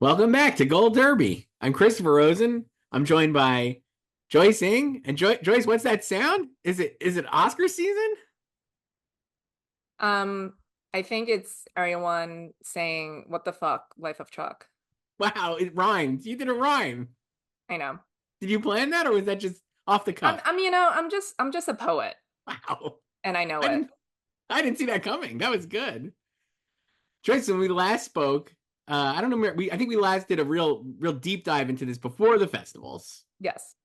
Welcome back to Gold Derby. I'm Christopher Rosen. I'm joined by Joyce Ng. And Joyce, what's that sound? Is it Oscar season? Um, I think it's everyone saying, "What the fuck, Life of Chuck." Wow, it rhymed. You did a rhyme. I know. Did you plan that or was that just off the I'm, cuff? I'm, you know, I'm just a poet, Wow. and I know I it. didn't I didn't see that coming. That was good. Joyce, when we last spoke, I don't know, I think we last did a real deep dive into this before the festivals. Yes.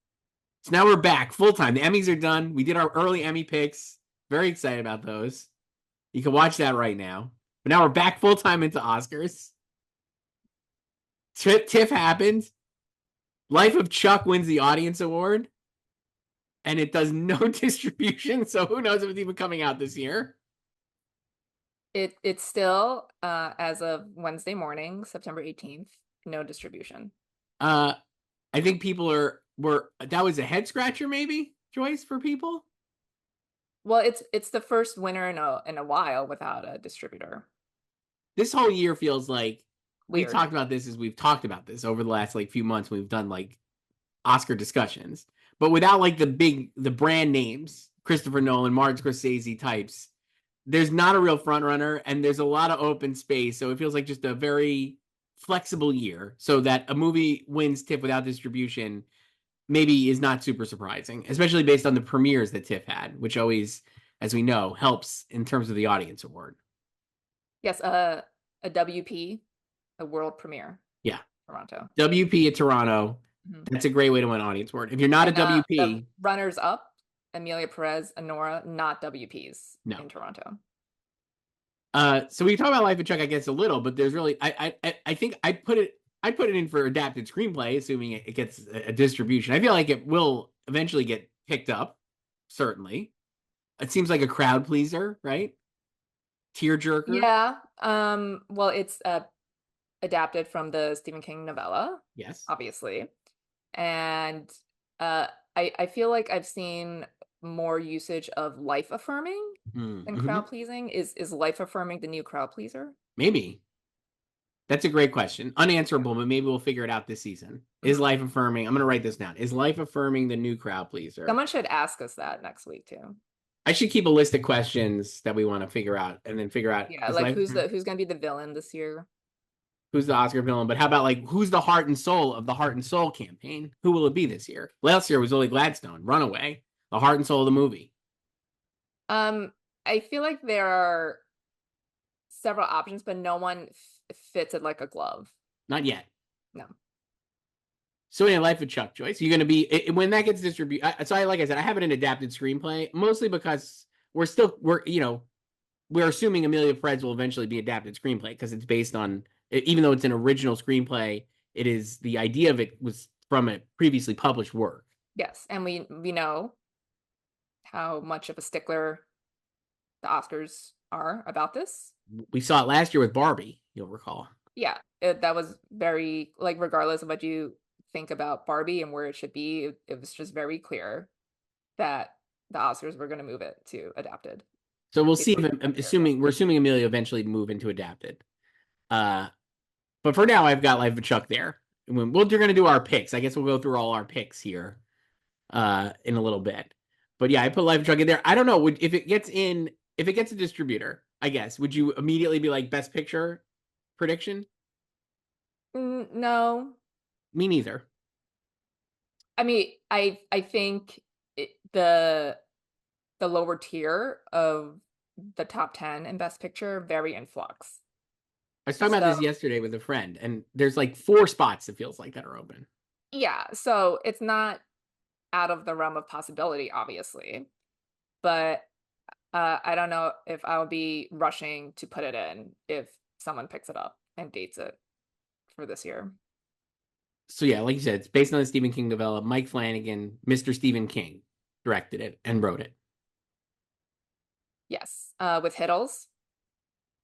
So now we're back full time. The Emmys are done. We did our early Emmy picks. Very excited about those. You can watch that right now. But now we're back full time into Oscars. TIFF happened. Life of Chuck wins the audience award, and it does no distribution. So who knows if it's even coming out this year? It's still as of Wednesday morning, September 18th, no distribution. Uh, I think people were that was a head scratcher, maybe Joyce for people. Well, it's the first winner in a while without a distributor. This whole year feels like we've Weird. talked about this as we've talked about this over the last like few months. We've done like Oscar discussions, but without like the brand names, Christopher Nolan, Martin Scorsese types. There's not a real front runner, and there's a lot of open space, so it feels like just a very flexible year. So that a movie wins TIFF without distribution maybe is not super surprising, especially based on the premieres that TIFF had, which always, as we know, helps in terms of the audience award. Yes, a WP, a world premiere, Yeah, Toronto. WP at Toronto. Mhm. That's a great way to win audience award. If you're not a And the WP, runners up, Emilia Perez, Anora, not WPs no. in Toronto. So we talk about Life of Chuck, I guess, a little, but there's really, I think I put it in for adapted screenplay, assuming it gets a distribution. I feel like it will eventually get picked up. Certainly, it seems like a crowd pleaser, right? Tearjerker. Yeah. Well, it's adapted from the Stephen King novella, Yes. obviously. And I feel like I've seen more usage of life affirming than Mm-hmm. crowd pleasing. Is life affirming the new crowd pleaser? Maybe that's a great question, Yeah. unanswerable, but maybe we'll figure it out this season. Is Mhm. life affirming? I'm gonna write this down. Is life affirming the new crowd pleaser? Someone should ask us that next week too. I should keep a list of questions that we want to figure out, and then figure out Yeah, is like life who's gonna be the villain this year? who's the Oscar villain, but how about like who's the heart and soul of the Heart and Soul campaign? Who will it be this year? Last year was Lily Gladstone, Runaway, the heart and soul of the movie. Um, I feel like there are several options, but no one fits it like a glove. Not yet. No. So in Life of Chuck, Joyce, you're going to be when that gets distributed. So like I said, I have it an adapted screenplay, mostly because we're assuming Amelia Perez will eventually be adapted screenplay because it's based on, even though it's an original screenplay, it is the idea of it was from a previously published work. Yes, and we know how much of a stickler the Oscars are about this. We saw it last year with Barbie, you'll recall. Yeah, that was very like regardless of what you think about Barbie and where it should be, it was just very clear that the Oscars were going to move it to adapted So we'll see before if even I'm premiered. assuming we're assuming Amelia eventually move into adapted. Uh, but for now, I've got Life of Chuck there. We're going to do our picks. I guess we'll go through all our picks here in a little bit. But yeah, I put Life of Chuck in there. I don't know if it gets in, if it gets a distributor. I guess would you immediately be like Best Picture prediction? No, Me neither. I mean, I think the lower tier of the top 10 in Best Picture very in flux. I was talking about So this yesterday with a friend, and there's like four spots it feels like that are open. yeah, so it's not out of the realm of possibility, obviously, but I don't know if I'll be rushing to put it in if someone picks it up and dates it for this year. So yeah, like you said, it's based on the Stephen King novella. Mike Flanagan, Mr. Stephen King, directed it and wrote it. Yes, with Hiddles,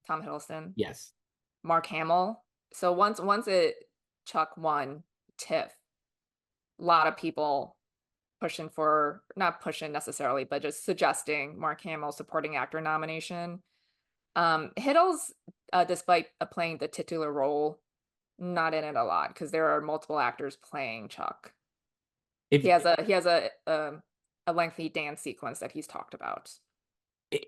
Tom Hiddleston, Yes. Mark Hamill. So once it Chuck won TIFF, a lot of people pushing for not pushing necessarily, but just suggesting Mark Hamill supporting actor nomination. Hiddles, despite playing the titular role, not in it a lot because there are multiple actors playing Chuck. If He has a lengthy dance sequence that he's talked about. it,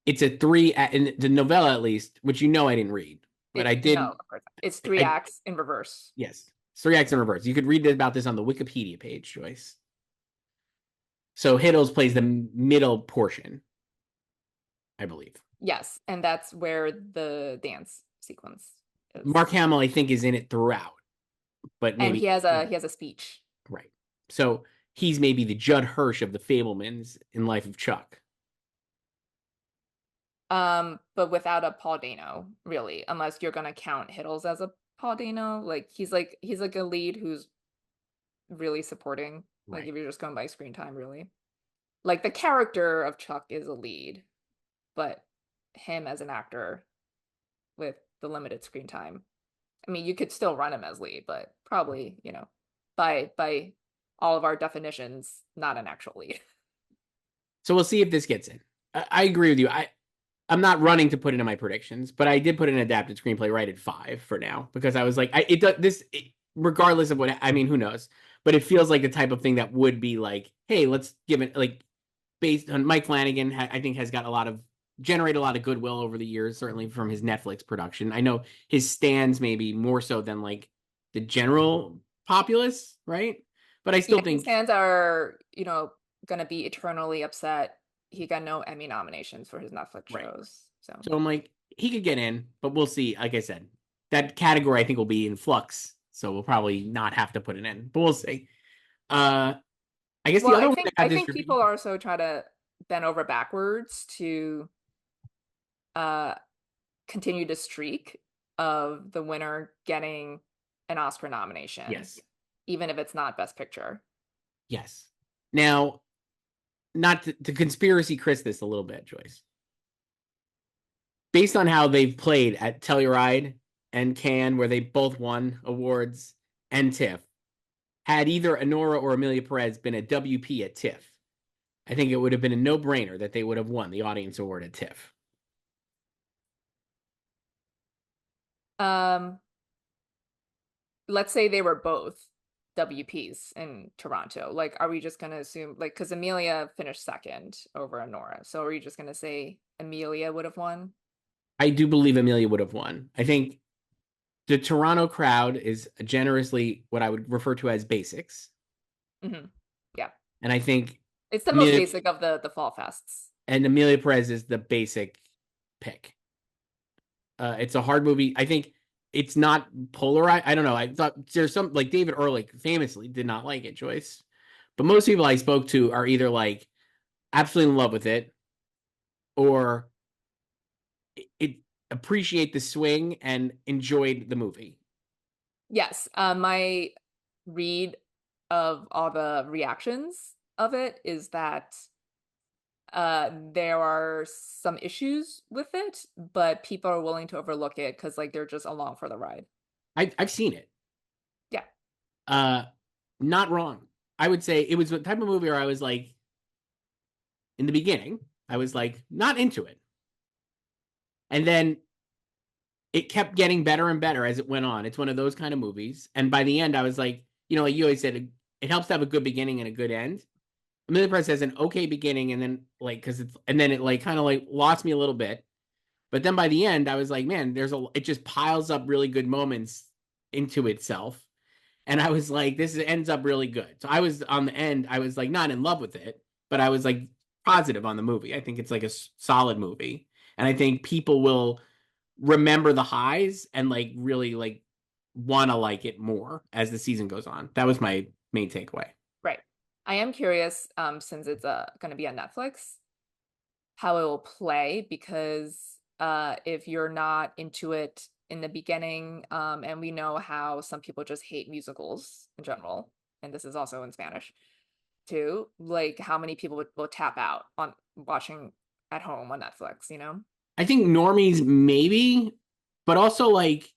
it's a three, in the novella at least, which I didn't read, but I No, did. of course not. It's three I acts in reverse. Yes, it's three acts in reverse. You could read about this on the Wikipedia page, Joyce. So Hiddles plays the middle portion, I believe. Yes, and that's where the dance sequence is. Mark Hamill, I think, is in it throughout, but And maybe he has a speech. right. So he's maybe the Judd Hirsch of the Fablemans in Life of Chuck. But without a Paul Dano, really, unless you're gonna count Hiddles as a Paul Dano. Like he's like a lead who's really supporting. Like Right. if you're just going by screen time, really. Like the character of Chuck is a lead, but him as an actor with the limited screen time. I mean, you could still run him as lead, but probably, by all of our definitions, not an actual lead. So we'll see if this gets in. I agree with you. I'm not running to put it in my predictions, but I did put an adapted screenplay right at 5 for now because I was like, regardless of what I mean, who knows? But it feels like the type of thing that would be like, hey, let's give it like based on Mike Flanagan. I think has got generated a lot of goodwill over the years, certainly from his Netflix production. I know his stands maybe more so than like the general populace, right? But I still Yeah, his think fans are, gonna be eternally upset he got no Emmy nominations for his Netflix right. shows. So So I'm like, he could get in, but we'll see. Like I said, that category I think will be in flux, so we'll probably not have to put it in, but we'll see. Uh, I guess the well, other I one think that got I think distributed. people also try to bend over backwards to uh continue the streak of the winner getting an Oscar nomination, Yes, even if it's not Best Picture. yes. Now, not to conspiracy Chris this a little bit, Joyce. Based on how they've played at Telluride and Cannes, where they both won awards, and TIFF, had either Anora or Emilia Perez been a WP at TIFF, I think it would have been a no-brainer that they would have won the audience award at TIFF. Um, let's say they were both WPs in Toronto. Like, are we just gonna assume like because Amelia finished second over Anora, so are we just gonna say Amelia would have won? I do believe Emilia would have won. I think the Toronto crowd is generously what I would refer to as basics. Yeah, And I think it's the most Amelia basic of the fall fests. Amelia Perez is the basic pick. It's a hard movie. I think it's not polarized. I don't know. I thought there's some like David Ehrlich famously did not like it, Joyce. But most people I spoke to are either like absolutely in love with it or it appreciate the swing and enjoyed the movie. Yes, my read of all the reactions of it is that there are some issues with it, but people are willing to overlook it because like they're just along for the ride. I've seen it. Yeah. Uh, not wrong. I would say it was the type of movie where I was like, in the beginning, I was like, not into it. And then it kept getting better and better as it went on. It's one of those kind of movies. And by the end, I was like, like you always said, it helps to have a good beginning and a good end. Amelia Press has an okay beginning, and then and then it like kind of like lost me a little bit. But then by the end, I was like, man, it just piles up really good moments into itself. And I was like, ends up really good. So I was on the end, I was like not in love with it, but I was like positive on the movie. I think it's like a solid movie. And I think people will remember the highs and like really like want to like it more as the season goes on. That was my main takeaway. Right. I am curious, since it's going to be on Netflix, how it will play because if you're not into it in the beginning, and we know how some people just hate musicals in general, and this is also in Spanish too, like how many people will tap out on watching at home on Netflix, you know? I think normies maybe, but also like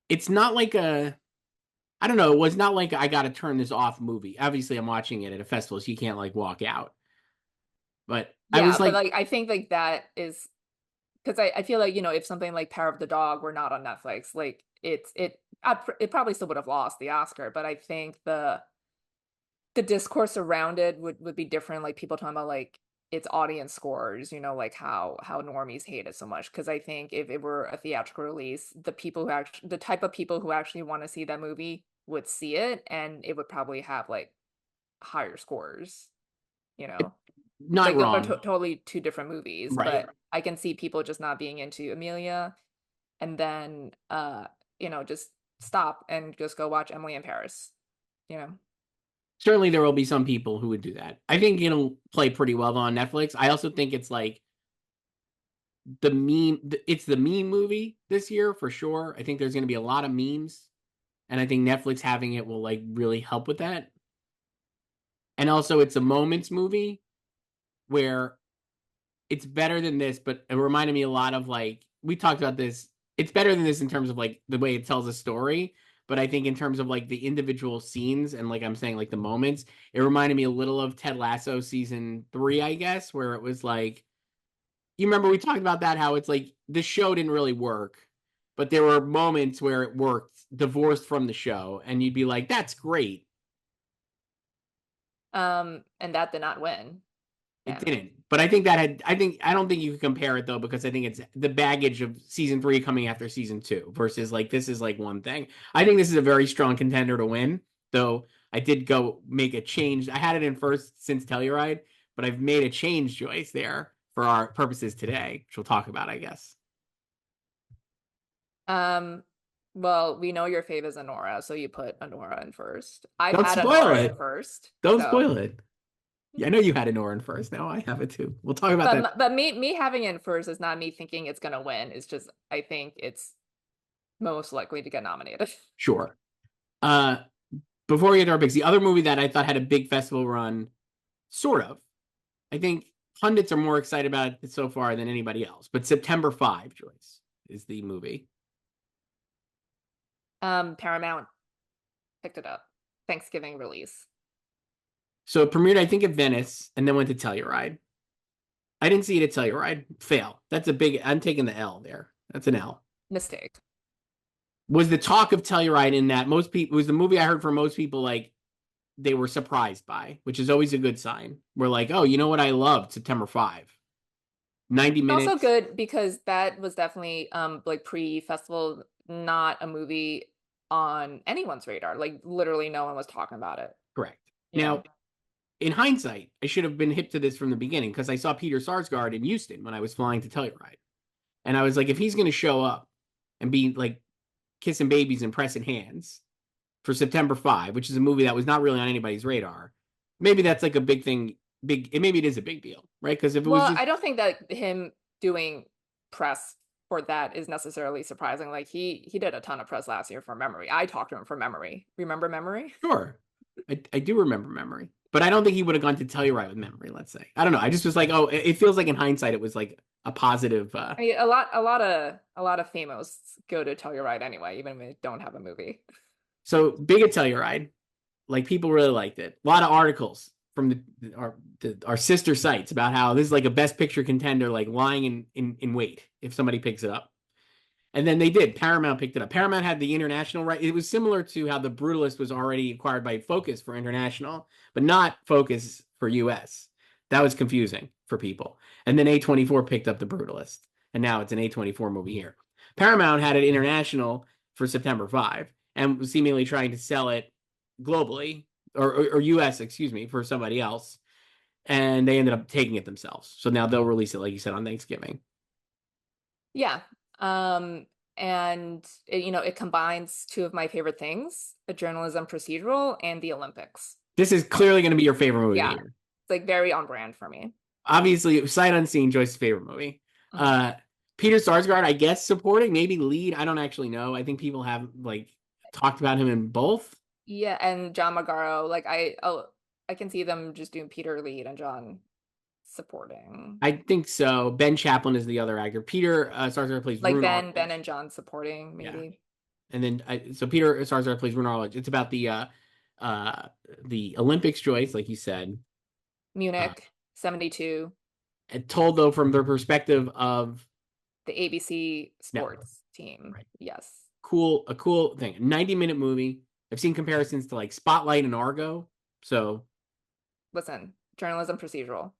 it's not like I don't know, it was not like I got to turn this off movie. Obviously, I'm watching it at a festival, so you can't like walk out. But I Yeah, was but like, like I think like that is because I feel like, if something like Power of the Dog were not on Netflix, like it it probably still would have lost the Oscar, but I think the discourse around it would be different. Like people talking about like its audience scores, like how normies hate it so much. Because I think if it were a theatrical release, the type of people who actually want to see that movie would see it, and it would probably have like higher scores. You know, Not like those are wrong. totally two different movies, Right. but I can see people just not being into Amelia, and then just stop and just go watch Emily in Paris. You know. Certainly there will be some people who would do that. I think it'll play pretty well on Netflix. I also think it's like it's the meme movie this year for sure. I think there's going to be a lot of memes, and I think Netflix having it will like really help with that. And also it's a moments movie where it's better than this, but it reminded me a lot of like we talked about this. It's better than this in terms of like the way it tells a story, but I think in terms of like the individual scenes and like I'm saying like the moments, it reminded me a little of Ted Lasso season 3, I guess, where it was like you remember we talked about that how it's like the show didn't really work, but there were moments where it worked, divorced from the show, and you'd be like, that's great. And that did not win. It And didn't. But I think that I don't think you can compare it though, because I think it's the baggage of season 3 coming after season 2 versus like this is like one thing. I think this is a very strong contender to win, though I did go make a change. I had it in first since Telluride, but I've made a change, Joyce, there for our purposes today, which we'll talk about, I guess. um, well, we know your fave is Anora, so you put Anora in first. I've Don't had spoil Anora in it. first, Don't so spoil it. Yeah, I know you had an Orin first. Now I have it too. We'll talk about that. but me having it in first is not me thinking it's gonna win. It's just I think it's most likely to get nominated. Sure. Uh, Before we get to our picks, the other movie that I thought had a big festival run, sort of. I think pundits are more excited about it so far than anybody else. But September 5, Joyce, is the movie. Paramount picked it up. Thanksgiving release. So it premiered, I think, at Venice and then went to Telluride. I didn't see it at Telluride. Fail. That's a big, I'm taking the L there. That's an L. Mistake. Was the talk of Telluride in that most people, was the movie I heard from most people like they were surprised by, which is always a good sign. We're like, oh, you know what I loved? September 5. 90 Also minutes. good because that was definitely like pre-festival, not a movie on anyone's radar. Like literally no one was talking about it. Correct. You know. Now, in hindsight, I should have been hip to this from the beginning because I saw Peter Sarsgaard in Houston when I was flying to Telluride. And I was like, if he's going to show up and be like kissing babies and pressing hands for September 5, which is a movie that was not really on anybody's radar, maybe that's like a big thing. Maybe it is a big deal, right? Because if it was Well, just I don't think that him doing press for that is necessarily surprising. Like he did a ton of press last year for Memory. I talked to him for Memory. Remember Memory? sure, I do remember Memory, but I don't think he would have gone to Telluride with Memory. Let's say I don't know. I just was like, oh, it feels like in hindsight it was like a positive. I mean, a lot of famous go to Telluride anyway, even when they don't have a movie. So big at Telluride, like people really liked it. A lot of articles from our sister sites about how this is like a best picture contender, like lying in wait if somebody picks it up. And then they did. Paramount picked it up. Paramount had the international right. It was similar to how the Brutalist was already acquired by Focus for international, but not Focus for US. That was confusing for people. And then A24 picked up the Brutalist, and now it's an A24 movie here. Paramount had it international for September 5 and was seemingly trying to sell it globally or US, excuse me, for somebody else. And they ended up taking it themselves. So now they'll release it, like you said, on Thanksgiving. Yeah. And it combines two of my favorite things, a journalism procedural and the Olympics. This is clearly going to be your favorite movie of Yeah. the year. It's like very on brand for me. Obviously, sight unseen, Joyce's favorite movie. Mhm. Peter Sarsgaard, I guess supporting, maybe lead. I don't actually know. I think people have like talked about him in both. Yeah, and John Magaro, like I can see them just doing Peter lead and John supporting. I think so. Ben Chaplin is the other actor. Peter Sarsgaard plays Like Rune Ben Arledge. and John supporting Yeah, maybe. and then so Peter Sarsgaard plays Rune Arledge. It's about the Olympics, Joyce, like you said. Uh, Munich 72, and told though from the perspective of the ABC network. sports team. Right. Yes. a cool thing. 90-minute movie. I've seen comparisons to like Spotlight and Argo. So Listen, journalism procedural.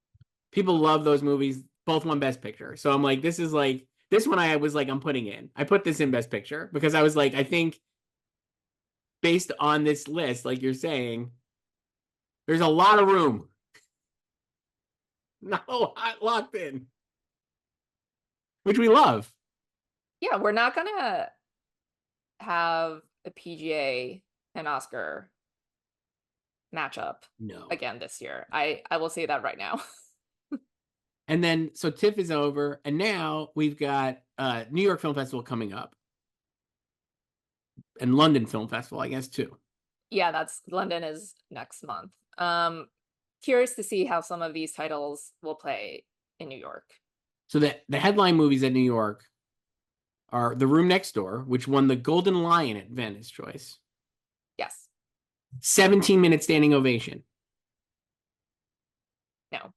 people love those movies. Both won Best Picture. So I'm like, this is like this one I was like, I'm putting in. I put this in Best Picture because I was like, I think based on this list, like you're saying, there's a lot of room. Not a lot locked in. Which we love. Yeah, we're not gonna have a PGA and Oscar matchup No. again this year. I will say that right now. And then so TIFF is over, and now we've got New York Film Festival coming up. And London Film Festival, I guess, too. Yeah, that's London is next month. Curious to see how some of these titles will play in New York. So the headline movies at New York are The Room Next Door, which won the Golden Lion at Venice Choice. Yes. 17-minute standing ovation. No.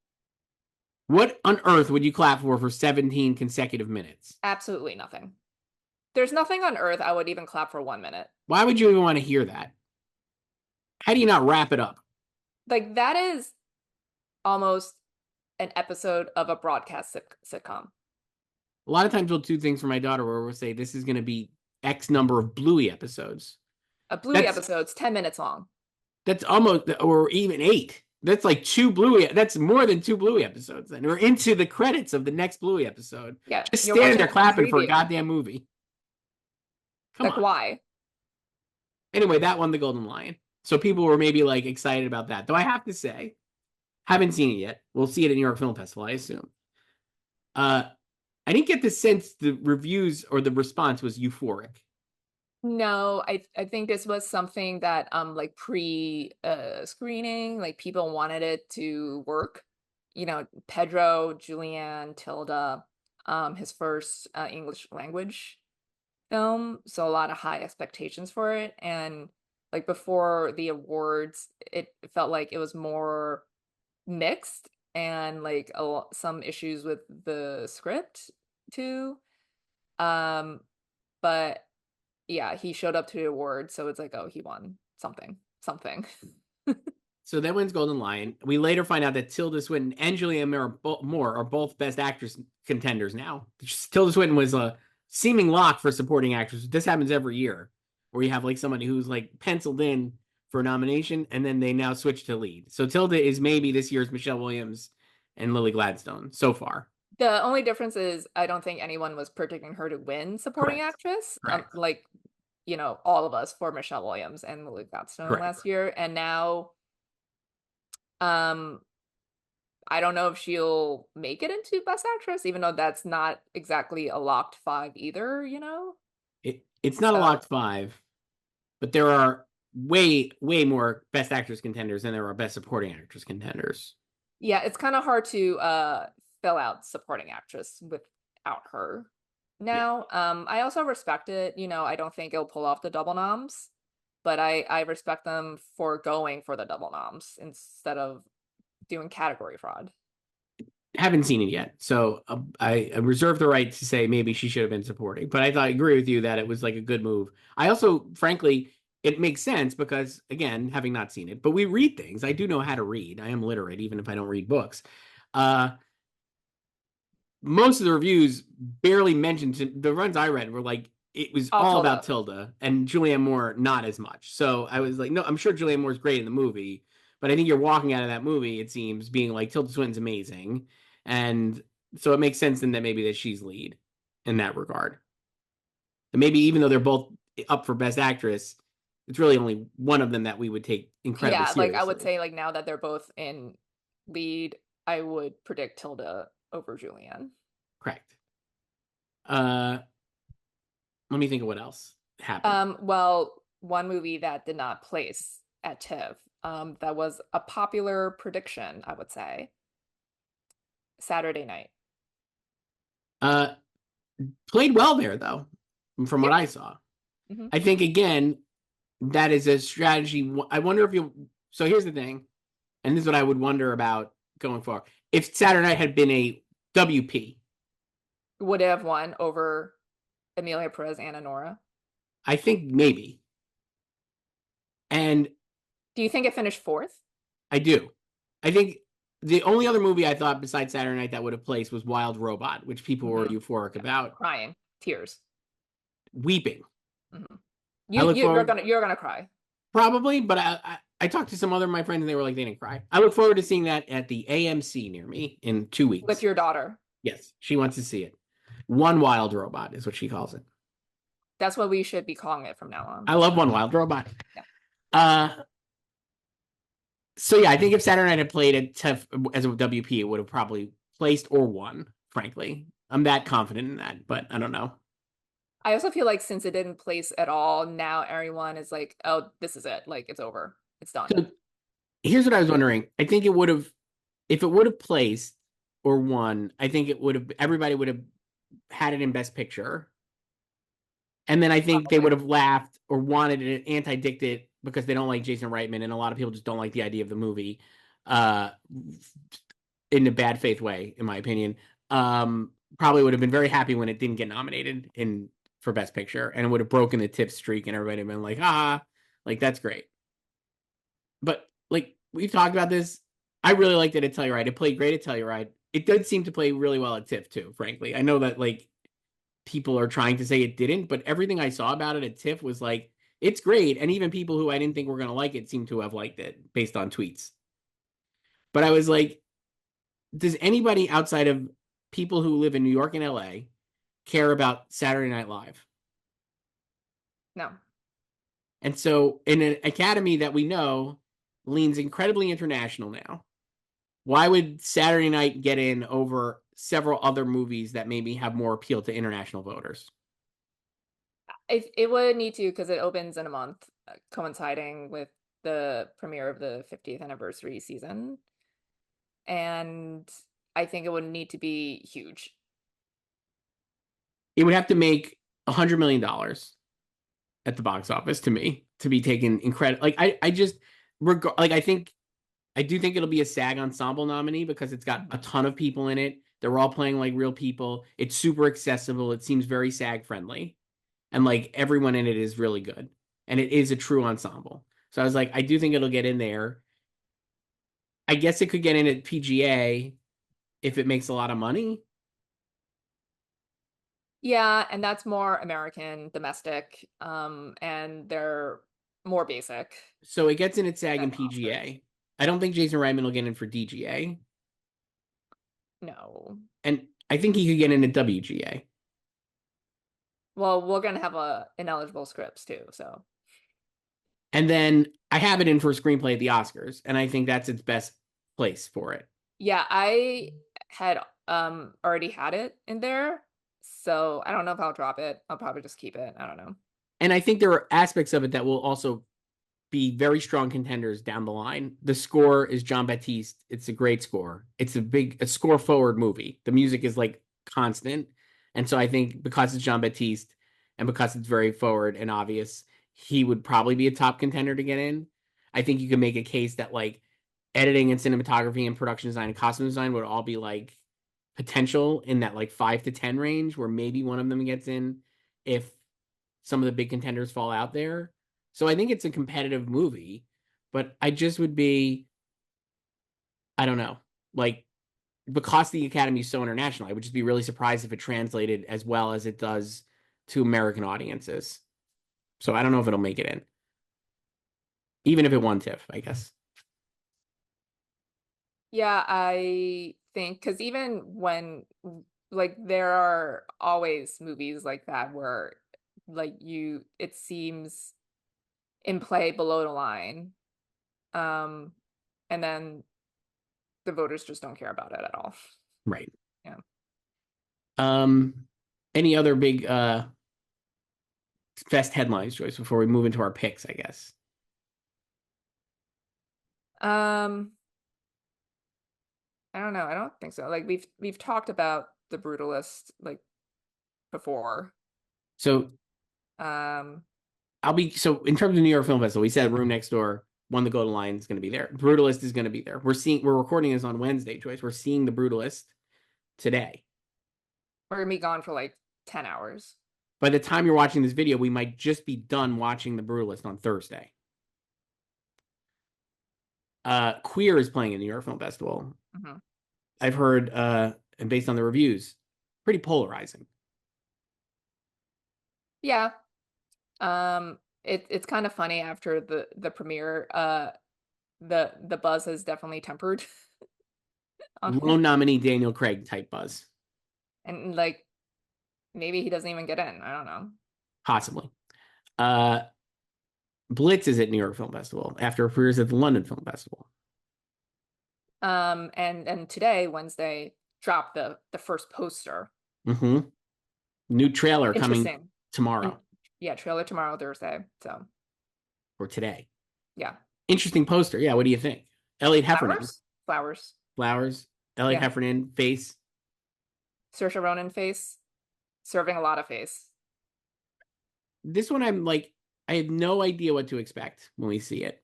What on earth would you clap for 17 consecutive minutes? Absolutely nothing. There's nothing on earth I would even clap for 1 minute. Why would you even want to hear that? How do you not wrap it up? Like, that is almost an episode of a broadcast sitcom. A lot of times we'll do things for my daughter where we'll say this is going to be X number of Bluey episodes. A Bluey episode's 10 minutes long. That's almost, or even 8. That's like 2 Bluey. That's more than 2 Bluey episodes. Then we're into the credits of the next Bluey episode. Yeah, just standing there clapping for a goddamn movie. Come on. Why? Anyway, that won the Golden Lion. So people were maybe like excited about that. Though I have to say, haven't seen it yet. We'll see it at New York Film Festival, I assume. I didn't get the sense the reviews or the response was euphoric. No, I think this was something that like pre screening, like people wanted it to work. You know, Pedro, Julianne, Tilda, his first English language film, so a lot of high expectations for it. And like before the awards, it felt like it was more mixed and like some issues with the script too. But yeah, he showed up to the award, so it's like, oh, he won something. So that wins Golden Lion. We later find out that Tilda Swinton and Julianne Moore are both Best Actress contenders now. Tilda Swinton was a seeming lock for supporting actress. This happens every year, where you have like somebody who's like penciled in for a nomination, and then they now switch to lead. So Tilda is maybe this year's Michelle Williams and Lily Gladstone so far. The only difference is I don't think anyone was predicting her to win supporting actress. Like, you know, all of us for Michelle Williams and Lily Gladstone last year. And now, I don't know if she'll make it into Best Actress, even though that's not exactly a locked 5 either, you know? It's not a locked 5, but there are way more Best Actress contenders than there are Best Supporting Actress contenders. Yeah, it's kind of hard to fill out supporting actress without her now. Yeah. I also respect it. You know, I don't think it'll pull off the double noms, but I respect them for going for the double noms instead of doing category fraud. Haven't seen it yet, so I reserve the right to say maybe she should have been supporting, but I agree with you that it was like a good move. I also, frankly, it makes sense because, again, having not seen it, but we read things. I do know how to read. I am literate, even if I don't read books. Most of the reviews barely mentioned, the runs I read were like, it was all about Tilda, and Julianne Moore not as much. So I was like, no, I'm sure Julianne Moore's great in the movie, but I think you're walking out of that movie, it seems, being like, Tilda Swinton's amazing. And so it makes sense then that maybe that she's lead in that regard. And maybe even though they're both up for Best Actress, it's really only one of them that we would take incredibly seriously. Like I would say, like, now that they're both in lead, I would predict Tilda over Julianne. Correct. Let me think of what else happened. Well, one movie that did not place at TIFF, that was a popular prediction, I would say. Saturday Night. Played well there, though, from what I saw. Mm-hmm. I think, again, that is a strategy. I wonder if you. So here's the thing, and this is what I would wonder about going forward. If Saturday Night had been a WP, would it have won over Emilia Perez and Anora? I think maybe. And Do you think it finished fourth? I do. I think the only other movie I thought besides Saturday Night that would have placed was Wild Robot, which people were Hmm. euphoric Yeah. about, Crying, tears. weeping. Hmm. I look forward You're gonna cry. probably, but I talked to some other of my friends and they were like they didn't cry. I look forward to seeing that at the AMC near me in 2 weeks. With your daughter. Yes, she wants to see it. One Wild Robot is what she calls it. That's what we should be calling it from now on. I love One Wild Robot. Yeah. Uh, so yeah, I think if Saturday Night had played at TIFF as a WP, it would have probably placed or won. Frankly, I'm that confident in that, but I don't know. I also feel like since it didn't place at all, now everyone is like, oh, this is it. Like it's over. It's done. So here's what I was wondering. I think it would have, if it would have placed or won, I think it would have, everybody would have had it in Best Picture. And then I think they Probably. would have laughed or wanted it anti-dicted because they don't like Jason Reitman, and a lot of people just don't like the idea of the movie, uh, in a bad faith way, in my opinion. Probably would have been very happy when it didn't get nominated in for Best Picture, and it would have broken the tip streak, and everybody would have been like, ah, like that's great. But like we've talked about this, I really liked it at Telluride. It played great at Telluride. It did seem to play really well at TIFF too, frankly. I know that like people are trying to say it didn't, but everything I saw about it at TIFF was like, it's great. And even people who I didn't think were going to like it seem to have liked it based on tweets. But I was like, does anybody outside of people who live in New York and LA care about Saturday Night Live? No. And so, in an academy that we know leans incredibly international now, why would Saturday Night get in over several other movies that maybe have more appeal to international voters? It would need to because it opens in a month, coinciding with the premiere of the 50th anniversary season. And I think it would need to be huge. It would have to make $100 million at the box office to me to be taken incredible. Like I just like I do think it'll be a SAG ensemble nominee because it's got a ton of people in it. They're all playing like real people. It's super accessible. It seems very SAG friendly, and like everyone in it is really good, and it is a true ensemble. So I was like, I do think it'll get in there. I guess it could get in at PGA if it makes a lot of money. Yeah, and that's more American, domestic, and they're more basic So it gets in at SAG than and Oscars. PGA. I don't think Jason Reitman will get in for DGA, No. and I think he could get in at WGA. Well, we're gonna have ineligible scripts too, so And then I have it in for a screenplay at the Oscars, and I think that's its best place for it. yeah, I had already had it in there, so I don't know if I'll drop it. I'll probably just keep it. I don't know. And I think there are aspects of it that will also be very strong contenders down the line. The score is John Baptiste. It's a great score. It's a score forward movie. The music is like constant. And so I think because it's John Baptiste and because it's very forward and obvious, he would probably be a top contender to get in. I think you can make a case that like editing and cinematography and production design and costume design would all be like potential in that like 5 to 10 range where maybe one of them gets in if some of the big contenders fall out there. So I think it's a competitive movie, but I just would be, I don't know, like because the Academy is so international, I would just be really surprised if it translated as well as it does to American audiences. So I don't know if it'll make it in, even if it won TIFF, I guess. Yeah, I think because even when like there are always movies like that where like it seems in play below the line, um, and then the voters just don't care about it at all. Right. Yeah. Um, any other big fest headlines, Joyce, before we move into our picks, I guess. Um, I don't know. I don't think so. Like we've talked about the Brutalist like before. So Um, so in terms of New York Film Festival, we said Room Next Door, One the Golden Lion is going to be there. Brutalist is going to be there. We're recording this on Wednesday, Joyce. We're seeing the Brutalist today. we're gonna be gone for like 10 hours. By the time you're watching this video, we might just be done watching The Brutalist on Thursday. Queer is playing in the New York Film Festival. Mhm. I've heard, and based on the reviews, pretty polarizing. Yeah. It's kind of funny after the premiere. The buzz has definitely tempered on it, Lone nominee Daniel Craig type buzz, and like maybe he doesn't even get in. I don't know. possibly. Uh, Blitz is at New York Film Festival after appears at the London Film Festival. And today, Wednesday, dropped the first poster. Mm-hmm. New trailer coming Interesting. tomorrow Yeah, trailer tomorrow, Thursday. So or today. yeah. Interesting poster. Yeah, what do you think? Elliot Heffernan, Flowers. flowers. Elliot Yeah. Heffernan, face. Saoirse Ronan face, serving a lot of face. This one, I'm like, I have no idea what to expect when we see it.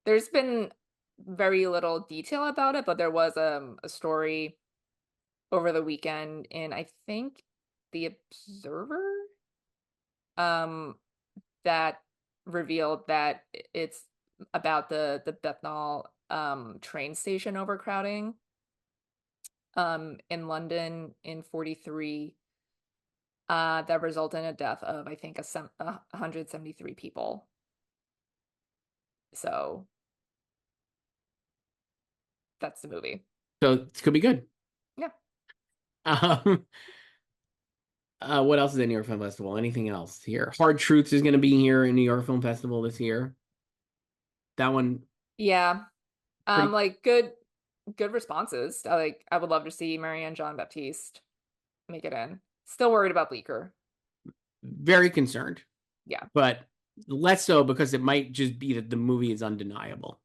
There's been very little detail about it, but there was a story over the weekend in, I think, The Observer, um that revealed that it's about the Bethnal train station overcrowding in London in 43, that resulted in a death of, I think, 173 people. So that's the movie. So it could be good. Yeah. Um, what else is at New York Film Festival? Anything else here? Hard Truths is going to be here in New York Film Festival this year. That one, Yeah. pretty Like good responses. I would love to see Marianne Jean-Baptiste make it in. Still worried about Bleecker. very concerned, Yeah. but less so because it might just be that the movie is undeniable.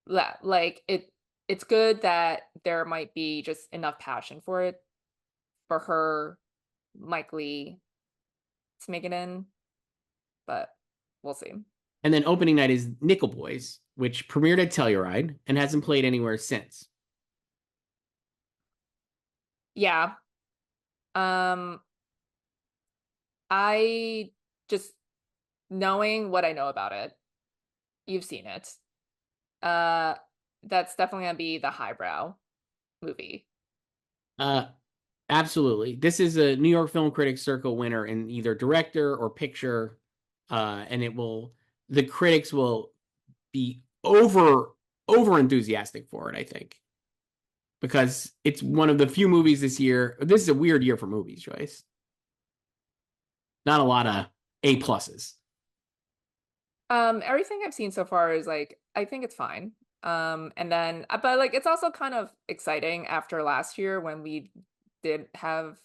Like it's good that there might be just enough passion for it for her likely to make it in, but we'll see. And then opening night is Nickel Boys, which premiered at Telluride and hasn't played anywhere since. Yeah. Um, I just knowing what I know about it, you've seen it. Uh, that's definitely gonna be the highbrow movie. Uh, Absolutely. This is a New York Film Critics Circle winner in either director or picture. And the critics will be over enthusiastic for it, I think, because it's one of the few movies this year. This is a weird year for movies, Joyce. Not a lot of A pluses. Everything I've seen so far is like, I think it's fine. And then, but like, it's also kind of exciting after last year when we did have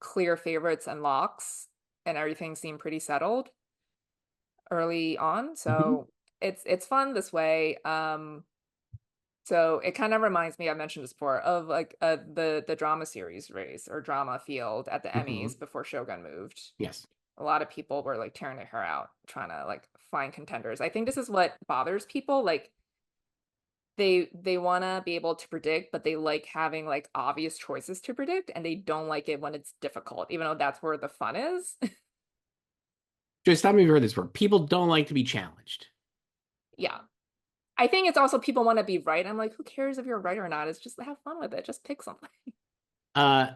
clear favorites and locks and everything seemed pretty settled early on. Mhm. So it's fun this way. So it kind of reminds me, I mentioned this before, of like the drama series race or drama field at the Mhm. Emmys before Shogun moved. Yes. A lot of people were like tearing their hair out trying to like find contenders. I think this is what bothers people. Like they want to be able to predict, but they like having like obvious choices to predict, and they don't like it when it's difficult, even though that's where the fun is. Joyce, stop me if you've heard this word. People don't like to be challenged. Yeah. I think it's also people want to be right. I'm like, who cares if you're right or not? It's just have fun with it. Just pick something.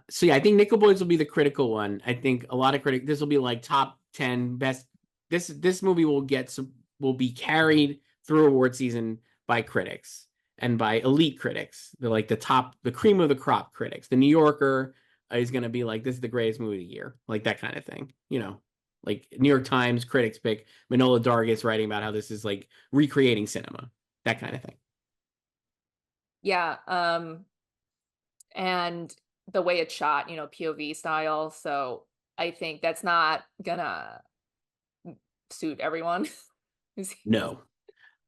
So yeah, I think Nickel Boys will be the critical one. I think a lot of this will be like top 10 best. This movie will be carried through award season by critics and by elite critics. They're like the cream of the crop critics. The New Yorker is going to be like, this is the greatest movie of the year, like that kind of thing. Like New York Times critics pick Manola Dargis writing about how this is like recreating cinema, that kind of thing. Yeah. And the way it's shot, POV style. So I think that's not gonna suit everyone. No.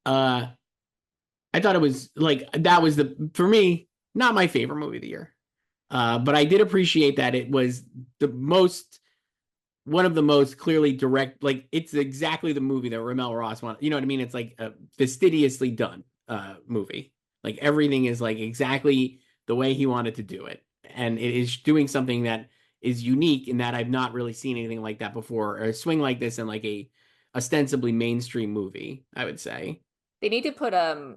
Uh, I thought it was like that was for me not my favorite movie of the year. But I did appreciate that it was one of the most clearly direct, like it's exactly the movie that Ramel Ross wanted. You know what I mean? It's like a fastidiously done movie. Like everything is like exactly the way he wanted to do it. And it is doing something that is unique in that I've not really seen anything like that before, or a swing like this in like a ostensibly mainstream movie, I would say. They need to put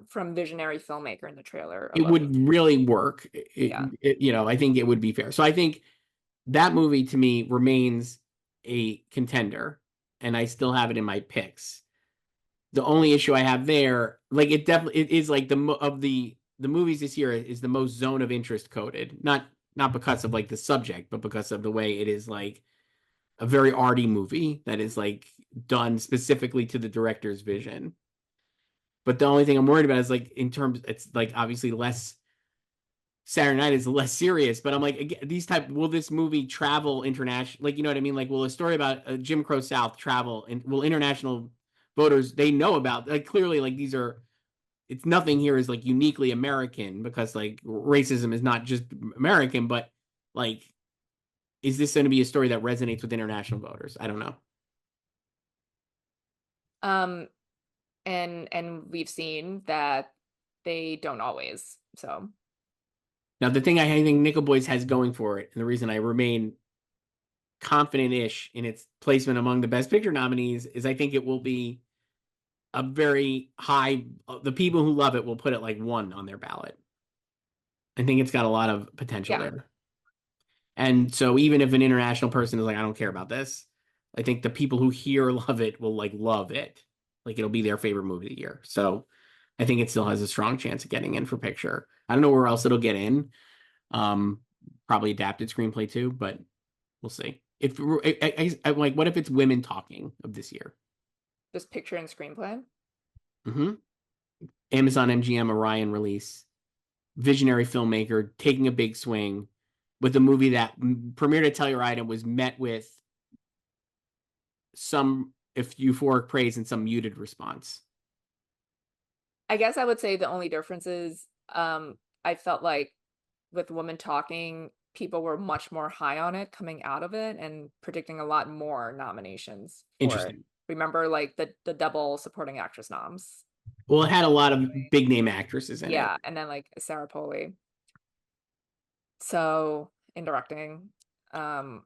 from visionary filmmaker in the trailer It above. would really work. Yeah. I think it would be fair. So I think that movie to me remains a contender, and I still have it in my picks. The only issue I have there, like it is like of the movies this year is the most zone of interest coded. Not because of like the subject, but because of the way it is like a very arty movie that is like done specifically to the director's vision. But the only thing I'm worried about is like in terms, it's like obviously less. Saturday Night is less serious, but I'm like, again, will this movie travel international? Like, you know what I mean? Like, will a story about Jim Crow South travel and will international voters, they know about, like, clearly, like, it's nothing here is like uniquely American because like racism is not just American, but like, is this going to be a story that resonates with international voters? I don't know. Um, and we've seen that they don't always. So Now, the thing I think Nickel Boys has going for it, and the reason I remain confident-ish in its placement among the Best Picture nominees, is I think it will be a very high. The people who love it will put it like one on their ballot. I think it's got a lot of potential yeah. there. And so even if an international person is like, I don't care about this, I think the people who here love it will like love it. Like it'll be their favorite movie of the year. So I think it still has a strong chance of getting in for picture. I don't know where else it'll get in. Um, Probably adapted screenplay too, but we'll see. If I like, what if it's women talking of this year? Just picture and screenplay. Mm-hmm. Amazon MGM Orion release, visionary filmmaker taking a big swing with a movie that premiered at Telluride and was met with some if euphoric praise and some muted response. I guess I would say the only difference is I felt like with Women Talking, people were much more high on it coming out of it and predicting a lot more nominations for it. Interesting. Remember like the double supporting actress noms. Well, it had a lot of big name actresses in it. Yeah, and then like Sarah Polley. So in directing. Um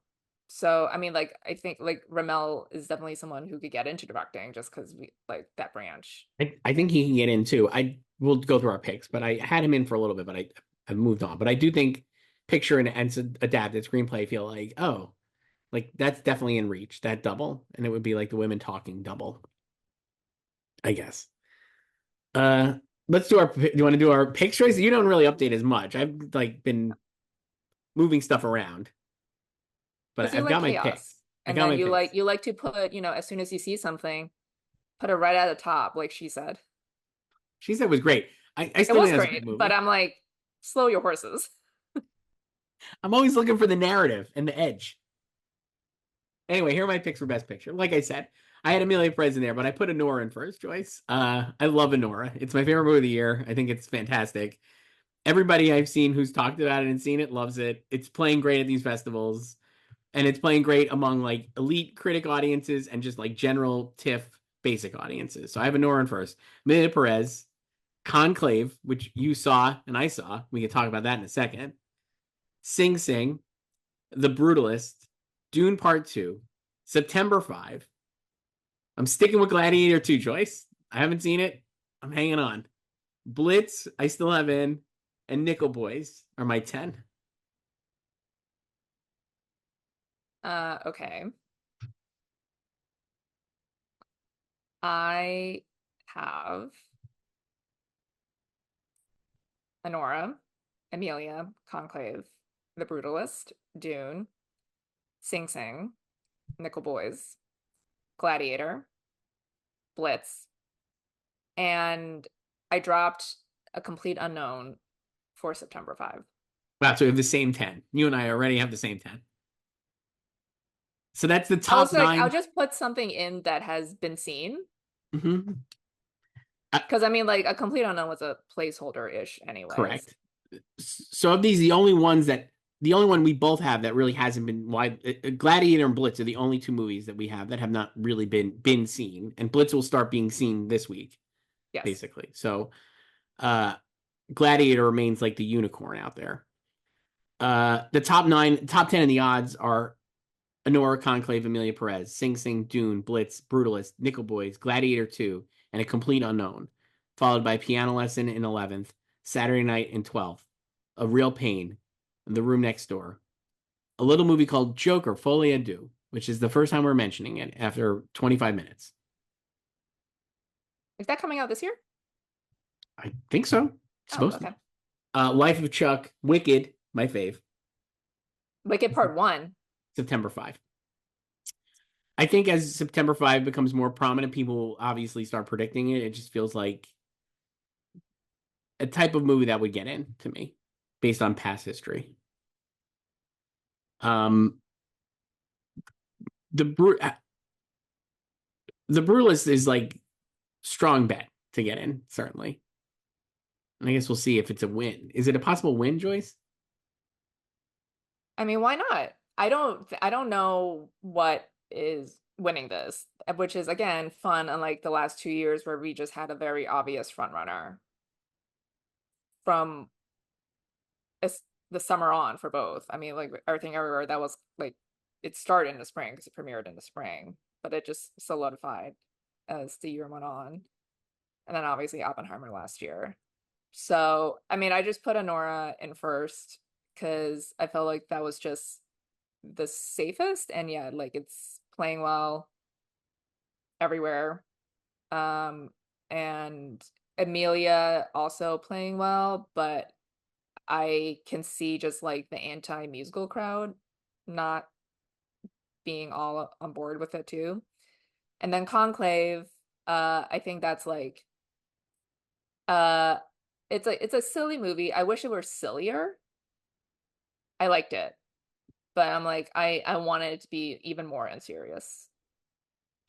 so I mean like I think like Ramel is definitely someone who could get into directing just because we like that branch. I think he can get in too. I will go through our picks, but I had him in for a little bit, but I've moved on. But I do think picture and adapted screenplay feel like, oh, like that's definitely in reach, that double. And it would be like the women talking double, I guess. Uh let's do do you want to do our pick choice? You don't really update as much. I've like been moving stuff around, but Because you I've like got my picks. chaos. I And got then my picks. you like to put, as soon as you see something, put it right at the top, like she said. She said it was great. I It still was think that's a good great, but movie. I'm like, slow your horses. I'm always looking for the narrative and the edge. Anyway, here are my picks for Best Picture. Like I said, I had Emilia Perez in there, but I put Anora in first, Joyce. I love Anora. It's my favorite movie of the year. I think it's fantastic. Everybody I've seen who's talked about it and seen it loves it. It's playing great at these festivals, and it's playing great among like elite critic audiences and just like general TIFF basic audiences. So I have Anora in first. Emilia Perez, Conclave, which you saw and I saw. We can talk about that in a second. Sing Sing, The Brutalist, Dune Part 2, September 5. I'm sticking with Gladiator 2, Joyce. I haven't seen it. I'm hanging on. Blitz, I still have in, and Nickel Boys are my 10. Okay. I have Anora, Emilia, Conclave, The Brutalist, Dune, Sing Sing, Nickel Boys, Gladiator, Blitz, and I dropped A Complete Unknown for September 5. Wow, so we have the same 10. You and I already have the same 10. So that's the I was top like, I'll nine. just put something in that has been seen. Mhm. Because I mean, like, A Complete Unknown was a placeholder-ish anyways. Correct. So of these, the only one we both have that really hasn't been wide. Gladiator and Blitz are the only two movies that we have that have not really been seen, and Blitz will start being seen this week, Yes. basically. So, uh, Gladiator remains like the unicorn out there. The top 10 in the odds are Anora, Conclave, Emilia Perez, Sing Sing, Dune, Blitz, Brutalist, Nickel Boys, Gladiator 2, and A Complete Unknown, followed by Piano Lesson in 11th, Saturday Night in 12th, A Real Pain, The Room Next Door, a little movie called Joker, Folie à Deux, which is the first time we're mentioning it after 25 minutes. Is that coming out this year? I think so. It's Oh, supposed okay. to. Life of Chuck, Wicked, my fave, Wicked Part 1. September 5. I think as September 5 becomes more prominent, people obviously start predicting it. It just feels like a type of movie that would get in to me based on past history. Um, the Bru- the Brutalist is like strong bet to get in, certainly. And I guess we'll see if it's a win. Is it a possible win, Joyce? I mean, why not? I don't know what is winning this, which is again fun, unlike the last 2 years where we just had a very obvious front runner from the summer on for both. I mean, like Everything Everywhere, that was like it started in the spring because it premiered in the spring, but it just solidified as the year went on. And then obviously Oppenheimer last year. So, I mean, I just put Anora in first because I felt like that was just the safest. And yeah, like it's playing well everywhere. And Emilia also playing well, but I can see just like the anti-musical crowd not being all on board with it too. And then Conclave, I think that's like uh it's a silly movie. I wish it were sillier. I liked it, but I'm like I wanted it to be even more unserious.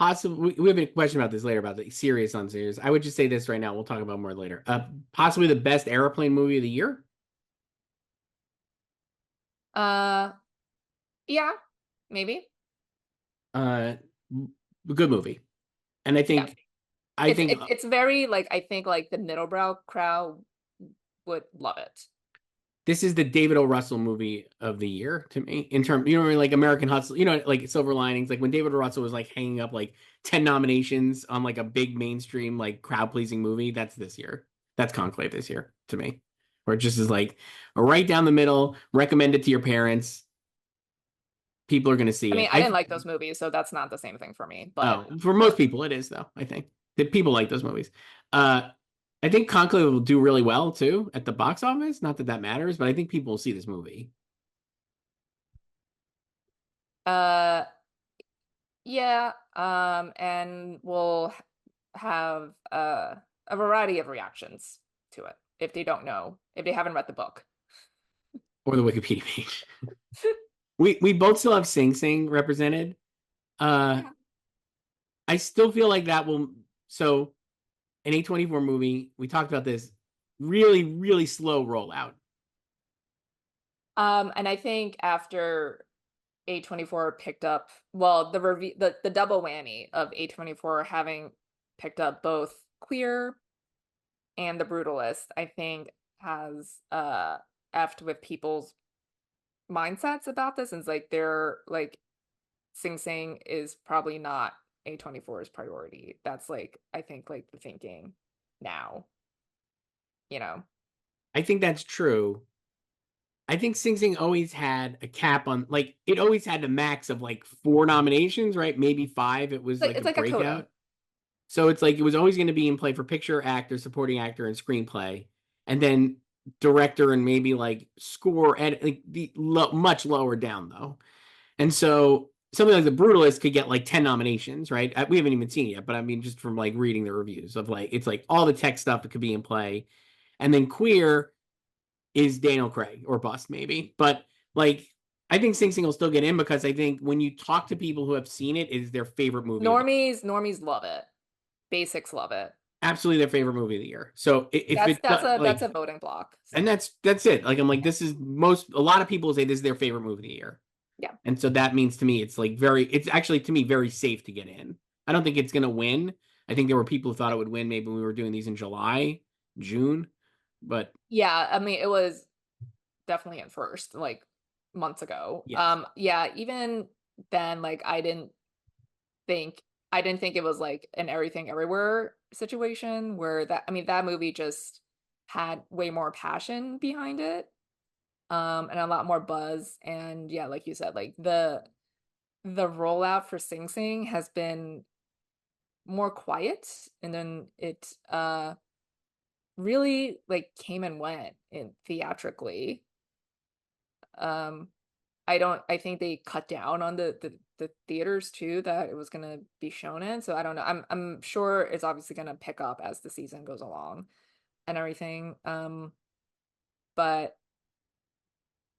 Possibly, we have a question about this later about the serious, unserious. I would just say this right now. We'll talk about more later. Possibly the best airplane movie of the year. Uh yeah, maybe. Uh, Good movie, and Yeah. I It's think it's it's very like I think like the middlebrow crowd would love it. this is the David O. Russell movie of the year to me in terms, you know, like American Hustle, you know, like Silver Linings, like when David O. Russell was like hanging up like 10 nominations on like a big mainstream, like crowd pleasing movie. That's this year. That's Conclave this year to me, where it just is like right down the middle, recommend it to your parents. People are going to see I it. mean, I didn't like those movies, so that's not the same thing for me, but Oh, for most people, it is though. I think that people like those movies. Uh, I think Conclave will do really well too at the box office. Not that that matters, but I think people will see this movie. uh yeah, and we'll have a variety of reactions to it if they don't know, if they haven't read the book. Or the Wikipedia page. We both still have Sing Sing represented. Uh Yeah. I still feel like that will so an A24 movie, we talked about this, really, really slow rollout. And I think after A24 picked up, well, the review, the double whammy of A24 having picked up both Queer and The Brutalist, I think has effed with people's mindsets about this. And it's like they're like Sing Sing is probably not A24's priority. That's like I think like the thinking now, you know. I think that's true. I think Sing Sing always had a cap on like it always had a max of like 4 nominations, right? Maybe 5. It was like a It's like a coda. breakout. So it's like it was always going to be in play for picture, actor, supporting actor, and screenplay, and then director and maybe like score and like much lower down though. And so something like The Brutalist could get like 10 nominations, right? We haven't even seen it yet, but I mean just from like reading the reviews of like it's like all the tech stuff that could be in play, and then Queer is Daniel Craig or bust maybe, but like. I think Sing Sing will still get in because I think when you talk to people who have seen it, it is their favorite movie of the Normies love it. Basics love it. absolutely their favorite movie of the year. So if That's it that's a that's like, a voting block. and So that's it. Like I'm like this is most a lot of people say this is their favorite movie of the year, yeah. and so that means to me it's like it's actually to me very safe to get in. I don't think it's gonna win. I think there were people who thought it would win. Maybe when we were doing these in July, June, but Yeah, I mean it was definitely in first, like months ago. Yes. Yeah, even then, like think I didn't think it was like an everything everywhere situation where that I mean that movie just had way more passion behind it. And a lot more buzz. And yeah, like you said, like the rollout for Sing Sing has been more quiet, and then it really like came and went in theatrically. Um I think they cut down on the theaters too that it was gonna be shown in. So I don't know. I'm sure it's obviously gonna pick up as the season goes along and everything. But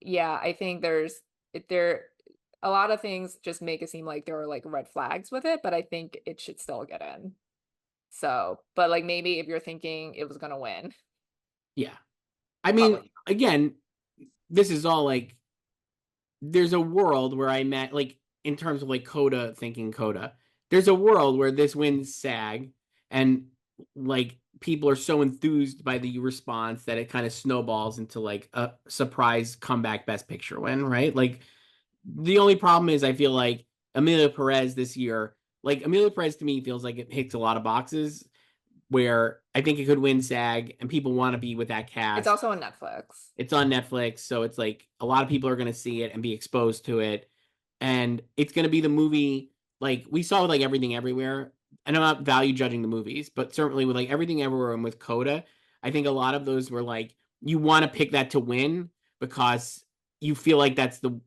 yeah, I think there a lot of things just make it seem like there are like red flags with it, but I think it should still get in. So, but like maybe if you're thinking it was gonna win, Yeah. I mean, probably. again, this is all like there's a world where I met like in terms of like Coda thinking Coda. There's a world where this wins SAG and like people are so enthused by the response that it kind of snowballs into like a surprise comeback best picture win, right? Like the only problem is I feel like Emilia Perez this year, like Emilia Perez to me feels like it hits a lot of boxes where I think it could win SAG and people want to be with that It's cast. also on Netflix. It's on Netflix, so it's like a lot of people are going to see it and be exposed to it. And it's going to be the movie like we saw with like Everything Everywhere. And I'm not value judging the movies, but certainly with like Everything Everywhere and with Coda, I think a lot of those were like you want to pick that to win because you feel like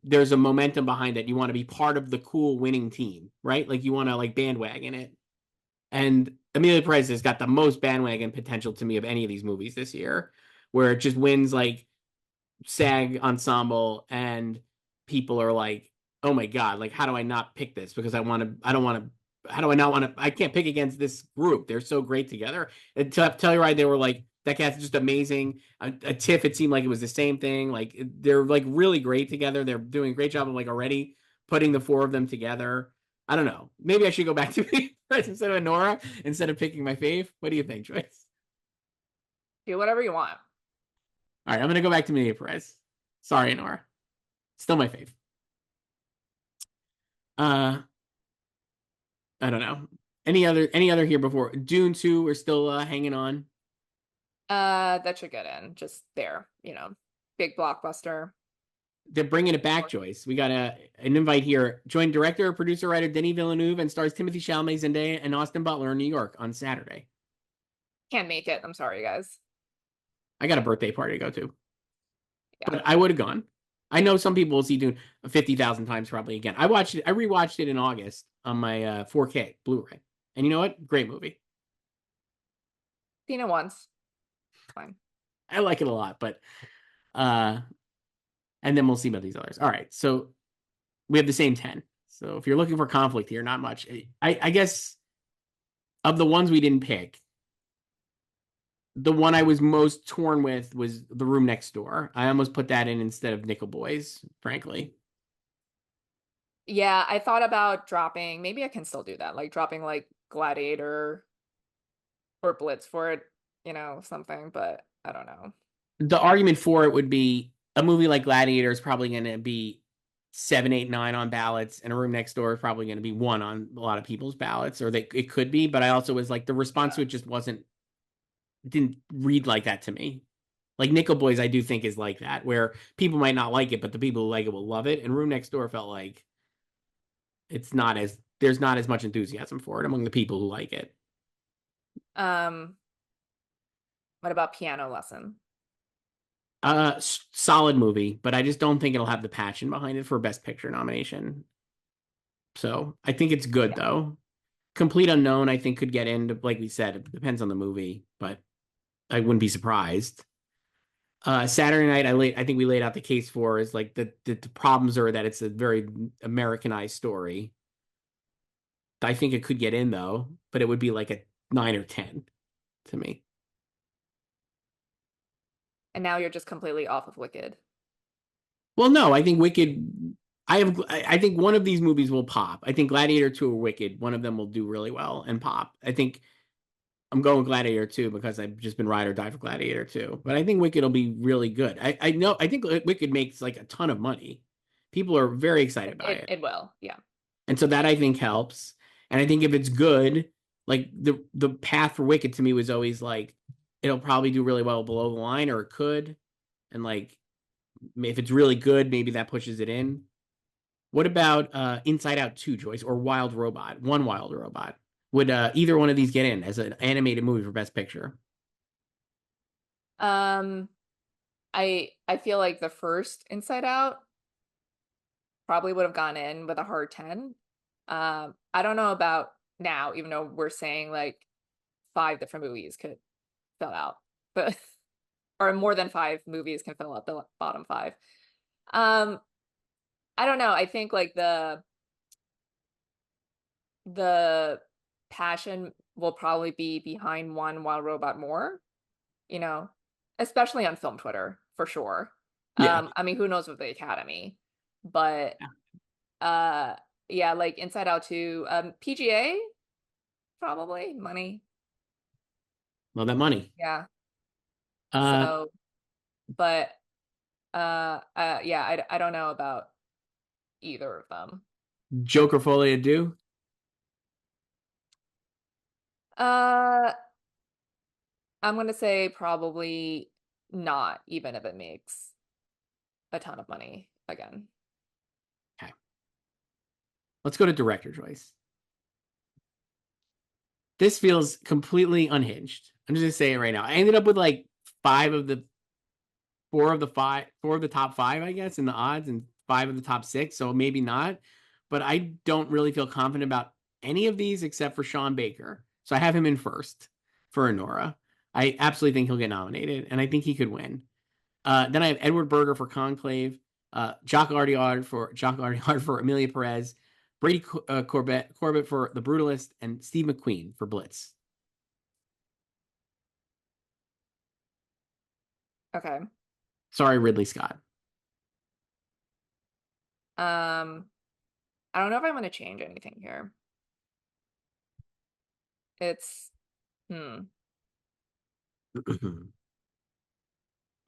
there's a momentum behind it. You want to be part of the cool winning team, right? Like you want to like bandwagon it. And Amelia Perez has got the most bandwagon potential to me of any of these movies this year, where it just wins like SAG ensemble and people are like, oh my God, like how do I not pick this? Because I don't want to, how do I not want to, I can't pick against this group. They're so great together. And Telluride, they were like, that cast is just amazing. A TIFF, it seemed like it was the same thing. Like they're like really great together. They're doing a great job of like already putting the four of them together. I don't know. Maybe I should go back to instead of Anora instead of picking my fave. What do you think, Joyce? Do whatever you want. All right, I'm gonna go back to Amelia Perez. Sorry, Anora. Still my fave. Uh, I don't know. Any other here before Dune 2? We're still hanging on. That should get in. Just there, big blockbuster. They're bringing it back, Joyce. We got an invite here. Join director, producer, writer Denis Villeneuve and stars Timothy Chalamet, Zendaya, and Austin Butler in New York on Saturday. Can't make it. I'm sorry, guys. I got a birthday party to go to, Yeah, but I would have gone. I know some people will see Dune 50,000 times probably again. I watched it. I rewatched it in August on my 4K Blu-ray, and you know what? Great movie. seen it once. Fine. I like it a lot, but uh, and then we'll see about these others. All right, so we have the same 10. So if you're looking for conflict here, not much. I guess of the ones we didn't pick, the one I was most torn with was The Room Next Door. I almost put that in instead of Nickel Boys, frankly. Yeah, I thought about dropping. Maybe I can still do that. Like dropping like Gladiator or Blitz for it, something. But I don't know. The argument for it would be a movie like Gladiator is probably going to be 7, 8, 9 on ballots, and A Room Next Door is probably going to be 1 on a lot of people's ballots, or it could be. But I also was like the response Yeah. to it just didn't read like that to me. Like Nickel Boys, I do think is like that, where people might not like it, but the people who like it will love it. And Room Next Door felt like there's not as much enthusiasm for it among the people who like it. Um, what about Piano Lesson? Solid movie, but I just don't think it'll have the passion behind it for a Best Picture nomination. So I think it's good Yeah. though. Complete Unknown, I think could get into, like we said, it depends on the movie, but I wouldn't be surprised. Saturday Night, I think we laid out the case for is like the problems are that it's a very Americanized story. I think it could get in though, but it would be like a 9 or 10 to me. And now you're just completely off of Wicked. Well, no, I think Wicked. I think one of these movies will pop. I think Gladiator 2 or Wicked, one of them will do really well and pop. I think I'm going Gladiator 2 because I've just been ride or die for Gladiator 2. But I think Wicked will be really good. I think Wicked makes like a ton of money. People are very excited by it. It will, yeah. And so that I think helps. And I think if it's good, like the path for Wicked to me was always like it'll probably do really well below the line, or it could. And like if it's really good, maybe that pushes it in. What about Inside Out 2, Joyce, or Wild Robot? One Wild Robot. Would either one of these get in as an animated movie for Best Picture? Um, I feel like the first Inside Out probably would have gone in with a hard 10. I don't know about now, even though we're saying like 5 different movies could fill out, but or more than 5 movies can fill out the bottom 5. Um, I don't know. I think like the passion will probably be behind One Wild Robot more, you know, especially on film Twitter for sure. Yeah. I mean, who knows with the Academy, but uh, yeah, like Inside Out 2, PGA probably money, Love that money. yeah. Uh, So, but yeah, I don't know about either of them. Joker Folie à Deux. Uh, I'm gonna say probably not, even if it makes a ton of money again. Okay. Let's go to director choice. This feels completely unhinged. I'm just gonna say it right now. I ended up with like five of the four of the top five, I guess, in the odds, and 5 of the top 6. So maybe not. But I don't really feel confident about any of these except for Sean Baker. So I have him in first for Anora. I absolutely think he'll get nominated, and I think he could win. Then I have Edward Berger for Conclave, Jacques Audiard for Emilia Perez, Brady Corbett for The Brutalist, and Steve McQueen for Blitz. Okay. Sorry, Ridley Scott. I don't know if I'm gonna change anything here. It's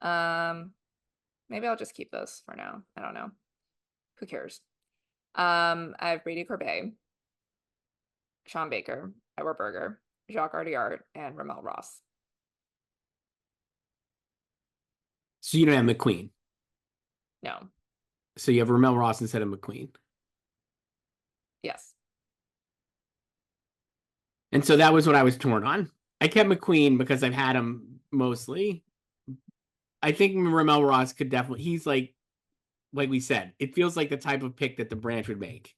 um maybe I'll just keep this for now. I don't know. Who cares? I have Brady Corbet, Sean Baker, Edward Berger, Jacques Audiard, and Ramel Ross. So you don't have McQueen. No. So you have Ramel Ross instead of McQueen. Yes. And so that was what I was torn on. I kept McQueen because I've had him mostly. I think Ramel Ross could definitely, he's like we said, it feels like the type of pick that the branch would make.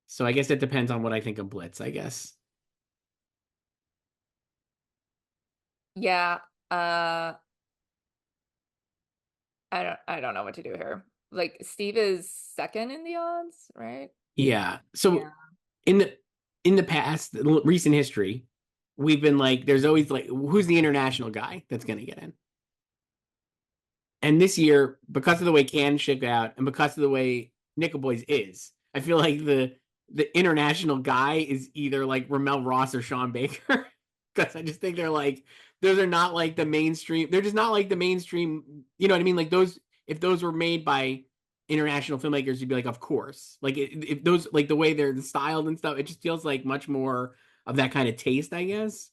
So I guess it depends on what I think of Blitz, I guess. Yeah. I don't know what to do here. Like Steve is second in the odds, right? Yeah. So Yeah. in the past, recent history, we've been like, there's always like, who's the international guy that's going to get in? And this year, because of the way Cannes shook out and because of the way Nickel Boys is, I feel like the international guy is either like Ramel Ross or Sean Baker. Because I just think they're like, those are not like the mainstream. They're just not like the mainstream. You know what I mean? Like those, if those were made by international filmmakers, you'd be like, of course. Like if those, like the way they're styled and stuff, it just feels like much more of that kind of taste, I guess.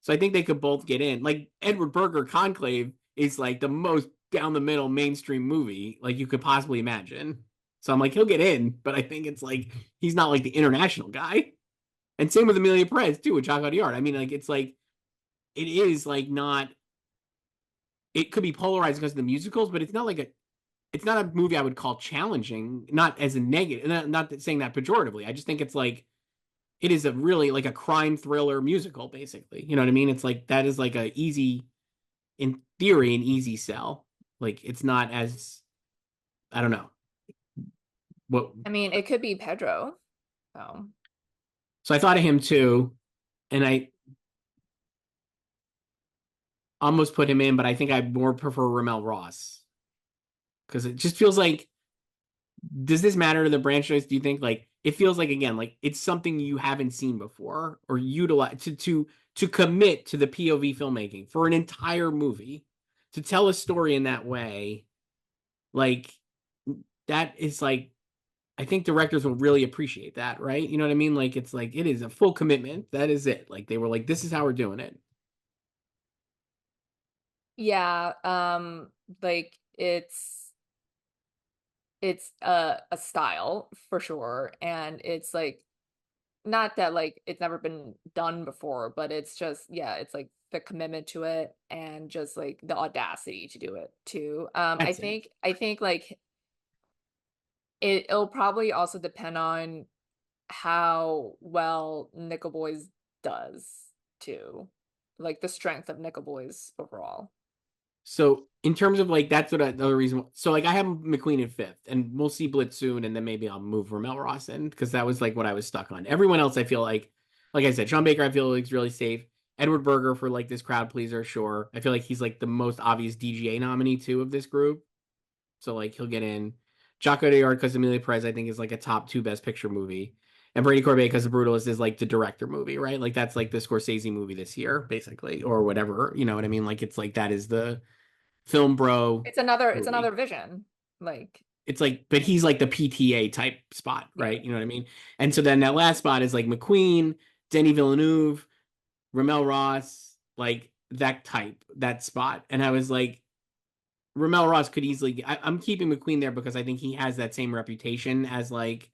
So I think they could both get in. Like Edward Berger Conclave is like the most down the middle mainstream movie like you could possibly imagine. So I'm like, he'll get in, but I think it's like he's not like the international guy. And same with Emilia Perez too, with Jacques Audiard. I mean, like it's like it is like not. It could be polarized because of the musicals, but it's not like it's not a movie I would call challenging. Not as a negative, not saying that pejoratively. I just think it's like it is a really like a crime thriller musical, basically. You know what I mean? It's like that is like a easy, in theory, an easy sell. Like it's not as I don't know what. I mean, it could be Pedro. So So I thought of him too, and I almost put him in, but I think I more prefer Ramel Ross because it just feels like Does this matter to the brand choice? Do you think like it feels like again like it's something you haven't seen before or utilize to commit to the POV filmmaking for an entire movie to tell a story in that way? Like that is like I think directors will really appreciate that, right? You know what I mean? Like it's like it is a full commitment. That is it. Like they were like, this is how we're doing it. Yeah, like it's a style for sure, and it's like not that like it's never been done before, but it's just yeah, it's like the commitment to it and just like the audacity to do it too. I That's it. think I think like it'll probably also depend on how well Nickel Boys does too. Like the strength of Nickel Boys overall. So in terms of like that's what another reason. So like I have McQueen in fifth, and we'll see Blitz soon, and then maybe I'll move Ramel Ross in because that was like what I was stuck on. Everyone else, I feel like I said, Sean Baker, I feel like is really safe. Edward Berger for like this crowd pleaser, sure. I feel like he's like the most obvious DGA nominee too of this group, so like he'll get in. Jacques Audiard because Emilia Perez, I think, is like a top two best picture movie. And Brady Corbet because The Brutalist is like the director movie, right? Like that's like the Scorsese movie this year, basically, or whatever. You know what I mean? Like it's like that is the film bro It's movie. another vision. Like It's like, but he's like the PTA type spot, yeah. right? You know what I mean? And so then that last spot is like McQueen, Denis Villeneuve, Ramel Ross, like that type, that spot. And I was like, Ramel Ross could easily. I'm keeping McQueen there because I think he has that same reputation as like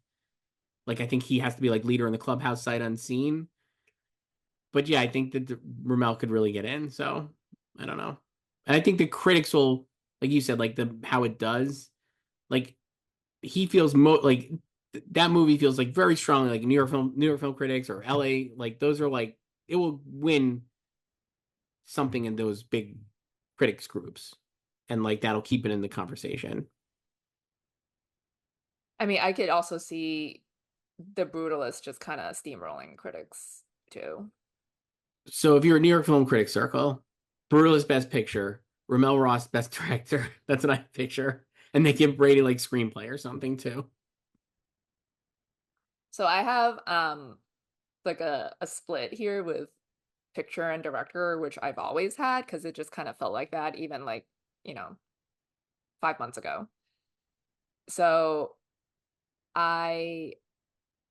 I think he has to be like leader in the clubhouse sight unseen. But yeah, I think that Ramel could really get in. So I don't know. And I think the critics will, like you said, like the how it does. Like he feels like that movie feels like very strongly like New York Film Critics or LA like those are like it will win something in those big critics groups and like that'll keep it in the conversation. I mean, I could also see the Brutalist just kind of steamrolling critics too. So if you're a New York Film Critics Circle, Brutalist Best Picture, Ramel Ross Best Director, that's what I picture, and they give Brady like screenplay or something too. So I have like a split here with picture and director, which I've always had because it just kind of felt like that even like, you know, 5 months ago. So I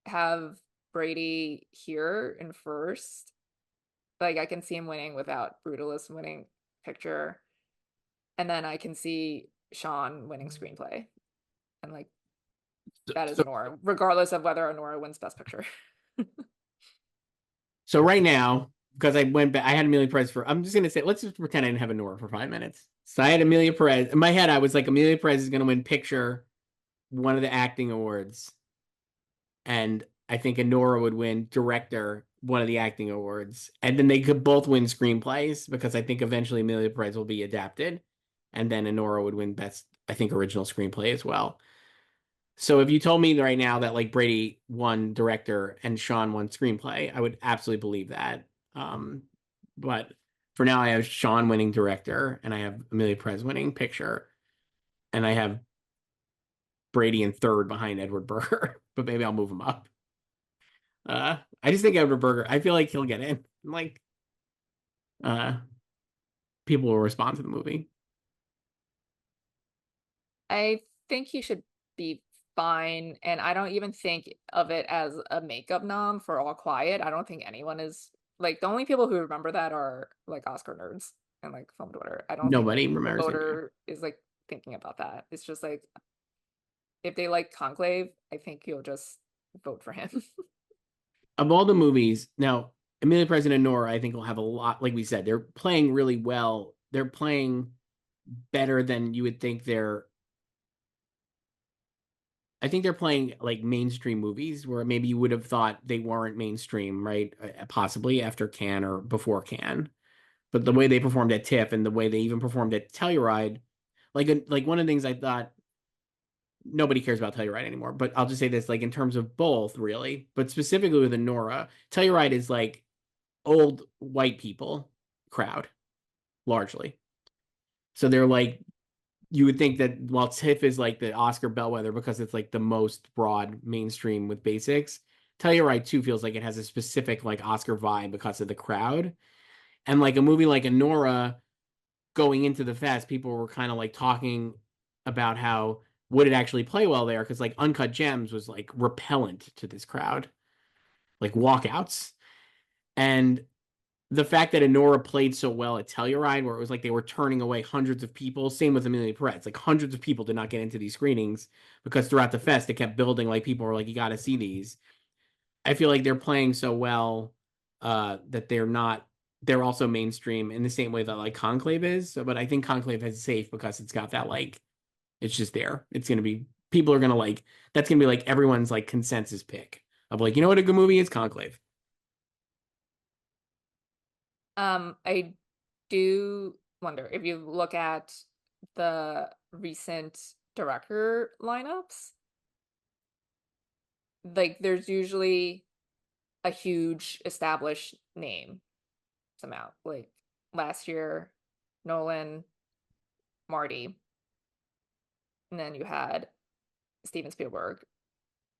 have Brady here in first. Like I can see him winning without Brutalist winning picture. And then I can see Sean winning screenplay. And like that is So, Anora, regardless of whether Anora wins Best Picture. so right now, because I went back, I had Amelia Perez for. I'm just gonna say, let's just pretend I didn't have a Nora for 5 minutes. So I had Amelia Perez in my head. I was like, Amelia Perez is gonna win picture, one of the acting awards, and I think Anora would win director, one of the acting awards, and then they could both win screenplays because I think eventually Amelia Perez will be adapted, and then Anora would win best, I think, original screenplay as well. So if you told me right now that like Brady won director and Sean won screenplay, I would absolutely believe that. But for now, I have Sean winning director, and I have Amelia Perez winning picture, and I have Brady in third behind Edward Berger. But maybe I'll move him up. I just think Edward Berger. I feel like he'll get in. Like, uh, people will respond to the movie. I think he should be fine. And I don't even think of it as a makeup nom for All Quiet. I don't think anyone is like the only people who remember that are like Oscar nerds and like film Twitter. I don't think Nobody the remembers it. Yeah. voter is like thinking about that. It's just like if they like Conclave, I think you'll just vote for him. Of all the movies, now Amelia Perez and Nora, I think will have a lot. Like we said, they're playing really well. They're playing better than you would think they're. I think they're playing like mainstream movies where maybe you would have thought they weren't mainstream, right? Possibly after Cannes or before Cannes. But the way they performed at TIFF and the way they even performed at Telluride, like one of the things I thought nobody cares about Telluride anymore. But I'll just say this, like in terms of both, really, but specifically with Nora, Telluride is like old white people crowd largely. So they're like you would think that while TIFF is like the Oscar bellwether because it's like the most broad mainstream with basics, Telluride too feels like it has a specific like Oscar vibe because of the crowd. And like a movie like Anora going into the fest, people were kind of like talking about how would it actually play well there because like Uncut Gems was like repellent to this crowd, like walkouts. And the fact that Anora played so well at Telluride, where it was like they were turning away hundreds of people. Same with Emilia Perez. Like hundreds of people did not get into these screenings because throughout the fest, it kept building. Like people were like, you got to see these. I feel like they're playing so well that they're not, they're also mainstream in the same way that like Conclave is. So, but I think Conclave is safe because it's got that like, it's just there. It's going to be, people are going to like, that's going to be like everyone's like consensus pick of like, you know what a good movie is? Conclave. I do wonder if you look at the recent director lineups, like there's usually a huge established name somehow. Like last year, Nolan, Marty, and then you had Steven Spielberg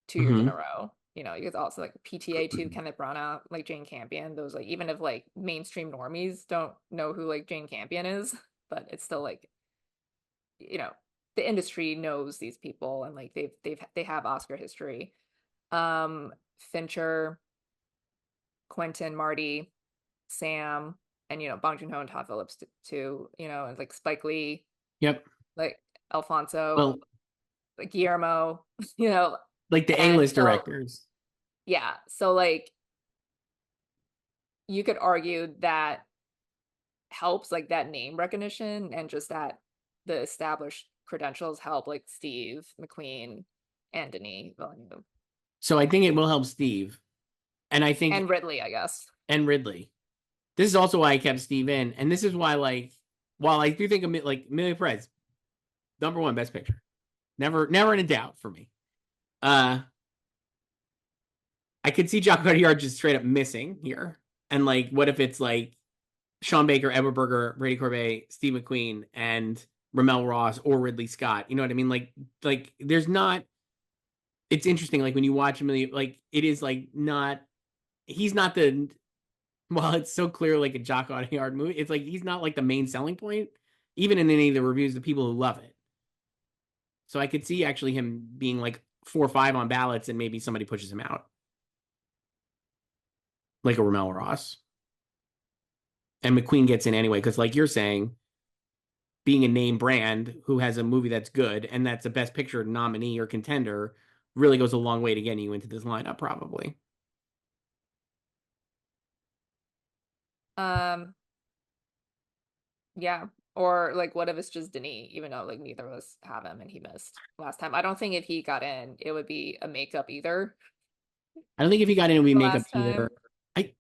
2 years in a Mm-hmm. row. You know, you could also like PTA too, Kenneth Branagh, like Jane Campion. Those like even if like mainstream normies don't know who like Jane Campion is, but it's still like, you know, the industry knows these people and like they have Oscar history. Fincher, Quentin, Marty, Sam, and you know, Bong Joon-ho and Todd Phillips too, you know, and like Spike Lee, Yep. like Alfonso, Well, like Guillermo, you know, like the and A-list so directors. yeah, so like you could argue that helps like that name recognition and just that the established credentials help like Steve McQueen and Denis Villeneuve So I think it will help Steve. And I and think, Ridley, I guess. and Ridley. This is also why I kept Steve in. And this is why, like, while I do think of like Emilia Perez, number one best picture. Never in a doubt for me. Uh I could see John Cotillard just straight up missing here. And like, what if it's like Sean Baker, Edward Berger, Brady Corbet, Steve McQueen, and Ramel Ross or Ridley Scott? You know what I mean? Like there's not. It's interesting. Like when you watch Emilia, like it is like not. He's not the. Well, it's so clear like a Jock Audiard movie. It's like he's not like the main selling point, even in any of the reviews. The people who love it. So I could see actually him being like 4 or 5 on ballots, and maybe somebody pushes him out, like a Ramel Ross, and McQueen gets in anyway. Because like you're saying, being a name brand who has a movie that's good and that's a Best Picture nominee or contender really goes a long way to getting you into this lineup, probably. Um, yeah. Or like what if it's just Denis, even though like neither of us have him and he missed last time. I don't think if he got in, it would be a makeup either I don't think if he got in, it would be the makeup last either. time.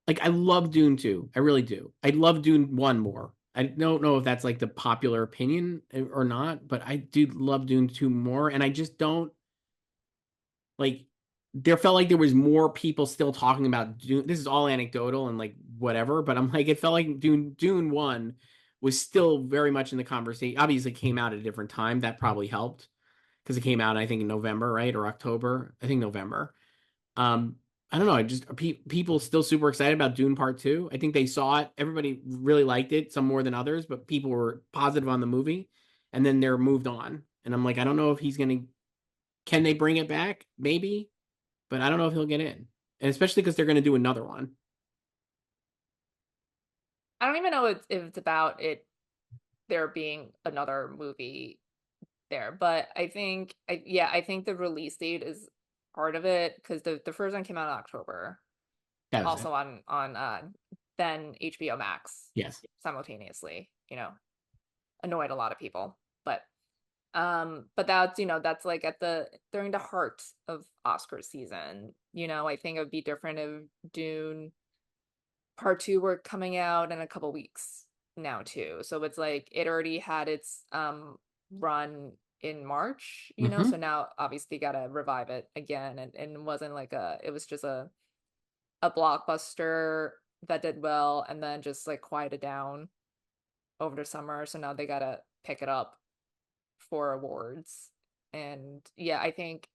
I I love Dune 2. I really do. I love Dune 1 more. I don't know if that's like the popular opinion or not, but I do love Dune 2 more. And I just don't like there felt like there was more people still talking about Dune. This is all anecdotal and like whatever, but I'm like, it felt like Dune 1 was still very much in the conversation. Obviously, it came out at a different time. That probably helped because it came out, I think, in November, right? Or October. I think November. Um, I don't know. I just people still super excited about Dune Part Two. I think they saw it. Everybody really liked it, some more than others, but people were positive on the movie, and then they're moved on. And I'm like, I don't know if he's gonna. Can they bring it back? Maybe, but I don't know if he'll get in, and especially because they're gonna do another one. I don't even know if it's about it there being another movie there, but I think the release date is part of it because the first one came out in October, That was it. also on then HBO Max Yes. simultaneously, you know, annoyed a lot of people. But that's, you know, that's like at the during the heart of Oscar season. You know, I think it would be different if Dune Part 2 were coming out in a couple weeks now too. So it's like it already had its run in March, you know, so Mm-hmm. now obviously gotta revive it again and it wasn't like it was just a blockbuster that did well and then just like quieted down over the summer. So now they gotta pick it up for awards. And yeah, I think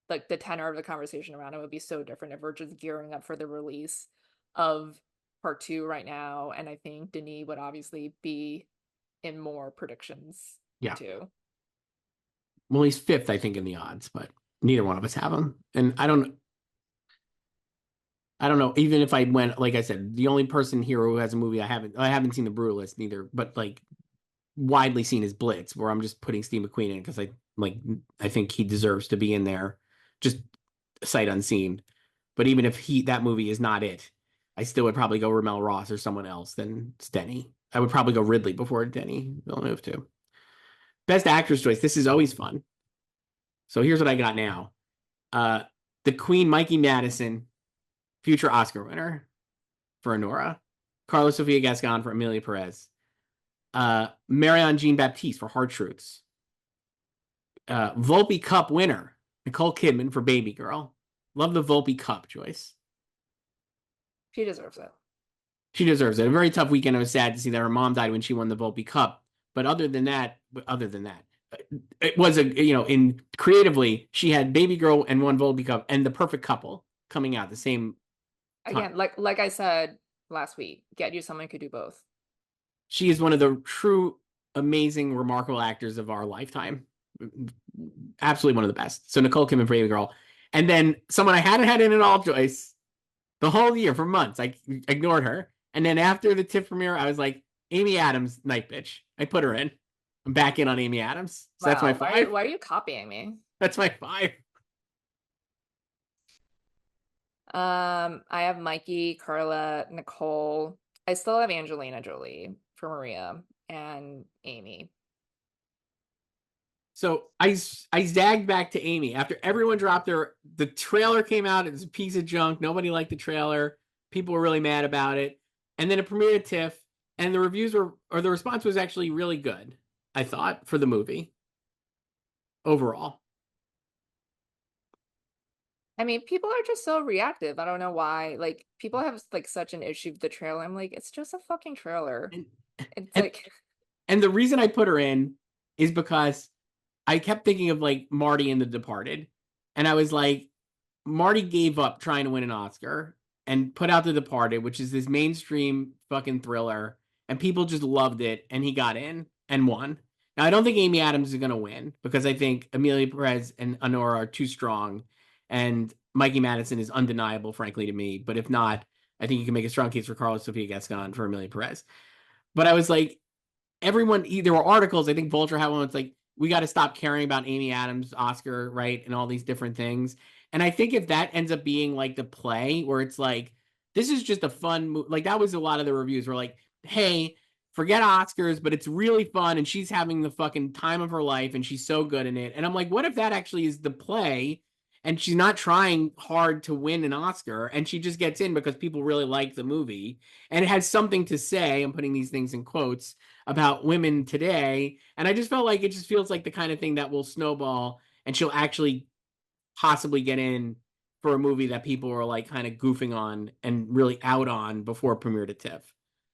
like the tenor of the conversation around it would be so different if we're just gearing up for the release of part 2 right now. And I think Denis would obviously be in more predictions Yeah. too. Well, he's fifth, I think, in the odds, but neither one of us have him. And I don't know. Even if I went, like I said, the only person here who has a movie I haven't seen The Brutalist neither, but like widely seen as Blitz, where I'm just putting Steve McQueen in because I think he deserves to be in there, just sight unseen. But even if that movie is not it, I still would probably go Ramel Ross or someone else than Denny. I would probably go Ridley before Denny Villeneuve too. Best actress choice. This is always fun. So here's what I got now. Uh, the Queen, Mikey Madison, future Oscar winner for Anora. Carla Sofia Gascon for Emilia Perez. Marion Jean Baptiste for Hard Truths. Volpe Cup winner, Nicole Kidman for Baby Girl. Love the Volpe Cup, Joyce. She deserves it. She deserves it. A very tough weekend. I was sad to see that her mom died when she won the Volpe Cup. But other than that, it was in creatively, she had Baby Girl and won Volpe Cup and the perfect couple coming out the same time. Again, like I said last week, get you someone who could do both. She is one of the true, amazing, remarkable actors of our lifetime. Absolutely one of the best. So Nicole Kidman for Baby Girl. And then someone I hadn't had in at all, Joyce, the whole year for months. I ignored her. And then after the TIFF premiere, I was like, Amy Adams, Night Bitch. I put her in. I'm back in on Amy Adams. So that's my Wow, 5. why are you copying me? That's my 5. I have Mikey, Carla, Nicole. I still have Angelina Jolie for Maria and Amy. So I zagged back to Amy after everyone dropped the trailer came out. It was a piece of junk. Nobody liked the trailer. People were really mad about it. And then it premiered at TIFF, and the response was actually really good, I thought, for the movie overall. I mean, people are just so reactive. I don't know why. Like, people have like such an issue with the trailer. I'm like, it's just a fucking trailer. And, It's and, like, and the reason I put her in is because I kept thinking of like Marty in The Departed. And I was like, Marty gave up trying to win an Oscar and put out The Departed, which is this mainstream fucking thriller, and people just loved it, and he got in and won. Now, I don't think Amy Adams is going to win because I think Emilia Perez and Anora are too strong, and Mikey Madison is undeniable, frankly, to me. But if not, I think you can make a strong case for Carlos Sofia Gascon for Emilia Perez. But I was like, there were articles, I think Vulture had one, it's like, we got to stop caring about Amy Adams, Oscar, right? And all these different things. And I think if that ends up being like the play where it's like, this is just a fun movie, like that was a lot of the reviews were like, hey, forget Oscars, but it's really fun. And she's having the fucking time of her life and she's so good in it. And I'm like, what if that actually is the play and she's not trying hard to win an Oscar and she just gets in because people really like the movie and it has something to say, I'm putting these things in quotes, about women today. And I just felt like it just feels like the kind of thing that will snowball and she'll actually possibly get in for a movie that people are like kind of goofing on and really out on before it premiered at TIFF.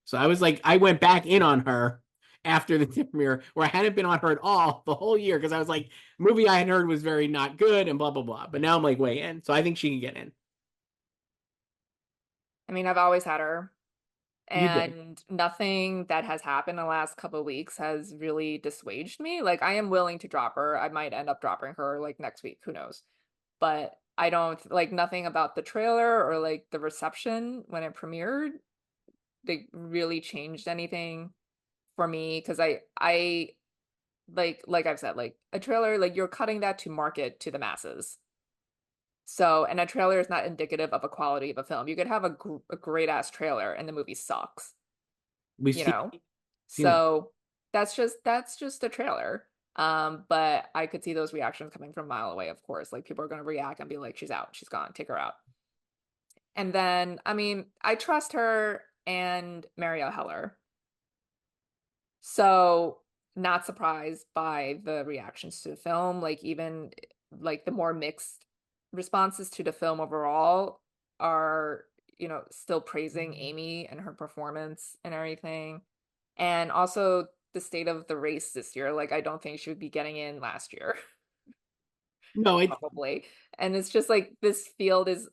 So I was like, I went back in on her after the TIFF premiere where I hadn't been on her at all the whole year because I was like, movie I had heard was very not good and blah, blah, blah. But now I'm like way in. So I think she can get in. I mean, I've always had her. You do. And nothing that has happened the last couple of weeks has really dissuaged me. Like, I am willing to drop her. I might end up dropping her like next week, who knows? But I don't like nothing about the trailer or like the reception when it premiered. They really changed anything for me because I like I've said, like a trailer, like you're cutting that to market to the masses. So, and a trailer is not indicative of a quality of a film. You could have a great ass trailer and the movie sucks, We've you know? seen that. So that's just a trailer. But I could see those reactions coming from a mile away, of course. Like people are gonna react and be like, she's out, she's gone, take her out. And then, I mean, I trust her and Marielle Heller. So not surprised by the reactions to the film. Like even like the more mixed responses to the film overall are, still praising Amy and her performance and everything. And also the state of the race this year. Like, I don't think she would be getting in last year, No, it probably. And it's just like this field is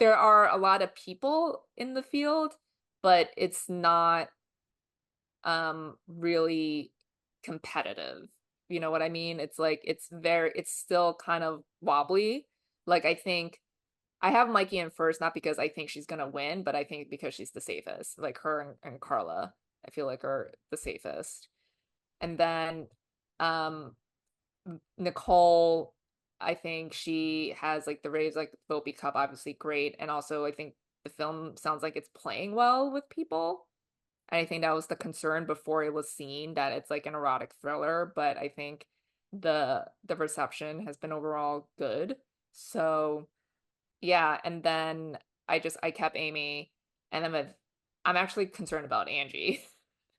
there are a lot of people in the field, but it's not really competitive. You know what I mean? It's like it's still kind of wobbly. Like, I think I have Mikey in first, not because I think she's gonna win, but I think because she's the safest. Like, her and Carla, I feel like, are the safest. And then um Nicole, I think she has like the Raves, like Volpe Cup, obviously great. And also I think the film sounds like it's playing well with people. And I think that was the concern before it was seen, that it's like an erotic thriller, but I think the reception has been overall good. So yeah, and then I kept Amy, and I'm actually concerned about Angie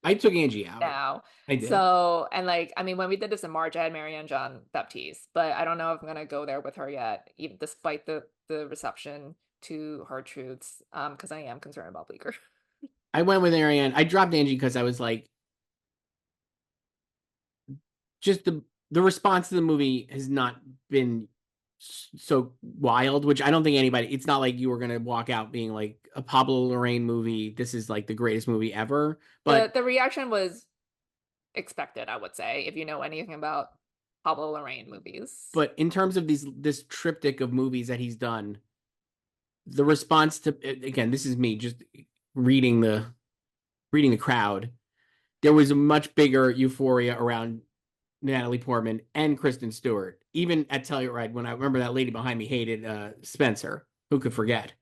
I took Angie out. now. I did. So, and like, I mean, when we did this in March, I had Marianne John Baptiste, but I don't know if I'm gonna go there with her yet, even despite the reception to her truths, because I am concerned about Bleecker. I went with Ariane. I dropped Angie because I was like, just the response to the movie has not been so wild, which I don't think anybody. It's not like you were gonna walk out being like a Pablo Lorraine movie. This is like the greatest movie ever. But The reaction was expected, I would say, if you know anything about Pablo Lorraine movies. in terms of this triptych of movies that he's done, the response to, again, this is me just reading the crowd. There was a much bigger euphoria around Natalie Portman and Kristen Stewart. Even at Telluride, when I remember that lady behind me hated Spencer. Who could forget?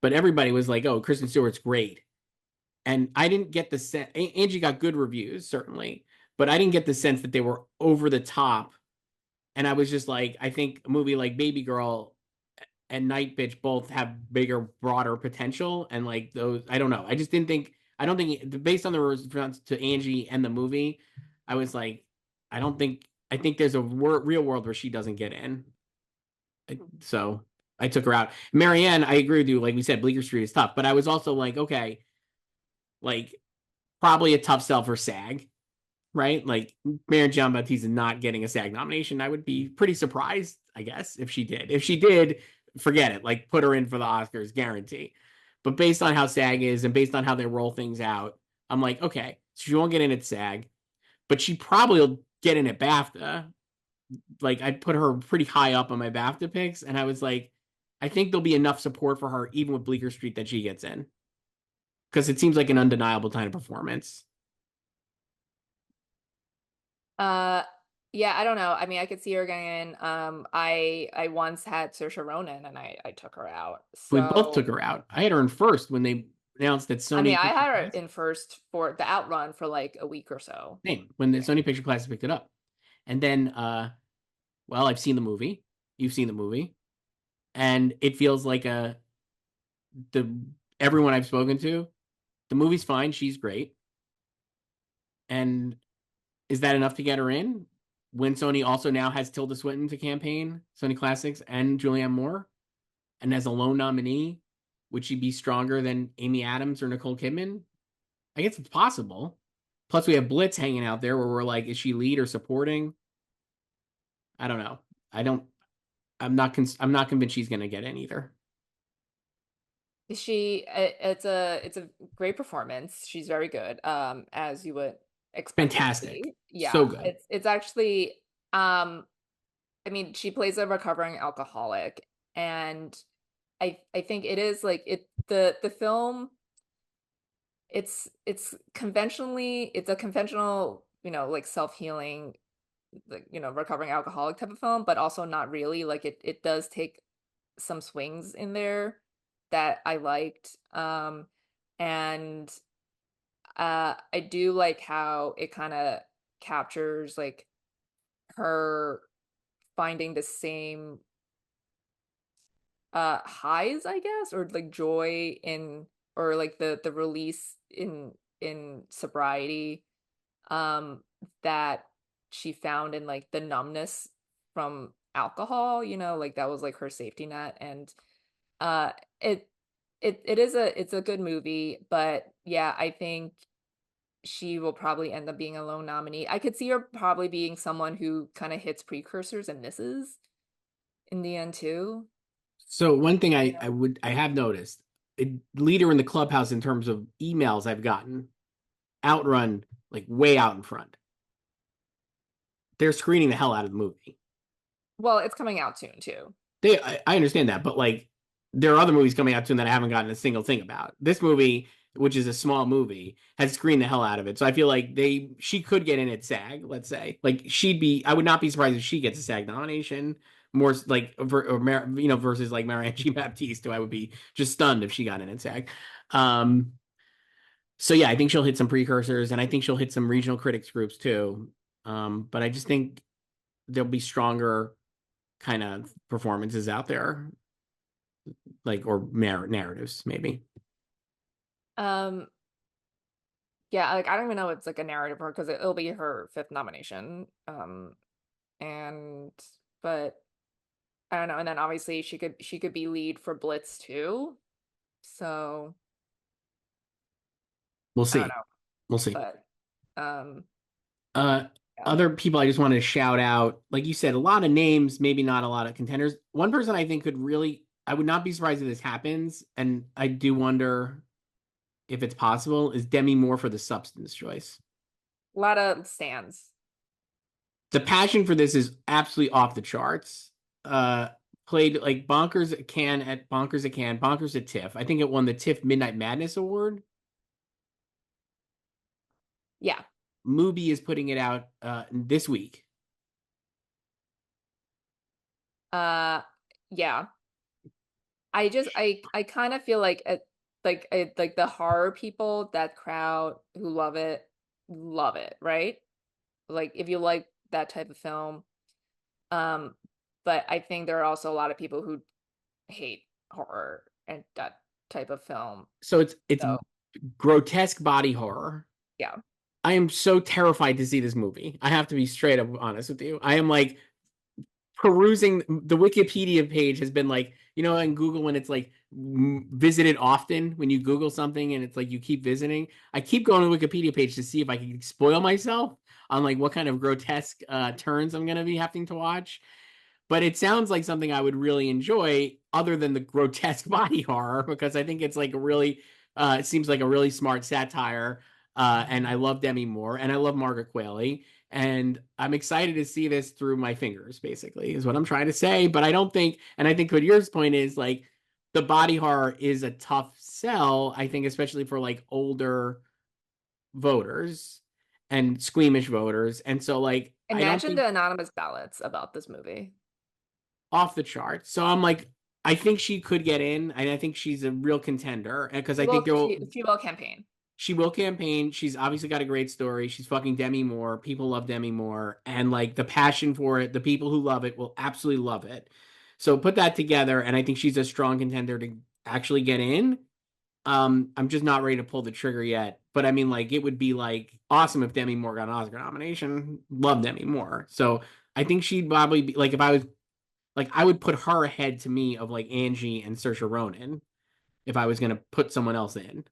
But everybody was like, "Oh, Kristen Stewart's great," and I didn't get the sense. Angie got good reviews, certainly, but I didn't get the sense that they were over the top. And I was just like, I think a movie like Baby Girl and Night Bitch both have bigger, broader potential, and like those, I don't know. I just didn't think. I don't think, based on the response to Angie and the movie, I was like, I don't think. I think there's a real world where she doesn't get in. So I took her out. Marianne, I agree with you. Like we said, Bleecker Street is tough, but I was also like, okay, like probably a tough sell for SAG, right? Like Marianne Jean Baptiste not getting a SAG nomination, I would be pretty surprised, I guess, if she did. If she did, forget it. Like put her in for the Oscars, guarantee. But based on how SAG is and based on how they roll things out, I'm like, okay, so she won't get in at SAG, but she probably will get in at BAFTA. Like I put her pretty high up on my BAFTA picks, and I was like, I think there'll be enough support for her, even with Bleecker Street, that she gets in, because it seems like an undeniable kind of performance. Uh, yeah, I don't know. I mean, I could see her getting in. I once had Saoirse Ronan, and I took her out. We both So, took her out. I had her in first when they announced that I mean, Sony I Picture had her Classics in first for the outrun for like a week or so. name when the Sony Picture Classics picked it up, and then well, I've seen the movie. You've seen the movie, and it feels like the everyone I've spoken to, the movie's fine. She's great, and is that enough to get her in? When Sony also now has Tilda Swinton to campaign Sony Classics and Julianne Moore, and as a lone nominee, would she be stronger than Amy Adams or Nicole Kidman? I guess it's possible. Plus, we have Blitz hanging out there where we're like, is she lead or supporting? I don't know. I don't. I'm not convinced she's gonna get in either. It's a great performance. She's very good, as you would expect her to Fantastic. be. So Yeah, good. it's actually I mean, she plays a recovering alcoholic, and I think it is like the film, it's a conventional, like self-healing, like, recovering alcoholic type of film, but also not really. Like, it does take some swings in there that I liked. And I do like how it kind of captures like her finding the same highs, I guess, or like joy in, or like the release in sobriety, um that she found in like the numbness from alcohol, like that was like her safety net. And uh it it's a good movie, but yeah, I think she will probably end up being a lone nominee. I could see her probably being someone who kind of hits precursors and misses in the end too. So one thing You I have noticed, a leader in the clubhouse in terms of emails I've gotten, Outrun like way out in front. They're screening the hell out of the movie. Well, it's coming out soon too. I understand that, but like there are other movies coming out soon that I haven't gotten a single thing about. This movie, which is a small movie, has screened the hell out of it. So I feel like she could get in at SAG, let's say. Like I would not be surprised if she gets a SAG nomination. More like versus like Marianne G. Baptiste, who I would be just stunned if she got in at SAG. Um, so yeah, I think she'll hit some precursors, and I think she'll hit some regional critics groups too. But I just think there'll be stronger kind of performances out there, like or narratives maybe. Um, yeah, like I don't even know it's like a narrative for her because it'll be her fifth nomination. And but I don't know. And then obviously she could be lead for Blitz too. So We'll I don't see. know. We'll see. But um, Uh, yeah. Other people I just wanted to shout out, like you said, a lot of names, maybe not a lot of contenders. One person I think could really, I would not be surprised if this happens, and I do wonder if it's possible, is Demi Moore for The Substance choice. A lot of stands. The passion for this is absolutely off the charts. Uh, Played like Bonkers at Cannes, Bonkers at TIFF. I think it won the TIFF Midnight Madness Award. Yeah. Mubi is putting it out this week. Uh, yeah. I kind of feel like like the horror people, that crowd who love it, right? Like if you like that type of film. Um, but I think there are also a lot of people who hate horror and that type of film. So it's So grotesque body horror. yeah. I am so terrified to see this movie. I have to be straight up honest with you. I am like perusing the Wikipedia page has been like, in Google when it's like visited often when you Google something and it's like you keep visiting. I keep going to the Wikipedia page to see if I can spoil myself on like what kind of grotesque turns I'm gonna be having to watch. But it sounds like something I would really enjoy, other than the grotesque body horror, because I think it's like it seems like a really smart satire. And I love Demi Moore and I love Margaret Qualley. And I'm excited to see this through my fingers, basically, is what I'm trying to say. But I don't think, and I think what your point is like, the body horror is a tough sell, I think, especially for like older voters and squeamish voters. And so, like, I don't Imagine think the anonymous ballots about this movie. off the charts. So I'm like, I think she could get in, and I think she's a real contender. Because I think She will campaign. she will campaign. She's obviously got a great story. She's fucking Demi Moore. People love Demi Moore, and like the passion for it, the people who love it will absolutely love it. So put that together, and I think she's a strong contender to actually get in. I'm just not ready to pull the trigger yet. But I mean, like, it would be like awesome if Demi Moore got an Oscar nomination. Love Demi Moore. So I think she'd probably be like, if I was like, I would put her ahead to me of like Angie and Saoirse Ronan if I was gonna put someone else in.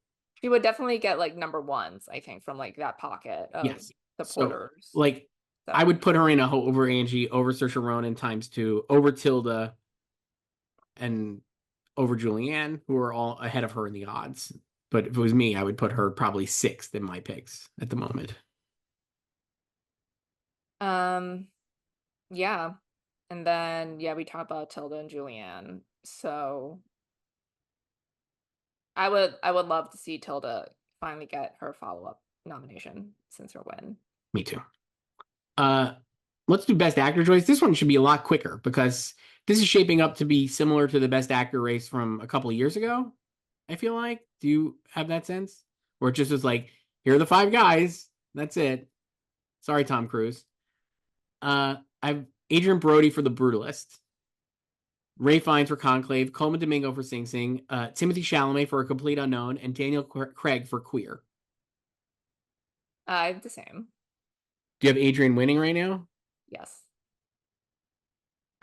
She would definitely get like number ones, I think, from like that pocket of Yes. So supporters. like I So would put her in over Angie, over Saoirse Ronan times two, over Tilda, and over Julianne, who are all ahead of her in the odds. But if it was me, I would put her probably sixth in my picks at the moment. um yeah. And then yeah, we talked about Tilda and Julianne. So I would love to see Tilda finally get her follow-up nomination since her win. Me too. Uh let's do best actor choice. This one should be a lot quicker because this is shaping up to be similar to the best actor race from a couple of years ago. I feel like. Do you have that sense? Where it just was like, here are the five guys. That's it. Sorry, Tom Cruise. I've Adrian Brody for The Brutalist, Ray Fiennes for Conclave, Coleman Domingo for Sing Sing, Timothy Chalamet for A Complete Unknown, and Daniel Craig for Queer. I have the same. Do you have Adrian winning right now? Yes.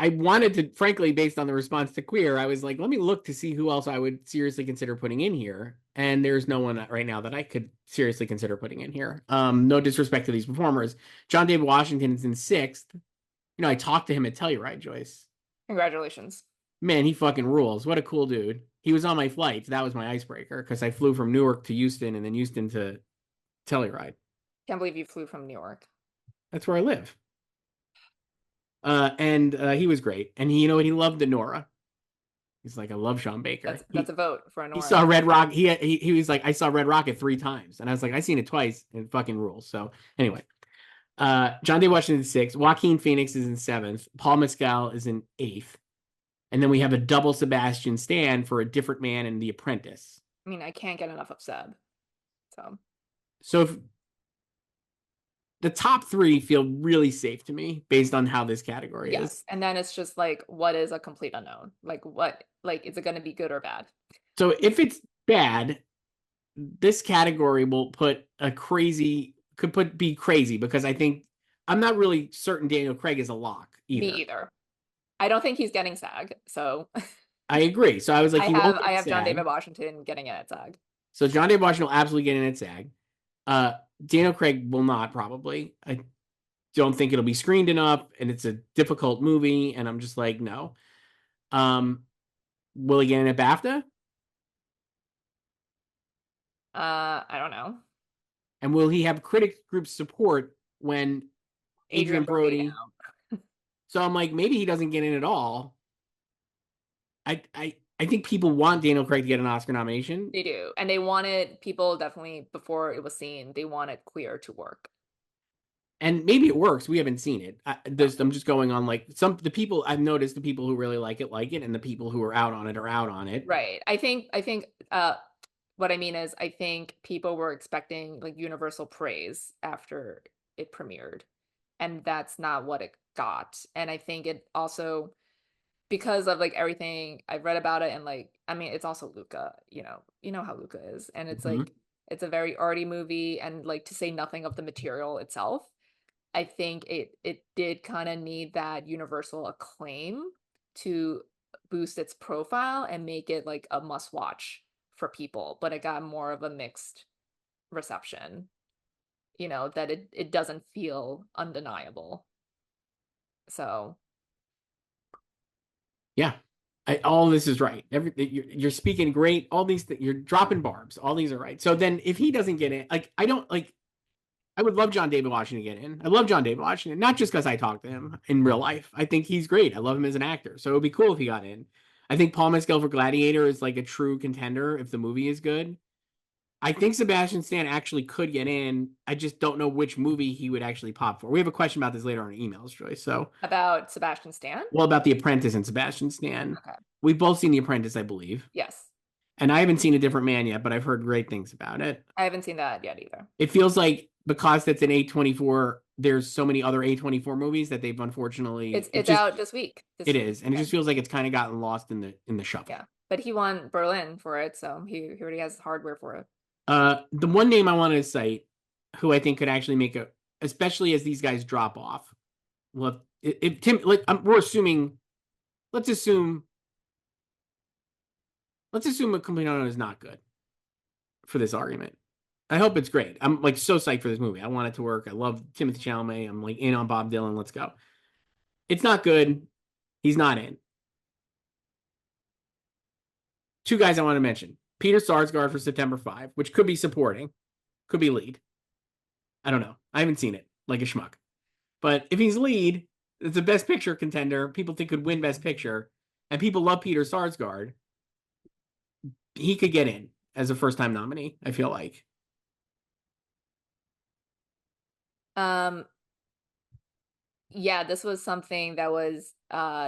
I wanted to, frankly, based on the response to Queer, I was like, let me look to see who else I would seriously consider putting in here. And there's no one right now that I could seriously consider putting in here. No disrespect to these performers. John David Washington is in sixth. You know, I talked to him at Telluride, Joyce. Congratulations. Man, he fucking rules. What a cool dude. He was on my flights. That was my icebreaker because I flew from Newark to Houston and then Houston to Telluride. Can't believe you flew from New York. That's where I live. And he was great. And he, you know what? He loved Anora. He's like, I love Sean Baker. That's a vote for He Anora. saw Red Rock. He was like, I saw Red Rocket 3 times, and I was like, I seen it twice, and it fucking rules. So anyway, John Day Washington is sixth. Joaquin Phoenix is in seventh. Paul Mescal is in eighth, and then we have a double Sebastian Stan for A Different Man and The Apprentice. I mean, I can't get enough of Seb. So if the top three feel really safe to me based on how this category is. And then it's just like, what is a complete unknown? Like, what, like, is it going to be good or bad? So if it's bad, this category will put a crazy, be crazy because I think I'm not really certain Daniel Craig is a lock either. Me either. I don't think he's getting SAG. So I agree. So I was like, I have John David Washington getting in at SAG. So John David Washington will absolutely get in at SAG. Daniel Craig will not probably. I don't think it'll be screened enough, and it's a difficult movie, and I'm just like, no. Will he get in at BAFTA? I don't know. And will he have critic group support when Adrian Brody? So I'm like, maybe he doesn't get in at all. I think people want Daniel Craig to get an Oscar nomination. They do. And they wanted people definitely before it was seen, they wanted Queer to work. And maybe it works. We haven't seen it. I'm just going on like the people I've noticed, the people who really like it, and the people who are out on it are out on it. Right. I think what I mean is I think people were expecting like universal praise after it premiered. And that's not what it got. And I think it also, because of like everything I've read about it, and like, I mean, it's also Luca, you know how Luca is. And it's like, it's a very arty movie, and like, to say nothing of the material itself, I think it did kind of need that universal acclaim to boost its profile and make it like a must watch for people, but it got more of a mixed reception, that it doesn't feel undeniable. So yeah, all this is right. You're speaking great. All these you're dropping barbs. All these are right. So then if he doesn't get in, like, I would love John David Washington to get in. I love John David Washington, not just because I talked to him in real life. I think he's great. I love him as an actor. So it would be cool if he got in. I think Paul Mescal for Gladiator is like a true contender if the movie is good. I think Sebastian Stan actually could get in. I just don't know which movie he would actually pop for. We have a question about this later on in emails, Joyce. So about Sebastian Stan? Well, about The Apprentice and Sebastian Stan. Okay. We've both seen The Apprentice, I believe. Yes. And I haven't seen A Different Man yet, but I've heard great things about it. I haven't seen that yet either. It feels like because that's an A24, there's so many other A24 movies that they've unfortunately it's out this week. It is, and it just feels like it's kind of gotten lost in the shuffle. Yeah, but he won Berlin for it, so he already has hardware for it. The one name I wanted to cite, who I think could actually make especially as these guys drop off. Well, we're assuming, let's assume A Complete Unknown is not good for this argument. I hope it's great. I'm like so psyched for this movie. I want it to work. I love Timothée Chalamet. I'm like in on Bob Dylan. Let's go. It's not good. He's not in. Two guys I want to mention. Peter Sarsgaard for September 5, which could be supporting, could be lead. I don't know. I haven't seen it, like a schmuck. But if he's lead, it's a Best Picture contender. People think could win Best Picture, and people love Peter Sarsgaard. He could get in as a first-time nominee, I feel like. Yeah, this was something that was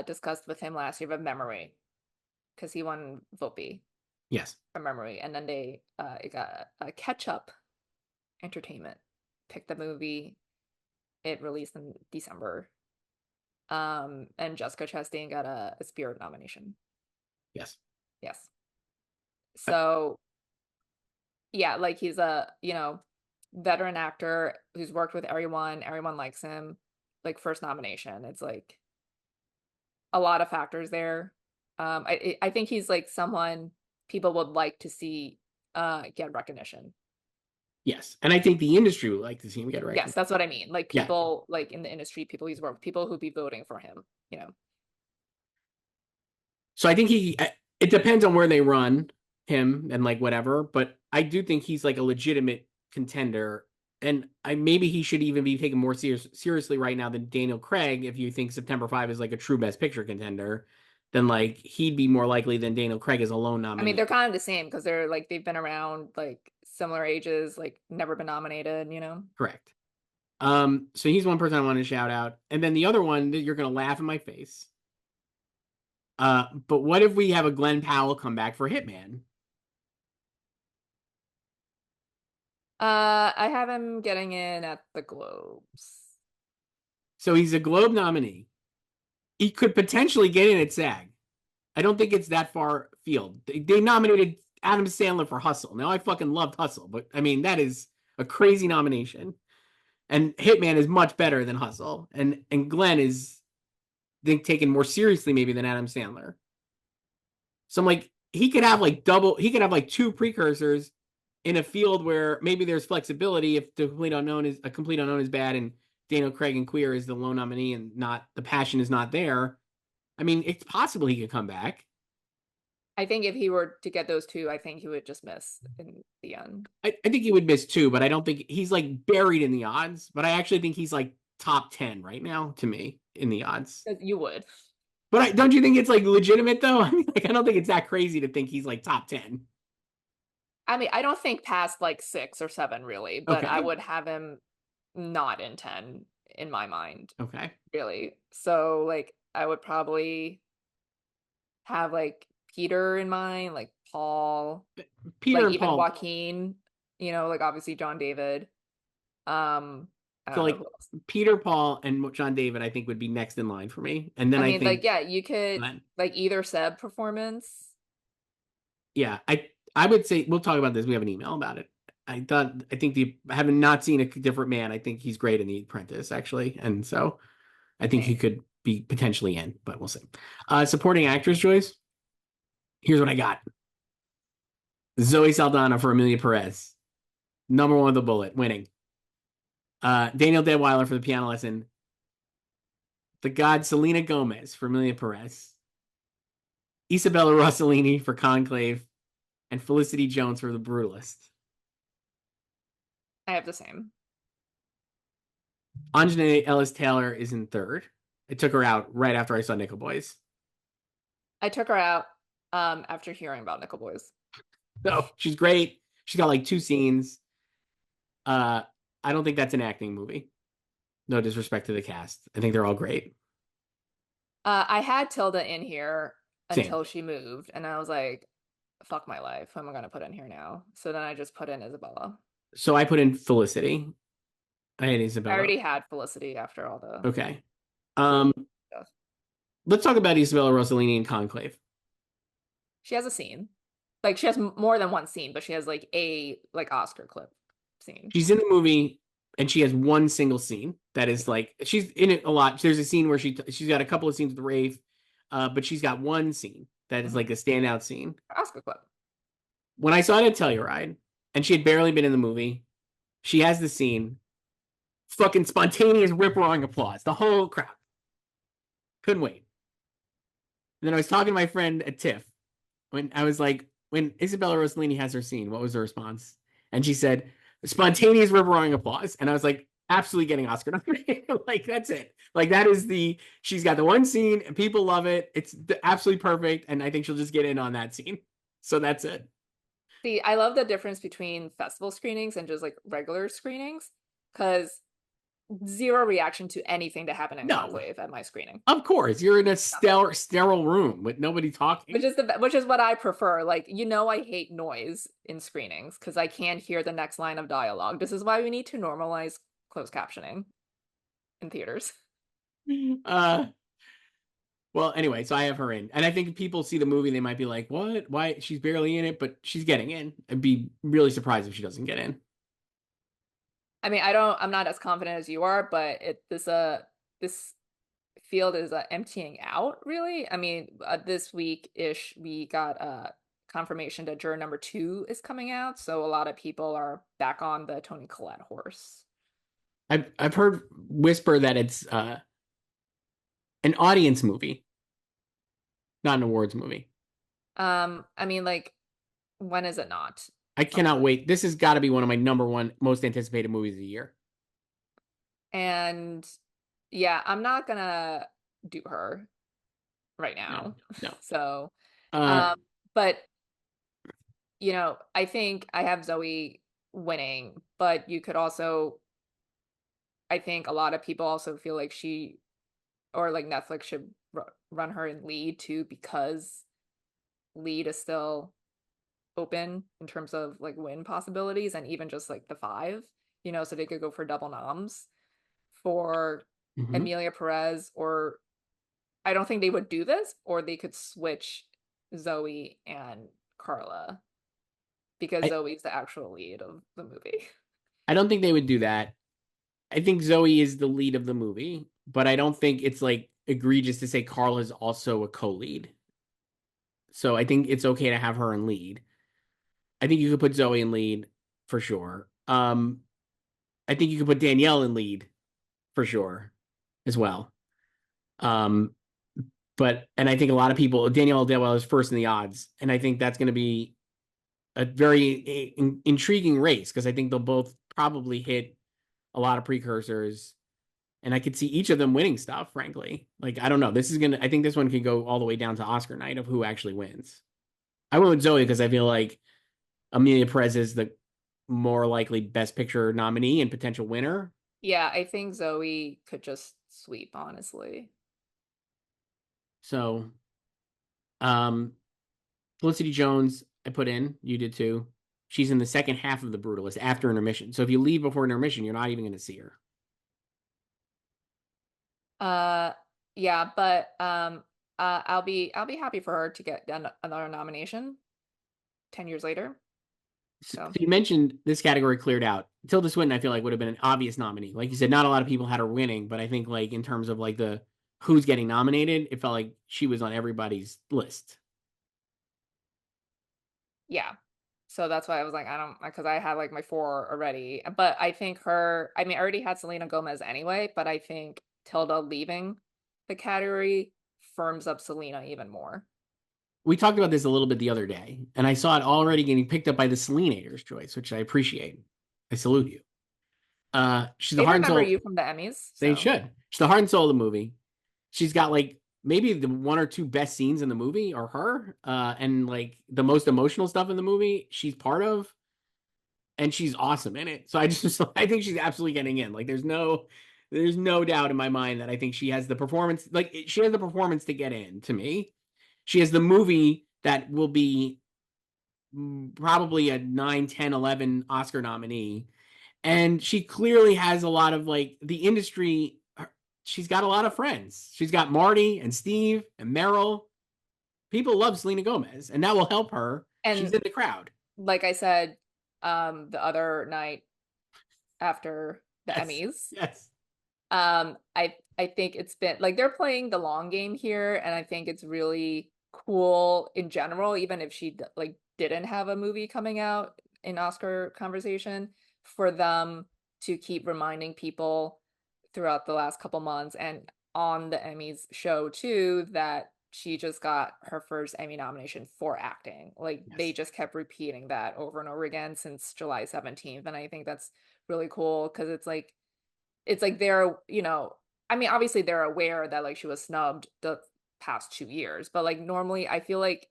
discussed with him last year of memory, because he won Volpe. Yes. From memory. And then it got a catch-up entertainment. Picked the movie. It released in December. And Jessica Chastain got a Spirit nomination. Yes. So yeah, like he's a, veteran actor who's worked with everyone likes him. Like first nomination. It's like a lot of factors there. I think he's like someone people would like to see get recognition. Yes, and I think the industry would like to see him get Yes, recognition. that's what I mean. Like Yeah. people like in the industry, people he's worked, people who'd be voting for him, you know. So I think it depends on where they run him and like whatever, but I do think he's like a legitimate contender. And maybe he should even be taken more seriously right now than Daniel Craig. If you think September 5 is like a true Best Picture contender, then like he'd be more likely than Daniel Craig as a lone I mean, nominee. they're kind of the same because they're like they've been around like similar ages, like never been nominated, you know. Correct. So he's one person I want to shout out. And then the other one that you're gonna laugh in my face. But what if we have a Glenn Powell come back for Hitman? I have him getting in at the Globes. So he's a Globe nominee. He could potentially get in at SAG. I don't think it's that far field. They nominated Adam Sandler for Hustle. Now I fucking loved Hustle, but I mean that is a crazy nomination. And Hitman is much better than Hustle, and Glenn is, I think, taken more seriously maybe than Adam Sandler. So I'm like, he could have like two precursors in a field where maybe there's flexibility if the complete unknown is bad and Daniel Craig and Queer is the lone nominee and not the passion is not there. I mean, it's possible he could come back. I think if he were to get those two, I think he would just miss in the end. I think he would miss two, but I don't think he's like buried in the odds. But I actually think he's like top 10 right now to me in the odds. You would. But don't you think it's like legitimate though? I mean, like I don't think it's that crazy to think he's like top 10. I mean, I don't think past like 6 or 7 really, but I Okay. would have him not in 10 in my mind, Okay. really. So like I would probably have like Peter in mind, like Paul, Peter like and even Paul. Joaquin, you know, like obviously John David. I So don't know like who else. Peter, Paul, and John David, I think would be next in line for me. And then I I mean, like, think yeah, you could Glenn. like either Seb performance. Yeah, I would say we'll talk about this. We have an email about it. I think having not seen A Different Man, I think he's great in The Apprentice actually, and so I think he Same. could be potentially in, but we'll see. Supporting actress, Joyce. Here's what I got: Zoe Saldana for Emilia Perez, number one with a bullet, winning. Daniel Deadweiler for The Piano Lesson. The God Selena Gomez for Emilia Perez. Isabella Rossellini for Conclave, and Felicity Jones for The Brutalist. I have the same. Anjanae Ellis Taylor is in third. I took her out right after I saw Nickel Boys. I took her out after hearing about Nickel Boys. So she's great. She's got like two scenes. Uh, I don't think that's an acting movie. No disrespect to the cast. I think they're all great. I had Tilda in here Same. until she moved, and I was like, fuck my life. Who am I gonna put in here now? So then I just put in Isabella. So I put in Felicity. I had I Isabella. already had Felicity after all the Okay. brutal Um, stuff. let's talk about Isabella Rossellini in Conclave. She has a scene. Like she has more than one scene, but she has like a like Oscar clip scene. She's in the movie and she has one single scene that is like she's in it a lot. There's a scene where she's got a couple of scenes with Rafe, but she's got one scene that is like a standout scene. Oscar clip. When I saw it at Telluride, and she had barely been in the movie, she has the scene. Fucking spontaneous rip roaring applause. The whole crowd couldn't wait. And then I was talking to my friend at TIFF when I was like, when Isabella Rossellini has her scene, what was her response? And she said, spontaneous rip roaring applause. And I was like, absolutely getting Oscar nominated. Like that's it. Like that is she's got the one scene and people love it. It's absolutely perfect. And I think she'll just get in on that scene. So that's it. See, I love the difference between festival screenings and just like regular screenings because zero reaction to anything that happened in No, Conclave at my screening. of course you're in a sterile room with nobody talking. Which is what I prefer. Like, you know, I hate noise in screenings because I can't hear the next line of dialogue. This is why we need to normalize closed captioning in theaters. Uh, well, anyway, so I have her in, and I think if people see the movie, they might be like, "What? Why? She's barely in it, but she's getting in." I'd be really surprised if she doesn't get in. I mean, I'm not as confident as you are, but this field is emptying out, really. I mean, this week-ish, we got confirmation that juror number 2 is coming out, so a lot of people are back on the Toni Collette horse. I've heard whisper that it's an audience movie, not an awards movie. I mean, like, when is it not? I cannot wait. This has got to be one of my number one most anticipated movies of the year. And yeah, I'm not gonna do her right No, now. no. So, Uh, um, but I think I have Zoe winning, but you could also, I think a lot of people also feel like she or like Netflix should run her in lead too, because lead is still open in terms of like win possibilities and even just like the five, so they could go for double noms for mhm. Emilia Perez, or I don't think they would do this, or they could switch Zoe and Carla because I, Zoe's the actual lead of the movie. I don't think they would do that. I think Zoe is the lead of the movie, but I don't think it's like egregious to say Carl is also a co-lead. So I think it's okay to have her in lead. I think you could put Zoe in lead for sure. I think you could put Danielle in lead for sure as well. Um, and I think a lot of people Danielle Delwell is first in the odds, and I think that's going to be a very intriguing race because I think they'll both probably hit a lot of precursors, and I could see each of them winning stuff. Frankly, like I don't know, I think this one could go all the way down to Oscar night of who actually wins. I went with Zoe because I feel like Amelia Perez is the more likely Best Picture nominee and potential winner. Yeah, I think Zoe could just sweep, honestly. So, um, Felicity Jones, I put in. You did too. She's in the second half of The Brutalist after intermission. So if you leave before intermission, you're not even going to see her. Uh, yeah, but I'll be happy for her to get another nomination 10 years later. So So, you mentioned this category cleared out. Tilda Swinton, I feel like would have been an obvious nominee. Like you said, not a lot of people had her winning, but I think like in terms of like the who's getting nominated, it felt like she was on everybody's list. yeah. So that's why I was like, I don't, because I had like my 4 already. But I think I mean, I already had Selena Gomez anyway, but I think Tilda leaving the category firms up Selena even more. We talked about this a little bit the other day, and I saw it already getting picked up by the Selenators, Joyce, which I appreciate. I salute you. She's the They heart and remember soul. you from the Emmys, They so should. She's the heart and soul of the movie. She's got like maybe the one or two best scenes in the movie are her, and like the most emotional stuff in the movie she's part of, and she's awesome in it. So I think she's absolutely getting in. Like there's no doubt in my mind that I think she has the performance. Like she has the performance to get in. To me, she has the movie that will be probably a 9, 10, 11 Oscar nominee. And she clearly has a lot of like the industry. She's got a lot of friends. She's got Marty and Steve and Meryl. People love Selena Gomez, and that will help her. She's and in the crowd. like I said, the other night after the Yes. Emmys, Yes. I think it's been like they're playing the long game here, and I think it's really cool in general, even if she like didn't have a movie coming out in Oscar conversation, for them to keep reminding people throughout the last couple months and on the Emmys show too that she just got her first Emmy nomination for acting. Like they Yes. just kept repeating that over and over again since July 17th, and I think that's really cool because it's like they're, I mean, obviously they're aware that like she was snubbed the past 2 years, but like normally I feel like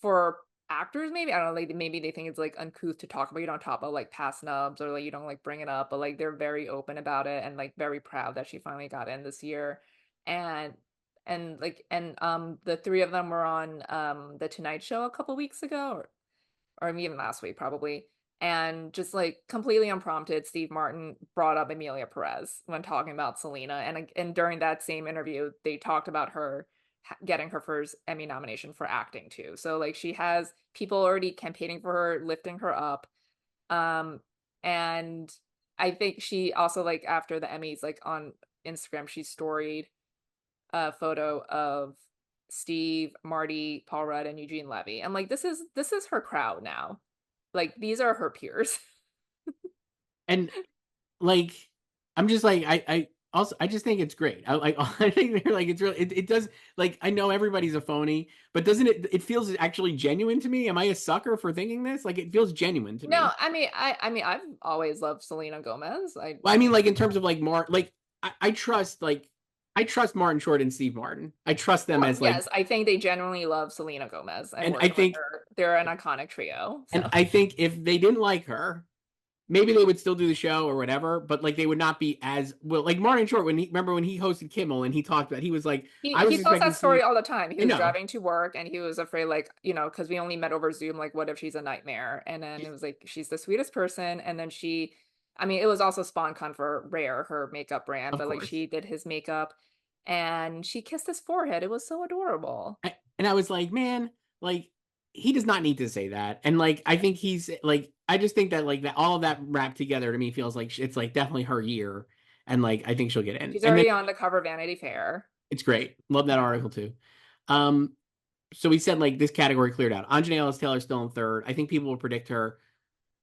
for actors, maybe, I don't know, like maybe they think it's like uncouth to talk about, you don't talk about like past snubs or like you don't like bring it up, but like they're very open about it and like very proud that she finally got in this year. And the three of them were on the Tonight Show a couple weeks ago, or even last week probably. And just like completely unprompted, Steve Martin brought up Emilia Perez when talking about Selena. And during that same interview, they talked about her getting her first Emmy nomination for acting too. So like she has people already campaigning for her, lifting her up. Um, and I think she also, like, after the Emmys, like on Instagram, she storied a photo of Steve, Marty, Paul Rudd, and Eugene Levy. I'm like, this is her crowd now. Like, these are her peers. And like, I'm just like, I also, I just think it's great. I think they're like, it's really, it does, like, I know everybody's a phony, but doesn't it feels actually genuine to me? Am I a sucker for thinking this? Like, it feels genuine to No, me. I mean, I've always loved Selena Gomez. Well, I mean, like, in terms of like more, like, I trust, like, I trust Martin Short and Steve Martin. I trust them Sure, as like, yes, I think they genuinely love Selena Gomez and and I working with think, her. They're an iconic trio. and So I think if they didn't like her, maybe they would still do the show or whatever, but like they would not be as well. Like Martin Short, when he remember when he hosted Kimmel and he talked about, he was like, I was he tells expecting that to see, story all the time. He I was know, driving to work and he was afraid, like, because we only met over Zoom, like, what if she's a nightmare? And then it was like, she's the sweetest person. And then I mean, it was also SpawnCon for Rare, her makeup brand, of but like course. she did his makeup and she kissed his forehead. It was so adorable. And I was like, man, like he does not need to say that. And like I think he's like, I just think that like that all of that wrapped together to me feels like it's like definitely her year, and like I think she'll get in. She's And then already on the cover of Vanity Fair. it's great. Love that article too. Um, so we said like this category cleared out. Anjanae Ellis Taylor still in third. I think people will predict her.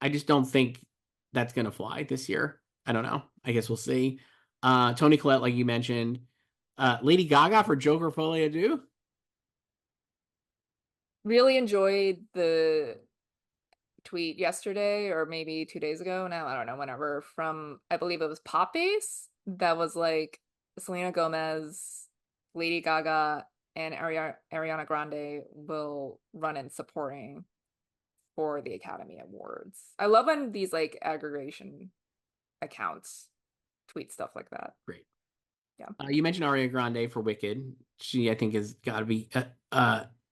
I just don't think that's gonna fly this year. I don't know. I guess we'll see. Toni Collette, like you mentioned. Lady Gaga for Joker Folie à Deux. Really enjoyed the tweet yesterday or maybe 2 days ago now, I don't know, whenever, from I believe it was Pop Base, that was like Selena Gomez, Lady Gaga, and Ariana Grande will run in supporting for the Academy Awards. I love when these like aggregation accounts tweet stuff like that. Great. Yeah. You mentioned Ariana Grande for Wicked. She, I think, has got to be.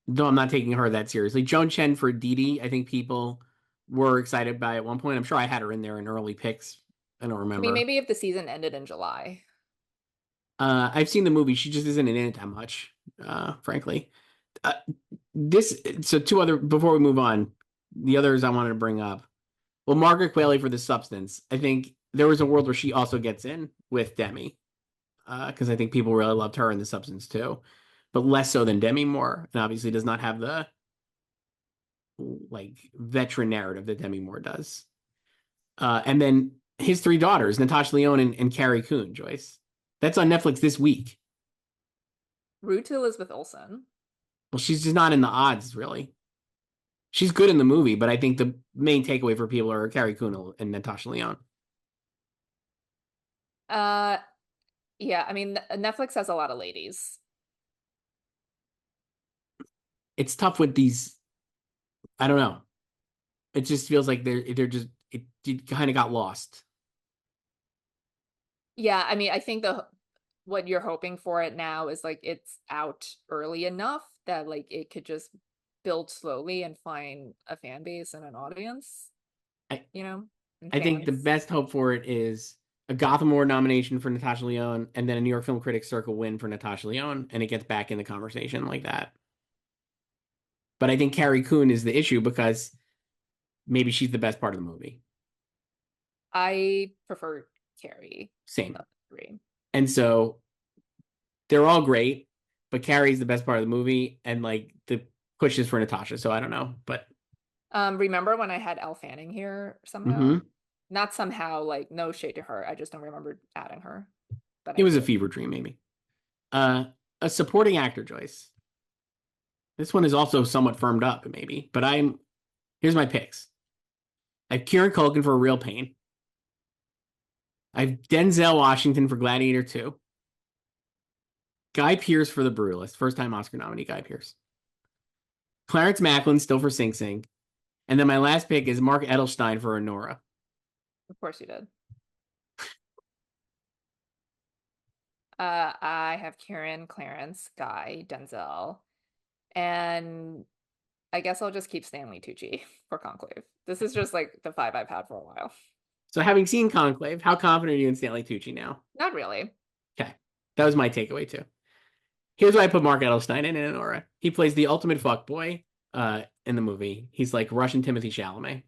Though I'm not taking her that seriously. Joan Chen for Didi. I think people were excited by at one point. I'm sure I had her in there in early picks. I don't I mean, remember. maybe if the season ended in July. I've seen the movie. She just isn't in it that much, frankly. Uh, this so two other before we move on. The others I wanted to bring up. Well, Margaret Qualley for The Substance. I think there was a world where she also gets in with Demi, because I think people really loved her in The Substance too, but less so than Demi Moore, and obviously does not have the like veteran narrative that Demi Moore does. And then his three daughters, Natasha Lyonne and Carrie Coon, Joyce. That's on Netflix this week. Rude to Elizabeth Olsen. Well, she's just not in the odds, really. She's good in the movie, but I think the main takeaway for people are Carrie Coon and Natasha Lyonne. Uh, yeah, I mean, Netflix has a lot of ladies. It's tough with these. I don't know. It just feels like they're just it kind of got lost. Yeah, I mean, I think the what you're hoping for it now is like it's out early enough that like it could just build slowly and find a fan base and an audience, I and I think the fans. best hope for it is a Gotham Award nomination for Natasha Lyonne, and then a New York Film Critics Circle win for Natasha Lyonne, and it gets back in the conversation like that. But I think Carrie Coon is the issue because maybe she's the best part of the movie. I prefer Carrie Same. of the three. And so they're all great, but Carrie's the best part of the movie, and like the push is for Natasha. So I don't know, but Remember when I had Elle Fanning here somehow? mhm. Not somehow, like no shade to her. I just don't remember adding her, but It I was a did. fever dream, maybe. Uh, a supporting actor, Joyce. This one is also somewhat firmed up, maybe, but here's my picks. I have Kieran Culkin for Real Pain. I have Denzel Washington for Gladiator 2. Guy Pearce for The Brutalist. First time Oscar nominee, Guy Pearce. Clarence Macklin still for Sing Sing. And then my last pick is Mark Edelstein for Anora. Of course you did. I have Kieran, Clarence, Guy, Denzel, and I guess I'll just keep Stanley Tucci for Conclave. This is just like the five I've had for a while. So having seen Conclave, how confident are you in Stanley Tucci now? Not really. Okay. That was my takeaway too. Here's why I put Mark Edelstein in Anora. He plays the ultimate fuckboy in the movie. He's like Russian Timothy Chalamet.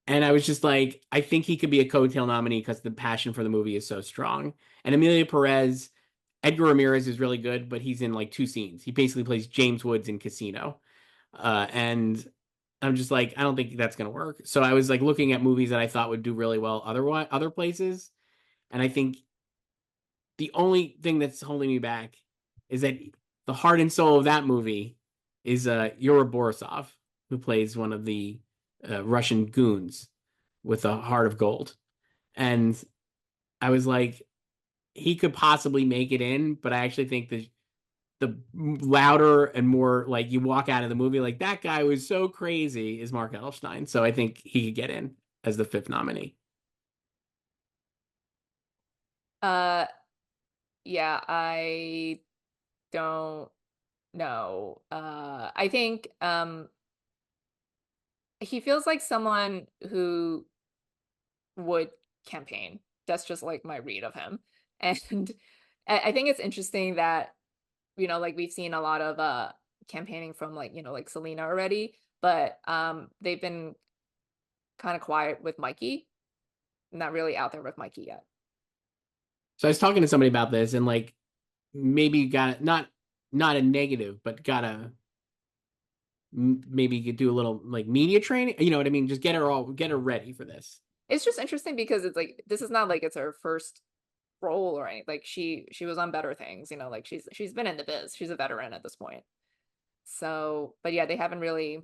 And I was just like, I think he could be a coattail nominee because the passion for the movie is so strong. And Emilia Perez, Edgar Ramirez is really good, but he's in like two scenes. He basically plays James Woods in Casino. And I'm just like, I don't think that's gonna work. So I was like looking at movies that I thought would do really well other places. And I think the only thing that's holding me back is that the heart and soul of that movie is Yuri Borisov, who plays one of the Russian goons with a heart of gold. And I was like, he could possibly make it in, but I actually think the louder and more like you walk out of the movie like that guy was so crazy is Mark Edelstein. So I think he could get in as the fifth nominee. Uh, yeah, I don't know. I think he feels like someone who would campaign. That's just like my read of him. And I think it's interesting that, like we've seen a lot of campaigning from like, like Selena already, but they've been kind of quiet with Mikey, not really out there with Mikey yet. So I was talking to somebody about this and like maybe got not a negative, but gotta maybe you could do a little like media training. You know what I mean? Just get her ready for this. It's just interesting because it's like this is not like it's her first role or anything. Like she was on better things, like she's been in the biz. She's a veteran at this point. So, but yeah, they haven't really.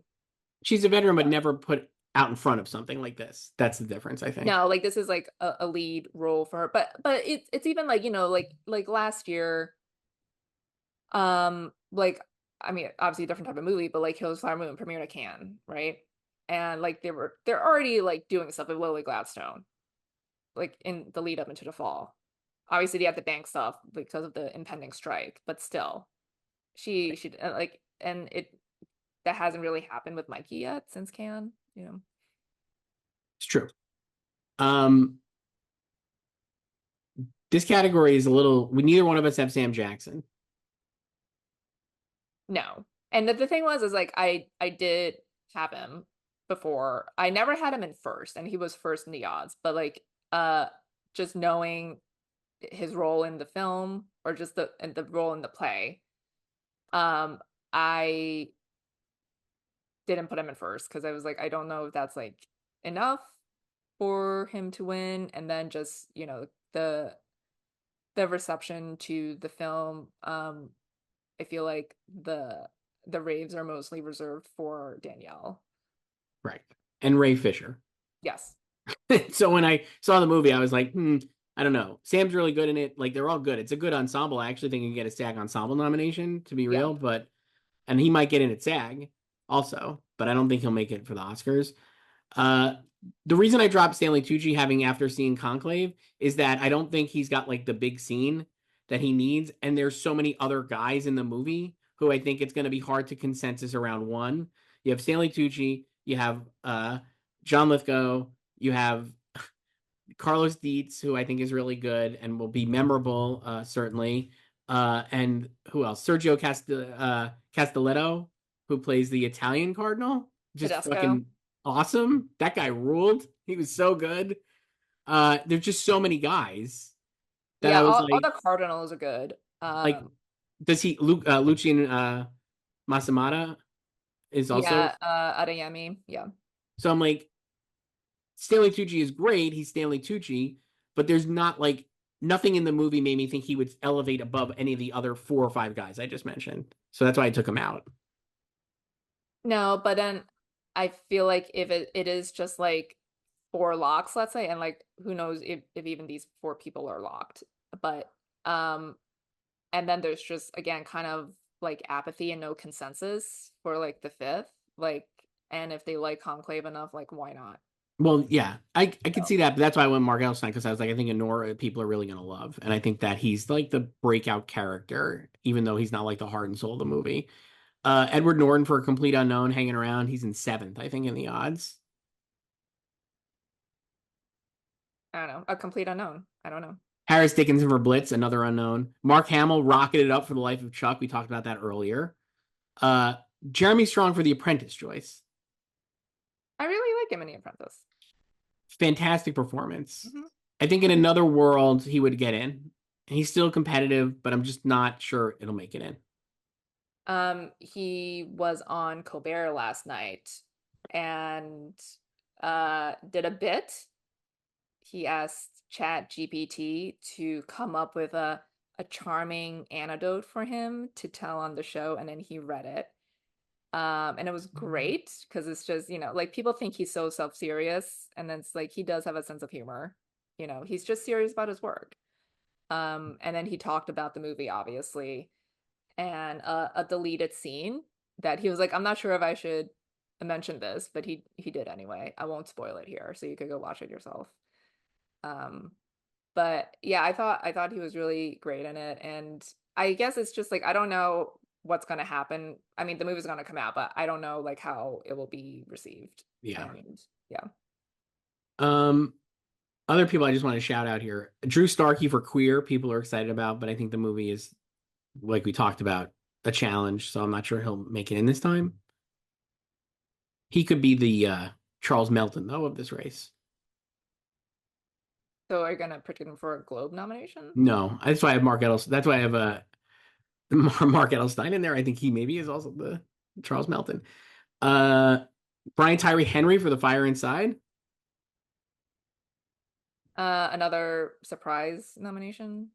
She's a veteran, but never put out in front of something like this. That's the difference, I think. No, like this is like a lead role for her. But it's even like, like last year, like I mean, obviously a different type of movie, but like Hills Flower Moon premiered at Cannes, right? And like they're already like doing stuff with Lily Gladstone, like in the lead up into the fall. Obviously they have the bank stuff because of the impending strike, but still, she like, and it that hasn't really happened with Mikey yet since Cannes. It's true. Um, this category is a little. We neither one of us have Sam Jackson. No. And the thing was is like I did have him before. I never had him in first, and he was first in the odds, but like just knowing his role in the film or just the role in the play, I didn't put him in first because I was like, I don't know if that's like enough for him to win. And then just, the reception to the film, I feel like the raves are mostly reserved for Danielle. Right. And Ray Fisher. Yes. So when I saw the movie, I was like, I don't know. Sam's really good in it. Like they're all good. It's a good ensemble. I actually think he can get a SAG ensemble nomination, to be Yeah. real, and he might get in at SAG also, but I don't think he'll make it for the Oscars. Uh, the reason I dropped Stanley Tucci having after seeing Conclave is that I don't think he's got like the big scene that he needs, and there's so many other guys in the movie who I think it's going to be hard to consensus around one. You have Stanley Tucci, you have John Lithgow, you have Carlos Dietz, who I think is really good and will be memorable, certainly. And who else? Sergio Castelletto, who plays the Italian cardinal. Just Tedesco. fucking awesome. That guy ruled. He was so good. There's just so many guys that Yeah, I was all the Cardinals are good. like, does he, Lucian Masamata is also. Yeah, Adeyemi. Yeah. So I'm like, Stanley Tucci is great. He's Stanley Tucci, but there's not like nothing in the movie made me think he would elevate above any of the other four or five guys I just mentioned. So that's why I took him out. No, but then I feel like if it is just like four locks, let's say, and like who knows if even these four people are locked. But and then there's just again kind of like apathy and no consensus for like the fifth. Like, and if they like Conclave enough, like why not? Well, yeah, I could So see that, but that's why I went Mark Elstein because I was like, I think Anora people are really gonna love, and I think that he's like the breakout character, even though he's not like the heart and soul of the movie. Edward Norton for a complete unknown hanging around. He's in seventh, I think, in the odds. I don't know. A complete unknown. I don't know. Harris Dickinson for Blitz, another unknown. Mark Hamill rocketed up for the life of Chuck. We talked about that earlier. Uh, Jeremy Strong for The Apprentice, Joyce. I really like him in The Apprentice. Fantastic performance. Mhm. I think in another world he would get in. He's still competitive, but I'm just not sure it'll make it in. He was on Colbert last night and did a bit. He asked Chat GPT to come up with a charming anecdote for him to tell on the show, and then he read it. And it was great because it's just, like people think he's so self-serious, and then it's like he does have a sense of humor. He's just serious about his work. And then he talked about the movie, obviously, and a deleted scene that he was like, I'm not sure if I should mention this, but he did anyway. I won't spoil it here, so you could go watch it yourself. Um, but yeah, I thought he was really great in it, and I guess it's just like I don't know what's gonna happen. I mean, the movie's gonna come out, but I don't know like how it will be received. Yeah. And yeah. Um, Other people I just want to shout out here. Drew Starkey for Queer, people are excited about, but I think the movie is, like we talked about, a challenge, so I'm not sure he'll make it in this time. He could be the Charles Melton, though, of this race. So are you gonna pick him for a Globe nomination? No, that's why I have Mark Edelstein. That's why I have Mark Edelstein in there. I think he maybe is also the Charles Melton. Uh, Brian Tyree Henry for The Fire Inside. Another surprise nomination.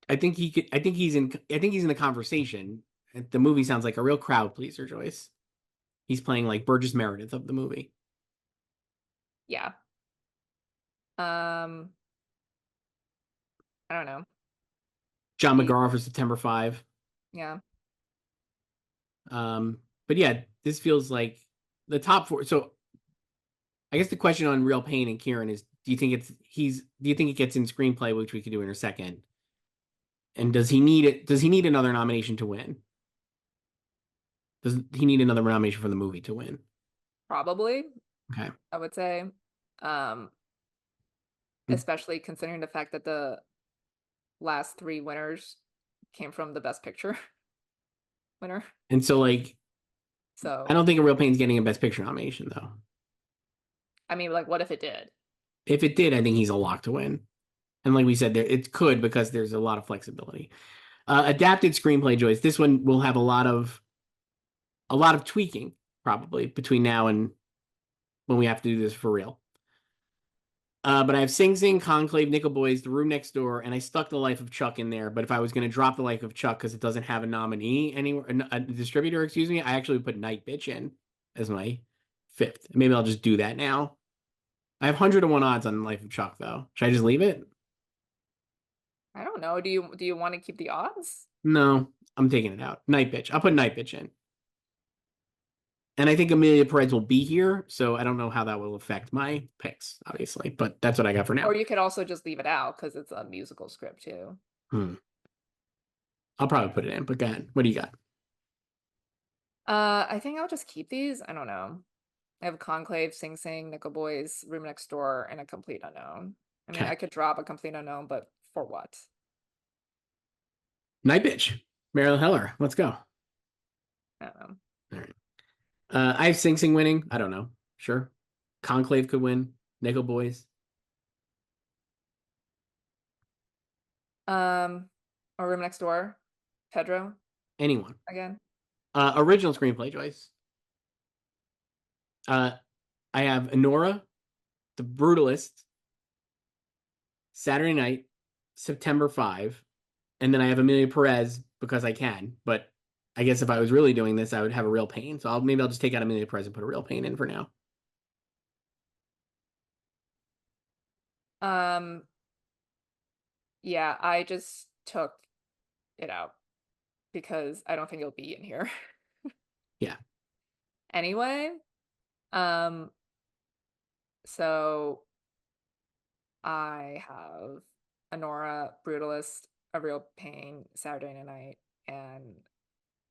I think he could. I think he's in. I think he's in the conversation. The movie sounds like a real crowd pleaser, Joyce. He's playing like Burgess Meredith of the movie. Yeah. Um, I don't know. John He, McGraw for September 5. yeah. But yeah, this feels like the top four. So I guess the question on Real Pain and Kieran is: do you think it gets in screenplay, which we could do in a second? And does he need it? Does he need another nomination to win? Does he need another nomination for the movie to win? Probably, Okay. I would say. Um, Especially considering the fact that the last three winners came from the Best Picture winner. And so, like, I So, don't think a Real Pain's getting a Best Picture nomination, though. I mean, like, what if it did? If it did, I think he's a lock to win. And like we said, it could because there's a lot of flexibility. Adapted screenplay, Joyce. This one will have a lot of tweaking probably between now and when we have to do this for real. But I have Sing Sing, Conclave, Nickel Boys, The Room Next Door, and I stuck The Life of Chuck in there. But if I was going to drop The Life of Chuck because it doesn't have a nominee anywhere, a distributor, excuse me, I actually put Night Bitch in as my fifth. Maybe I'll just do that now. I have 100 to 1 odds on Life of Chuck, though. Should I just leave it? I don't know. Do you want to keep the odds? No, I'm taking it out. Night Bitch. I'll put Night Bitch in. And I think Emilia Perez will be here, so I don't know how that will affect my picks, obviously. But that's what I got for now. Or you could also just leave it out because it's a musical script too. Hmm. I'll probably put it in, but go ahead. What do you got? I think I'll just keep these. I don't know. I have Conclave, Sing Sing, Nickel Boys, Room Next Door, and a Complete Unknown. I mean, Okay. I could drop a Complete Unknown, but for what? Night Bitch. Marilyn Heller. Let's go. I don't know. All right. I have Sing Sing winning. I don't know. Sure. Conclave could win. Nickel Boys. Um, or Room Next Door, Pedro Anyone. again. Original screenplay, Joyce. Uh, I have Anora, The Brutalist, Saturday Night, September 5, and then I have Emilia Perez because I can. But I guess if I was really doing this, I would have a Real Pain. So maybe I'll just take out Emilia Perez and put a Real Pain in for now. Um, yeah, I just took it out because I don't think it'll be in here Yeah. anyway. Um, so I have Anora, Brutalist, A Real Pain, Saturday Night, and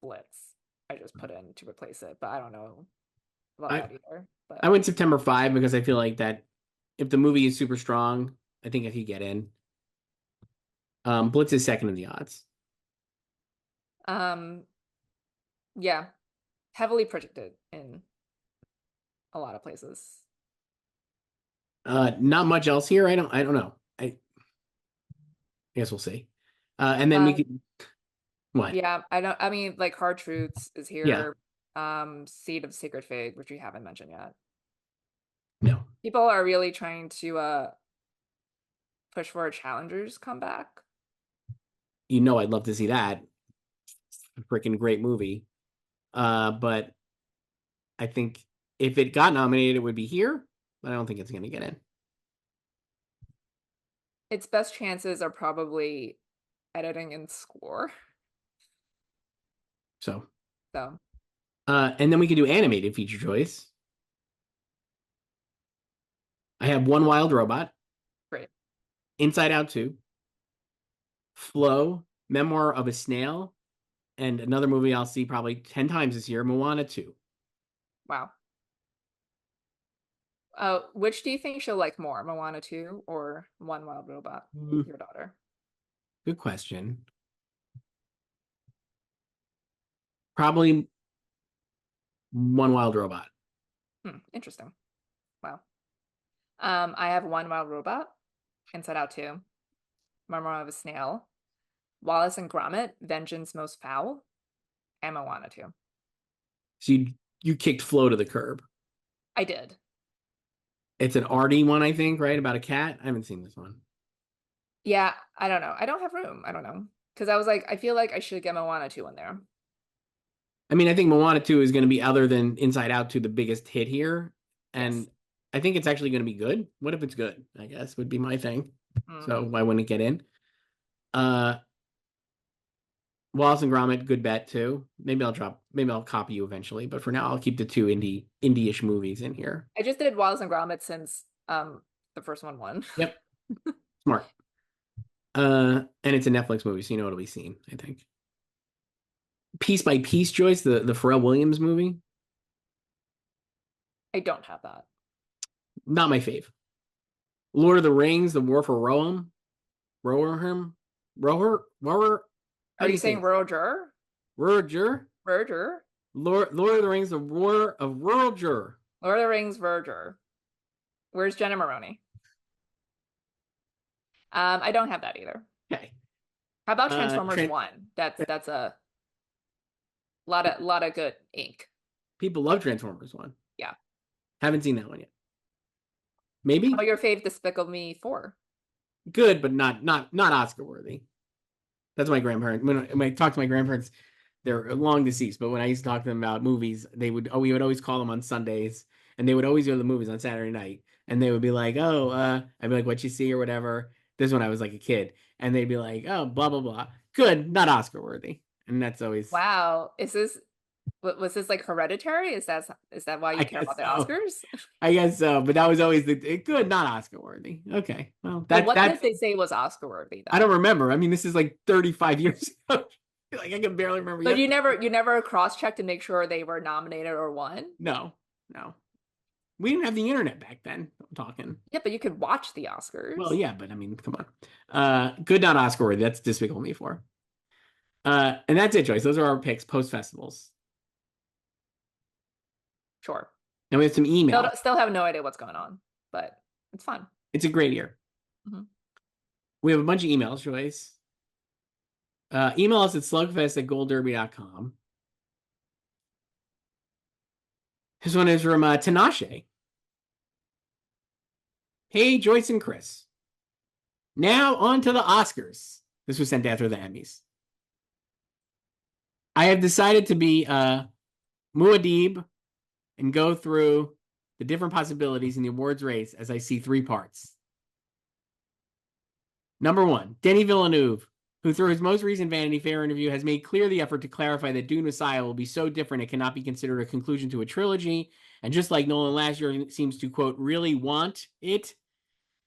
Blitz. I just put in to replace it, but I don't know about I, that either. But I went September 5 because I feel like that if the movie is super strong, I think I could get in. Blitz is second in the odds. um, yeah, heavily predicted in a lot of places. Not much else here. I don't know. I guess we'll see. And then we Um, could what? yeah, I mean, like Hard Truths is Yeah, here. Seed of Sacred Fig, which we haven't mentioned yet. no. People are really trying to push for a Challengers comeback. You know I'd love to see that. Freaking great movie. But I think if it got nominated, it would be here, but I don't think it's gonna get in. Its best chances are probably editing and score. So So and then we could do animated feature choice. I have One Wild Robot, great. Inside Out 2, Flow, Memoir of a Snail, and another movie I'll see probably 10 times this year, Moana 2. Wow. Which do you think she'll like more, Moana 2 or One Wild Robot, your daughter? Good question. Probably One Wild Robot. Interesting. Wow. I have One Wild Robot, Inside Out 2, Memoir of a Snail, Wallace and Gromit, Vengeance Most Foul, and Moana 2. So you kicked Flow to the curb. I did. It's an arty one, I think, right? About a cat. I haven't seen this one. Yeah, I don't know. I don't have room. I don't know. Because I was like, I feel like I should get Moana 2 in there. I mean, I think Moana 2 is going to be, other than Inside Out 2, the biggest hit here. Yes. And I think it's actually going to be good. What if it's good? I guess would be my thing. Mm. So why wouldn't it get in? Uh, Wallace and Gromit, good bet too. Maybe I'll copy you eventually, but for now I'll keep the two indie-ish movies in here. I just did Wallace and Gromit since the first one won. Yep. Smart. And it's a Netflix movie, so you know it'll be seen, I think. Piece by Piece, Joyce, the Pharrell Williams movie. I don't have that. Not my fave. Lord of the Rings, The War for Rohan. Rohan? Rower? How Are do you you say saying it? Roger? Roger? Roger? Lord of the Rings, The War of Roger. Lord of the Rings, Roger. Where's Jenna Maroney? I don't have that either. Okay. How about Transformers Tran 1? That's a lot of good ink. People love Transformers 1. Yeah. Haven't seen that one yet. How Maybe about your fave Despicable Me 4? good, but not Oscar worthy. That's my grandparents. When I talk to my grandparents, they're long deceased, but when I used to talk to them about movies, we would always call them on Sundays, and they would always go to the movies on Saturday night, and they would be like, "Oh, I'd be like, what you see or whatever." This is when I was like a kid, and they'd be like, "Oh, blah blah blah, good, not Oscar worthy," and that's always, Wow. Was this like Hereditary? Is that why I you care guess about the so. Oscars? I guess so, but that was always the good, not Oscar worthy. Okay, well, But what did that's they say was Oscar worthy I then? don't remember. I mean, this is like 35 years ago. Like I can barely remember But yesterday. you never cross-checked to make sure they were nominated or won? No, no. We didn't have the internet back then. I'm talking. Yeah, but you could watch the Well, Oscars. yeah, but I mean, come on. Good, not Oscar worthy. That's Despicable Me 4. And that's it, Joyce. Those are our picks post festivals. Sure. Now we have some email. Still have no idea what's going on, but it's fun. It's a great year. Mhm. We have a bunch of emails, Joyce. Email us at slugfest@goldderby.com. This one is from Tinashe. Hey, Joyce and Chris. Now on to the Oscars. This was sent after the Emmys. I have decided to be Muad'Dib and go through the different possibilities in the awards race as I see three parts. Number one, Denis Villeneuve, who through his most recent Vanity Fair interview has made clear the effort to clarify that Dune Messiah will be so different it cannot be considered a conclusion to a trilogy. And just like Nolan last year seems to, quote, really want it,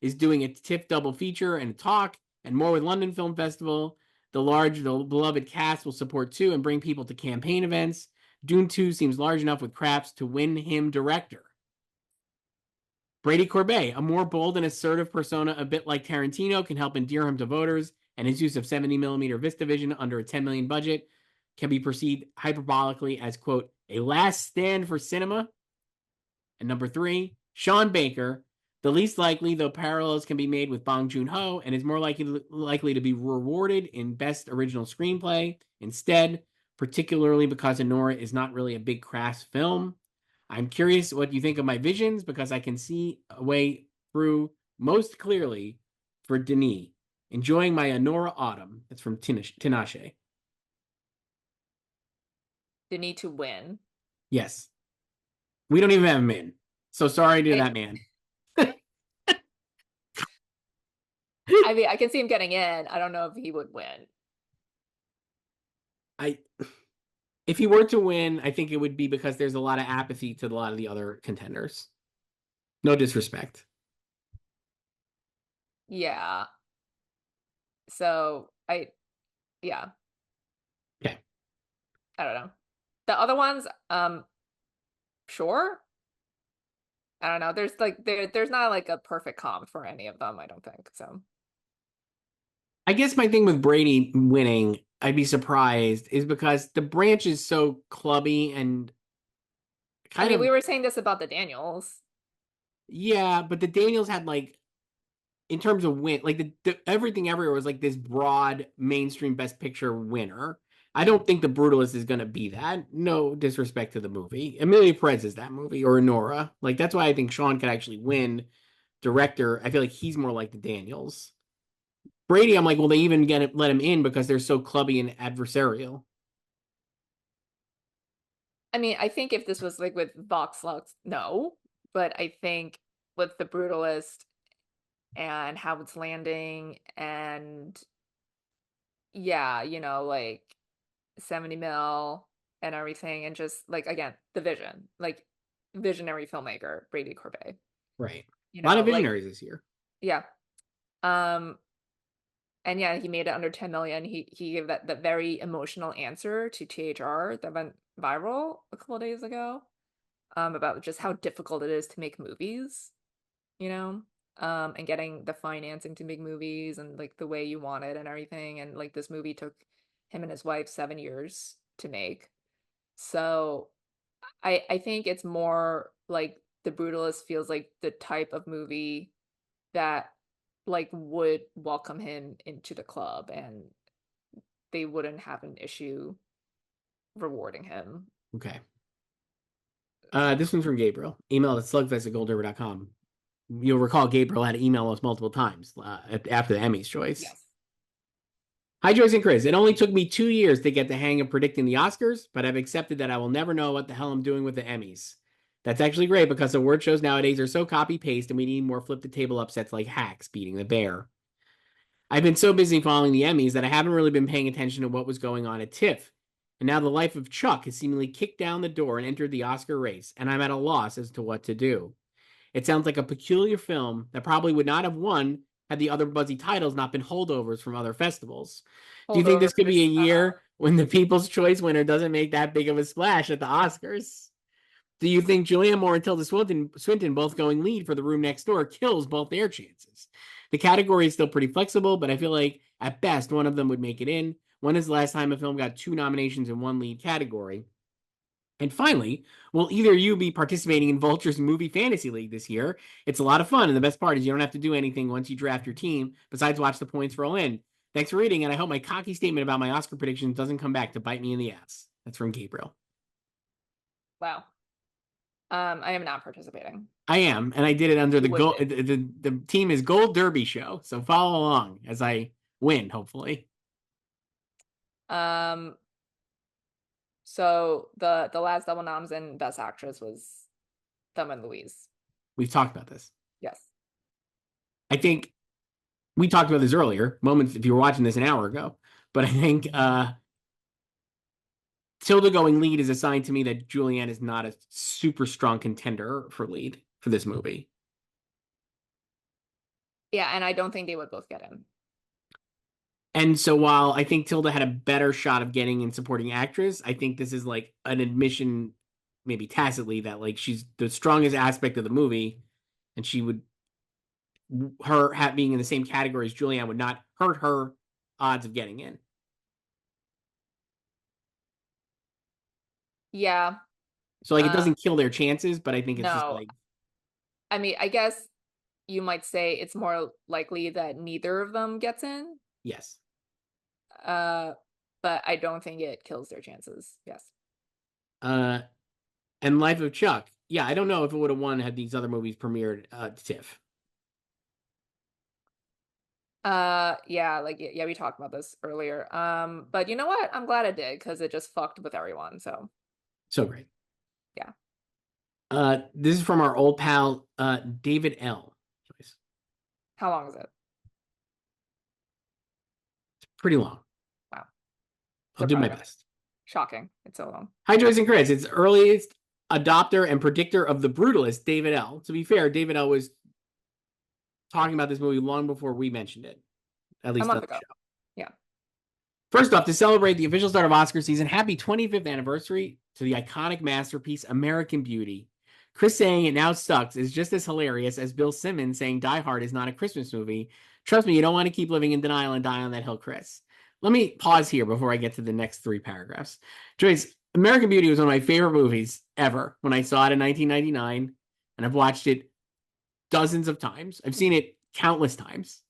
is doing a TIFF double feature and a talk, and more with London Film Festival. The beloved cast will support too and bring people to campaign events. Dune 2 seems large enough with craps to win him director. Brady Corbet, a more bold and assertive persona, a bit like Tarantino, can help endear him to voters, and his use of 70mm VistaVision under a $10 million budget can be perceived hyperbolically as, quote, a last stand for cinema. And number three, Sean Baker, The least likely, though parallels can be made with Bong Joon-ho, and is more likely to be rewarded in Best Original Screenplay instead, particularly because Anora is not really a big crass film. I'm curious what you think of my visions because I can see a way through most clearly for Denis. Enjoying my Anora autumn. That's from Tinashe. The need to win. Yes. We don't even have him in. So sorry to I, that man. I mean, I can see him getting in. I don't know if he would win. I if he were to win, I think it would be because there's a lot of apathy to a lot of the other contenders. No disrespect. Yeah. So yeah, Okay. I don't know. The other ones, sure. I don't know. There's not like a perfect comp for any of them, I don't think. So I guess my thing with Brady winning, I'd be surprised, is because the branch is so clubby and I kind mean, of we were saying this about the Daniels. yeah, but the Daniels had like in terms of win, like the everything everywhere was like this broad mainstream best picture winner. I don't think the Brutalist is going to be that. No disrespect to the movie. Emilia Perez is that movie or Anora. Like that's why I think Sean could actually win director. I feel like he's more like the Daniels. Brady, I'm like, well, they even let him in because they're so clubby and adversarial. I mean, I think if this was like with Vox Lux, no. But I think with the Brutalist and how it's landing and yeah, like 70 mil and everything, and just like again, the vision, like visionary filmmaker, Brady Corbet. Right. A lot of Like visionaries this year. yeah. Um and yeah, he made it under 10 million. He gave that very emotional answer to THR that went viral a couple of days ago, about just how difficult it is to make movies, you know, and getting the financing to make movies and like the way you want it and everything. And like this movie took him and his wife 7 years to make. So I think it's more like The Brutalist feels like the type of movie that like would welcome him into the club, and they wouldn't have an issue rewarding him. Okay. This So one's from Gabriel. Email at slugfest@goldriver.com. You'll recall Gabriel had to email us multiple times after the Emmys choice. yes. Hi, Joyce and Chris. It only took me 2 years to get the hang of predicting the Oscars, but I've accepted that I will never know what the hell I'm doing with the Emmys. That's actually great because award shows nowadays are so copy paste and we need more flip the table upsets like Hacks beating the Bear. I've been so busy following the Emmys that I haven't really been paying attention to what was going on at TIFF. And now the life of Chuck has seemingly kicked down the door and entered the Oscar race, and I'm at a loss as to what to do. It sounds like a peculiar film that probably would not have won had the other buzzy titles not been holdovers from other festivals. Do you think this could be a Holdovers. year when the People's Choice winner doesn't make that big of a splash at the Oscars? Do you think Julianne Moore and Tilda Swinton both going lead for The Room Next Door kills both their chances? The category is still pretty flexible, but I feel like at best one of them would make it in. When is the last time a film got 2 nominations in one lead category? And finally, will either of you be participating in Vulture's Movie Fantasy League this year? It's a lot of fun, and the best part is you don't have to do anything once you draft your team besides watch the points roll in. Thanks for reading, and I hope my cocky statement about my Oscar predictions doesn't come back to bite me in the ass. That's from Gabriel. Wow. I am not participating. I am, and I did it under You the would gold. win. The team is Gold Derby Show, so follow along as I win, hopefully. Um, so the last double noms in Best Actress was Thelma and Louise. We've talked about this. Yes. I think we talked about this earlier, moments if you were watching this an hour ago, but I think Tilda going lead is a sign to me that Julianne is not a super strong contender for lead for this movie. Yeah, and I don't think they would both get in. And so while I think Tilda had a better shot of getting in supporting actress, I think this is like an admission, maybe tacitly, that like she's the strongest aspect of the movie, and she would being in the same category as Julianne would not hurt her odds of getting in. Yeah. So like it Um, doesn't kill their chances, but I think it's just no. like I mean, I guess you might say it's more likely that neither of them gets in. Yes. But I don't think it kills their chances. Yes. And Life of Chuck. Yeah, I don't know if it would have won had these other movies premiered TIFF. Yeah, like yeah, we talked about this earlier. But you know what? I'm glad it did because it just fucked with everyone. So So great. yeah. This is from our old pal David L. Joyce. How long is it? Pretty long. Wow. I'll So do proud my of him. best. Shocking. It's so long. Hi, Joyce and Chris. It's earliest adopter and predictor of The Brutalist, David L. To be fair, David L. was talking about this movie long before we mentioned it, at A least on month the ago. show. Yeah. First off, to celebrate the official start of Oscar season, happy 25th anniversary to the iconic masterpiece, American Beauty. Chris saying it now sucks is just as hilarious as Bill Simmons saying Die Hard is not a Christmas movie. Trust me, you don't want to keep living in denial and die on that hill, Chris. Let me pause here before I get to the next 3 paragraphs. Joyce, American Beauty was one of my favorite movies ever when I saw it in 1999, and I've watched it dozens of times. I've seen it countless times.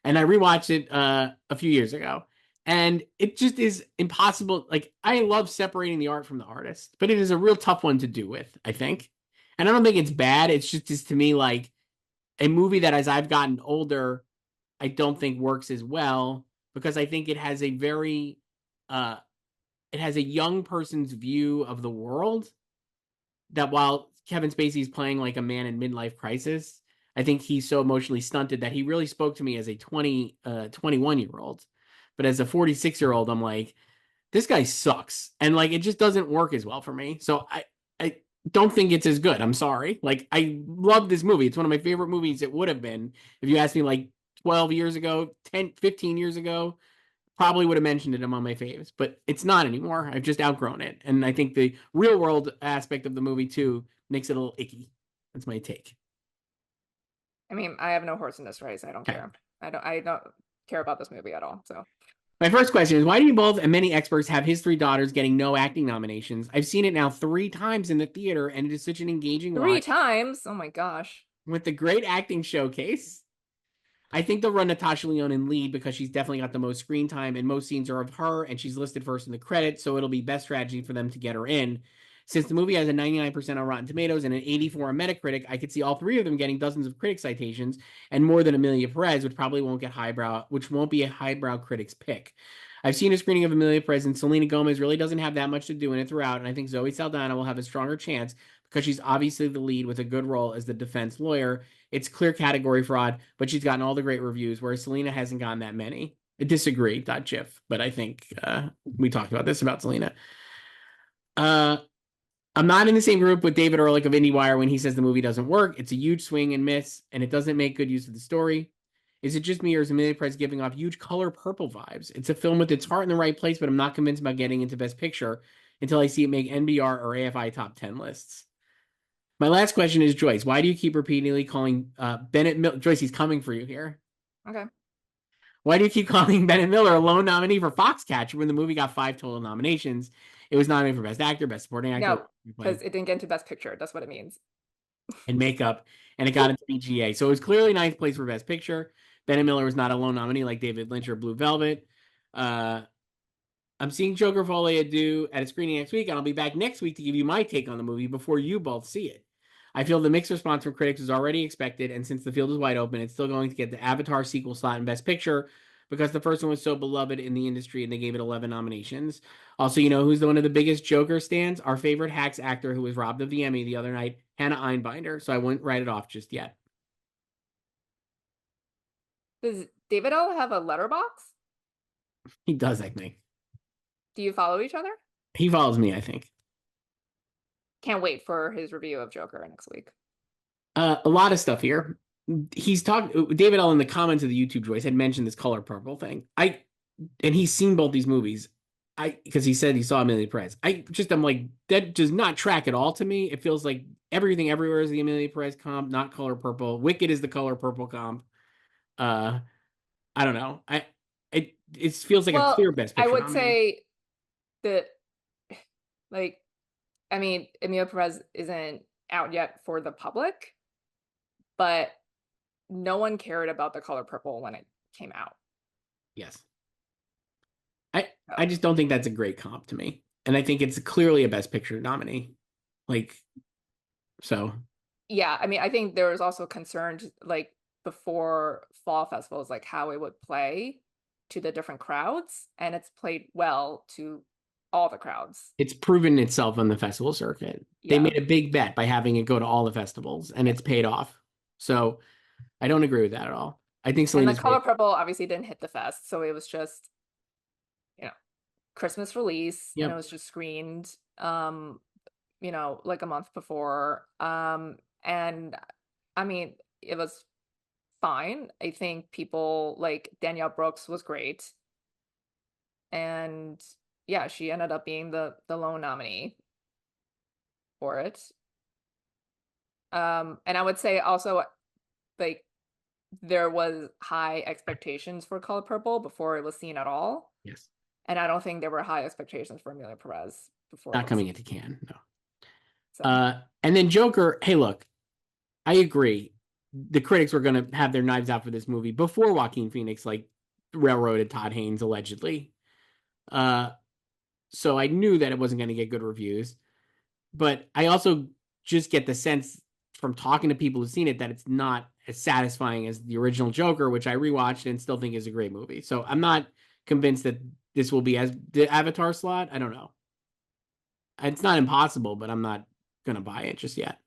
And I rewatched it a few years ago. And it just is impossible. Like, I love separating the art from the artist, but it is a real tough one to do with, I think. And I don't think it's bad. It's just to me like a movie that as I've gotten older, I don't think works as well because I think it has a very it has a young person's view of the world that while Kevin Spacey is playing like a man in midlife crisis, I think he's so emotionally stunted that he really spoke to me as a 21-year-old. But as a 46-year-old, I'm like, this guy sucks. And like, it just doesn't work as well for me. So I don't think it's as good. I'm sorry. Like, I love this movie. It's one of my favorite movies it would have been if you asked me like 12 years ago, 10, 15 years ago. Probably would have mentioned it among my faves, but it's not anymore. I've just outgrown it. And I think the real world aspect of the movie too makes it a little icky. That's my take. I mean, I have no horse in this race. I don't Okay. care. I don't care about this movie at all. So My first question is why do you both and many experts have his 3 daughters getting no acting nominations? I've seen it now 3 times in the theater, and it is such an engaging three watch times. Oh my gosh. with the great acting showcase. I think they'll run Natasha Lyonne in lead because she's definitely got the most screen time, and most scenes are of her, and she's listed first in the credits, so it'll be best strategy for them to get her in. Since the movie has a 99% on Rotten Tomatoes and an 84 on Metacritic, I could see all 3 of them getting dozens of critic citations, and more than Emilia Perez, which probably won't get which won't be a highbrow critic's pick. I've seen a screening of Emilia Perez, and Selena Gomez really doesn't have that much to do in it throughout, and I think Zoe Saldana will have a stronger chance because she's obviously the lead with a good role as the defense lawyer. It's clear category fraud, but she's gotten all the great reviews, whereas Selena hasn't gotten that many. I disagree, .gif, but I think we talked about this about Selena. I'm not in the same group with David Ehrlich of IndieWire when he says the movie doesn't work. It's a huge swing and miss, and it doesn't make good use of the story. Is it just me, or is Emilia Perez giving off huge color purple vibes? It's a film with its heart in the right place, but I'm not convinced about getting into Best Picture until I see it make NBR or AFI top 10 lists. My last question is Joyce. Why do you keep repeatedly calling Bennett Miller? Joyce, he's coming for you here. Okay. Why do you keep calling Bennett Miller a lone nominee for Foxcatcher when the movie got 5 total nominations? It was nominated for Best Actor, Best Supporting Actor, No, because it didn't get into Best Picture. That's what it means. and Makeup, and it got into BGA. So it was clearly 9th place for Best Picture. Bennett Miller was not a lone nominee like David Lynch or Blue Velvet. I'm seeing Joker Folie Adu at a screening next week, and I'll be back next week to give you my take on the movie before you both see it. I feel the mixed response from critics is already expected, and since the field is wide open, it's still going to get the Avatar sequel slot in Best Picture because the first one was so beloved in the industry and they gave it 11 nominations. Also, you know who's one of the biggest Joker stands? Our favorite Hacks actor who was robbed of the Emmy the other night, Hannah Einbinder, so I wouldn't write it off just yet. Does David O have a letterbox? He does, I think. Do you follow each other? He follows me, I think. Can't wait for his review of Joker next week. A lot of stuff here. He's talking. David L in the comments of the YouTube Joyce had mentioned this color purple thing. And he's seen both these movies. Because he said he saw Emilia Perez. I'm like, that does not track at all to me. It feels like Everything Everywhere is the Emilia Perez comp, not color purple. Wicked is the color purple comp. I don't know. It feels like a Well, clear Best I Picture would nominee. say that, like, I mean, Emilia Perez isn't out yet for the public, but no one cared about The Color Purple when it came out. Yes. I So, I just don't think that's a great comp to me. And I think it's clearly a Best Picture nominee. Like, so yeah, I mean, I think there was also concerns like before fall festivals, like how it would play to the different crowds, and it's played well to all the crowds. it's proven itself on the festival circuit. They Yeah. made a big bet by having it go to all the festivals, and Yeah. it's paid off. So I don't agree with that at all. I think And The Selena's Color great. Purple obviously didn't hit the fest, so it was just, you know, Christmas release, and it Yep. was just screened like a month before. And I mean, it was fine. I think people like Danielle Brooks was great. And yeah, she ended up being the lone nominee for it. And I would say also like there was high expectations for Color Purple before it was seen at all. Yes. And I don't think there were high expectations for Emilia Perez before it Not was coming seen. into Cannes, no. So And then Joker, hey, look, I agree. The critics were going to have their knives out for this movie before Joaquin Phoenix like railroaded Todd Haynes allegedly. Uh, so I knew that it wasn't going to get good reviews, but I also just get the sense from talking to people who've seen it that it's not as satisfying as the original Joker, which I rewatched and still think is a great movie. So I'm not convinced that this will be as the Avatar slot. I don't know. It's not impossible, but I'm not going to buy it just yet.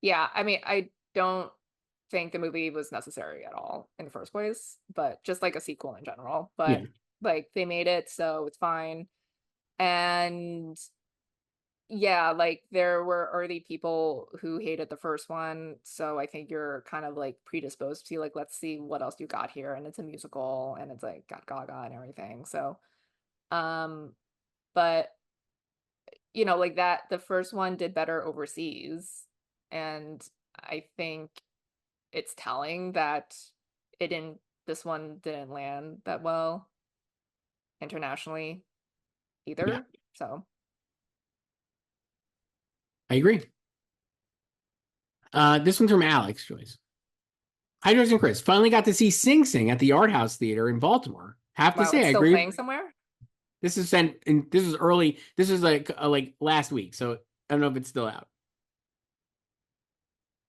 yeah, I mean, I don't think the movie was necessary at all in the first place, but just like a sequel in general. But Yeah. like they made it, so it's fine. And yeah, like there were already people who hated the first one, so I think you're kind of like predisposed to like, let's see what else you got here. And it's a musical and it's like got Gaga and everything. So um, but like that the first one did better overseas. And I think it's telling that it didn't this one didn't land that well internationally Yeah. either. So I agree. This one's from Alex Joyce. Hi, Joyce and Chris. Finally got to see Sing Sing at the Art House Theater in Baltimore. Have to wow, say, it's I still agree. playing somewhere. This is sent, and this is early. This is like last week, so I don't know if it's still out.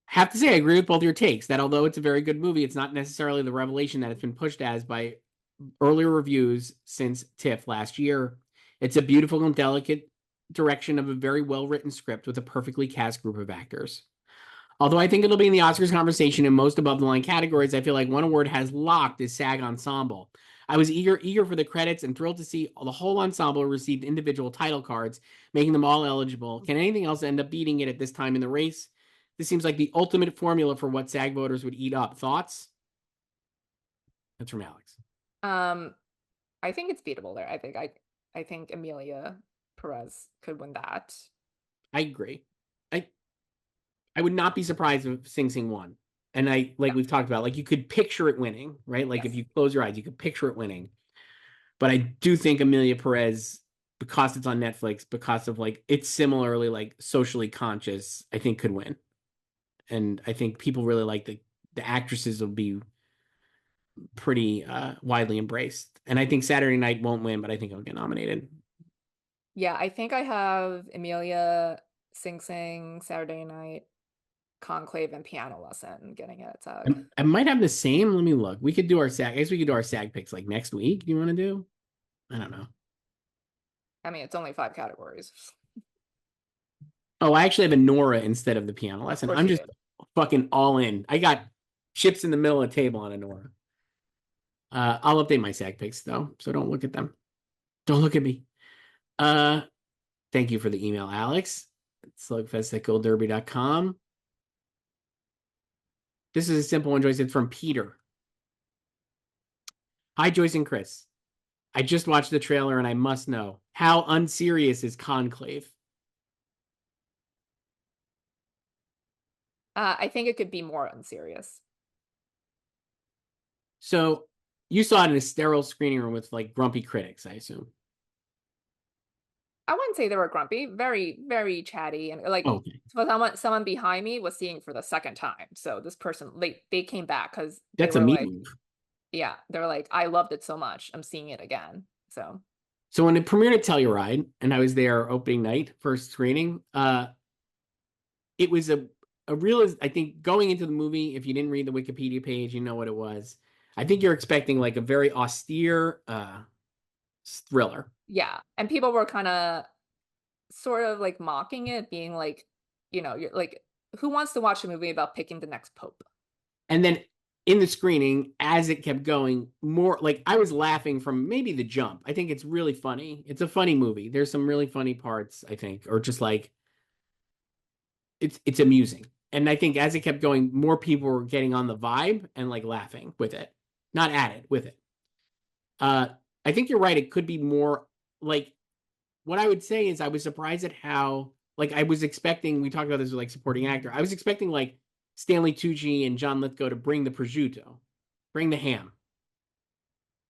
Have to say, I agree with both your takes. That although it's a very good movie, it's not necessarily the revelation that it's been pushed as by earlier reviews since TIFF last year. It's a beautiful and delicate direction of a very well written script with a perfectly cast group of actors. Although I think it'll be in the Oscars conversation in most above the line categories, I feel like one award has locked is SAG Ensemble. I was eager for the credits and thrilled to see the whole ensemble received individual title cards, making them all eligible. Can anything else end up beating it at this time in the race? This seems like the ultimate formula for what SAG voters would eat up. Thoughts? That's from Alex. um I think it's beatable there. I think Emilia Perez could win that. I agree. I I would not be surprised if Sing Sing won. And I like Yeah. we've talked about, like you could picture it winning, right? Like if Yes. you close your eyes, you could picture it winning. But I do think Emilia Perez, because it's on Netflix, because of like it's similarly like socially conscious, I think could win. And I think people really like the actresses will be pretty widely embraced. And I think Saturday Night won't win, but I think it'll get nominated. Yeah, I think I have Emilia, Sing Sing, Saturday Night, Conclave, and Piano Lesson getting it at SAG. I might have the same. Let me look. We could do our SAG. I guess we could do our SAG picks like next week. Do you want to do? I don't know. I mean, it's only 5 categories. Oh, I actually have a Nora instead of the piano Of lesson. course I'm you just did. fucking all in. I got chips in the middle of the table on a Nora. I'll update my SAG picks though, so don't look at them. Don't look at me. Uh, Thank you for the email, Alex. Slugfest@goldderby.com. This is a simple one, Joyce. It's from Peter. Hi, Joyce and Chris. I just watched the trailer and I must know, how unserious is Conclave? I think it could be more unserious. So you saw it in a sterile screening room with like grumpy critics, I assume. I wouldn't say they were grumpy, very, very chatty, and like Okay, so someone behind me was seeing for the second time. So this person, they came back because they that's a were meat like, move. yeah, they're like, I loved it so much, I'm seeing it again. So So when it premiered at Telluride, and I was there opening night first screening, it was a real. I think going into the movie, if you didn't read the Wikipedia page, you know what it was. I think you're expecting like a very austere thriller. yeah, and people were kind of sort of like mocking it, being like, you're like, who wants to watch a movie about picking the next pope? And then in the screening, as it kept going, more like I was laughing from maybe the jump. I think it's really funny. It's a funny movie. There's some really funny parts, I think, or just like it's amusing. And I think as it kept going, more people were getting on the vibe and like laughing with it, not at it, with it. Uh, I think you're right. It could be more like what I would say is I was surprised at how like I was expecting. We talked about this with like supporting actor. I was expecting like Stanley Tucci and John Lithgow to bring the prosciutto, bring the ham.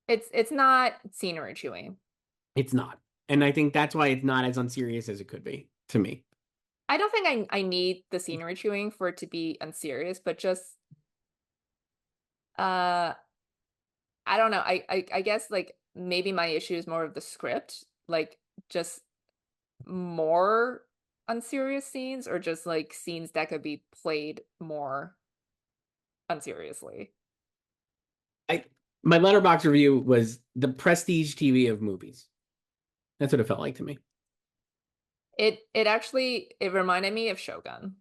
It's not scenery chewing. It's not, and I think that's why it's not as unserious as it could be to me. I don't think I need the scenery chewing for it to be unserious, but just uh I don't know. I guess like maybe my issue is more of the script, like just more unserious scenes or just like scenes that could be played more unseriously. I My letterbox review was the prestige TV of movies. That's what it felt like to me. It actually it reminded me of Shogun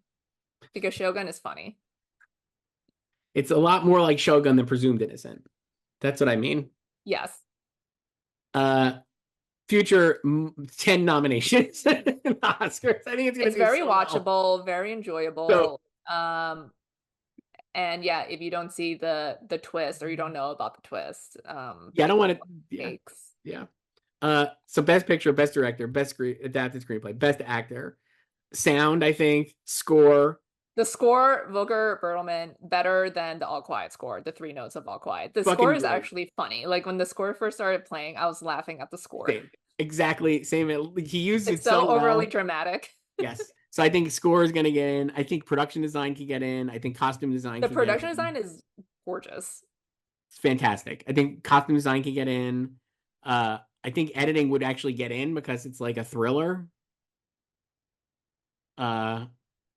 because Shogun is funny. It's a lot more like Shogun than Presumed Innocent. That's what I mean. Yes. Uh, future 10 nominations in the Oscars. I think it's going It's to do very so well. watchable, very So, enjoyable. And yeah, if you don't see the twist or you don't know about the twist, yeah, I don't want to. Yeah, takes. yeah. So best picture, best director, adapted screenplay, best actor, sound, I think, score. The score, Volker Bertelmann, better than the All Quiet score, the three notes of All Quiet. The score Fucking is great. actually funny. Like when the score first started playing, I was laughing at the score. Same. Exactly. Same. He used It's it so so overly well. dramatic. Yes. So I think score is going to get in. I think production design can get in. I think costume design The can get production in. design is gorgeous. It's fantastic. I think costume design can get in. I think editing would actually get in because it's like a thriller. Uh,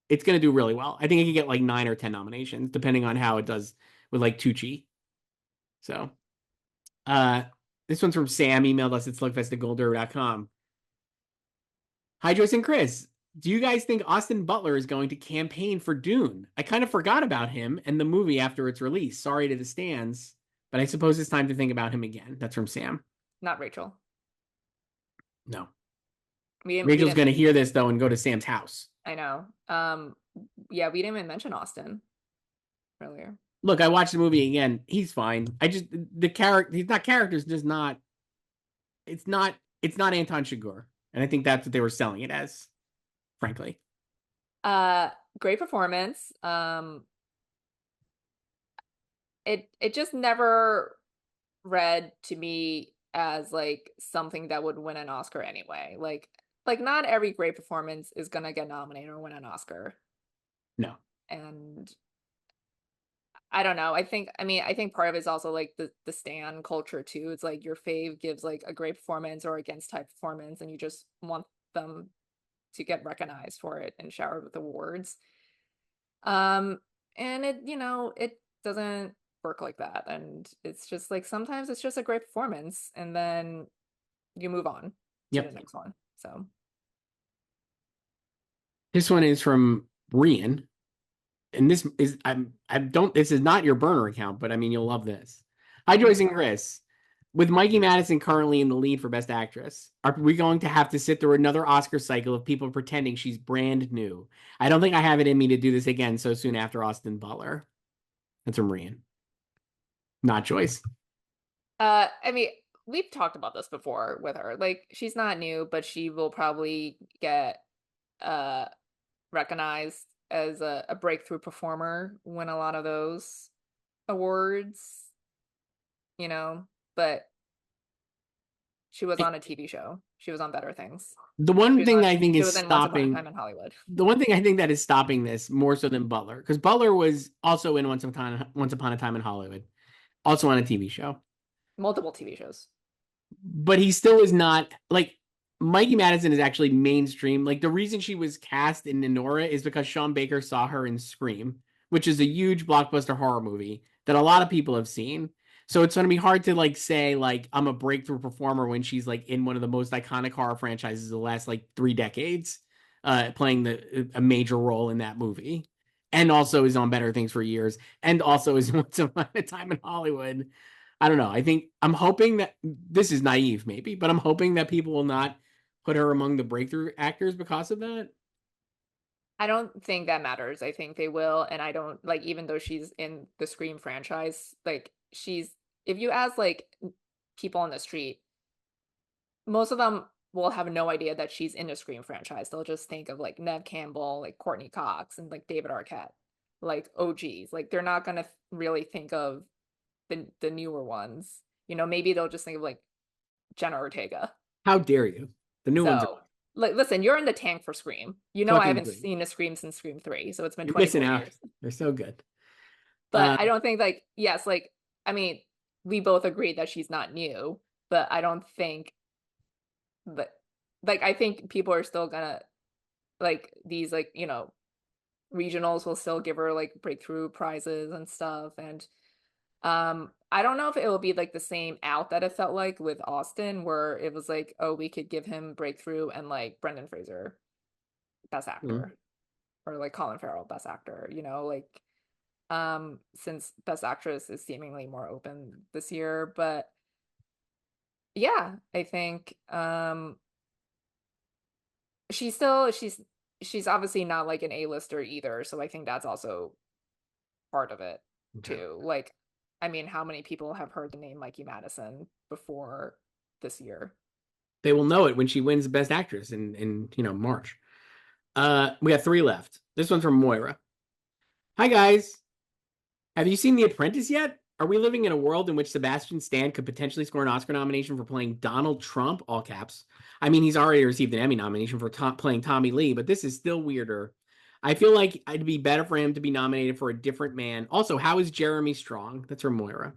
it's going to do really well. I think it can get like 9 or 10 nominations, depending on how it does with like Tucci. So, uh, this one's from Sam. Emailed us at slugfest@goldderby.com. Hi, Joyce and Chris. Do you guys think Austin Butler is going to campaign for Dune? I kind of forgot about him and the movie after its release. Sorry to the stands, but I suppose it's time to think about him again. That's from Sam. Not Rachel. No. We Rachel's didn't. going to hear this though and go to Sam's house. I know. Yeah, we didn't even mention Austin earlier. Look, I watched the movie again. He's fine. I just the character. He's not characters. Just not. It's not. It's not Anton Chigurh, and I think that's what they were selling it as. Frankly, Uh, Great performance. It just never read to me as like something that would win an Oscar anyway. Like not every great performance is gonna get nominated or win an Oscar. no. And I don't know. I think part of it is also like the stan culture too. It's like your fave gives like a great performance or against type performance, and you just want them to get recognized for it and showered with awards. Um, and it doesn't work like that. And it's just like sometimes it's just a great performance, and then you move on to the Yep. next one. So This one is from Rian, and this is I don't. This is not your burner account, but I mean you'll love this. Hi, Joyce and Chris. With Mikey Madison currently in the lead for Best Actress, are we going to have to sit through another Oscar cycle of people pretending she's brand new? I don't think I have it in me to do this again so soon after Austin Butler. That's from Rian, not Joyce. I mean, we've talked about this before with her. Like, she's not new, but she will probably get uh recognized as a breakthrough performer, win a lot of those awards, you know, but She was on a TV show. She was on Better Things. The She one was thing on. that I think She is was in Once Upon a stopping Time in Hollywood. the one thing I think that is stopping this more so than Butler, because Butler was also in Once Upon a Time in Hollywood, also on a TV show, Multiple TV shows. but he still is not like Mikey Madison is actually mainstream. Like the reason she was cast in Anora is because Sean Baker saw her in Scream, which is a huge blockbuster horror movie that a lot of people have seen. So it's going to be hard to like say like I'm a breakthrough performer when she's like in one of the most iconic horror franchises of the last like 3 decades, playing a major role in that movie, and also is on Better Things for years, and also is Once Upon a Time in Hollywood. I don't know. I'm hoping that this is naive, maybe, but I'm hoping that people will not put her among the breakthrough actors because of that. I don't think that matters. I think they will, and I don't like even though she's in the Scream franchise, like she's if you ask like people on the street, most of them will have no idea that she's in the Scream franchise. They'll just think of like Nev Campbell, like Courtney Cox, and like David Arquette, like OGs. Like they're not gonna really think of the newer ones. You know, maybe they'll just think of like Jenna Ortega. How dare you? The new ones are So, like, listen, you're in the tank for Scream. You know, I fucking haven't great. seen a Scream since Scream 3, so it's been You're missing 24 out. years. They're so good. But Uh, I don't think, like, yes, like, I mean, we both agreed that she's not new, but I don't think that, like, I think people are still gonna, like, these, like, regionals will still give her, like, breakthrough prizes and stuff. And I don't know if it will be like the same out that it felt like with Austin, where it was like, oh, we could give him breakthrough and like Brendan Fraser, best mm. actor, or like Colin Farrell, best actor, like since best actress is seemingly more open this year. But yeah, I think she's still she's obviously not like an A-lister either, so I think that's also part of it Okay. too. Like, I mean, how many people have heard the name Mikey Madison before this year? They will know it when she wins Best Actress in March. We got three left. This one's from Moira. Hi guys. Have you seen The Apprentice yet? Are we living in a world in which Sebastian Stan could potentially score an Oscar nomination for playing Donald Trump, all caps? I mean, he's already received an Emmy nomination for playing Tommy Lee, but this is still weirder. I feel like it'd be better for him to be nominated for a different man. Also, how is Jeremy Strong? That's from Moira.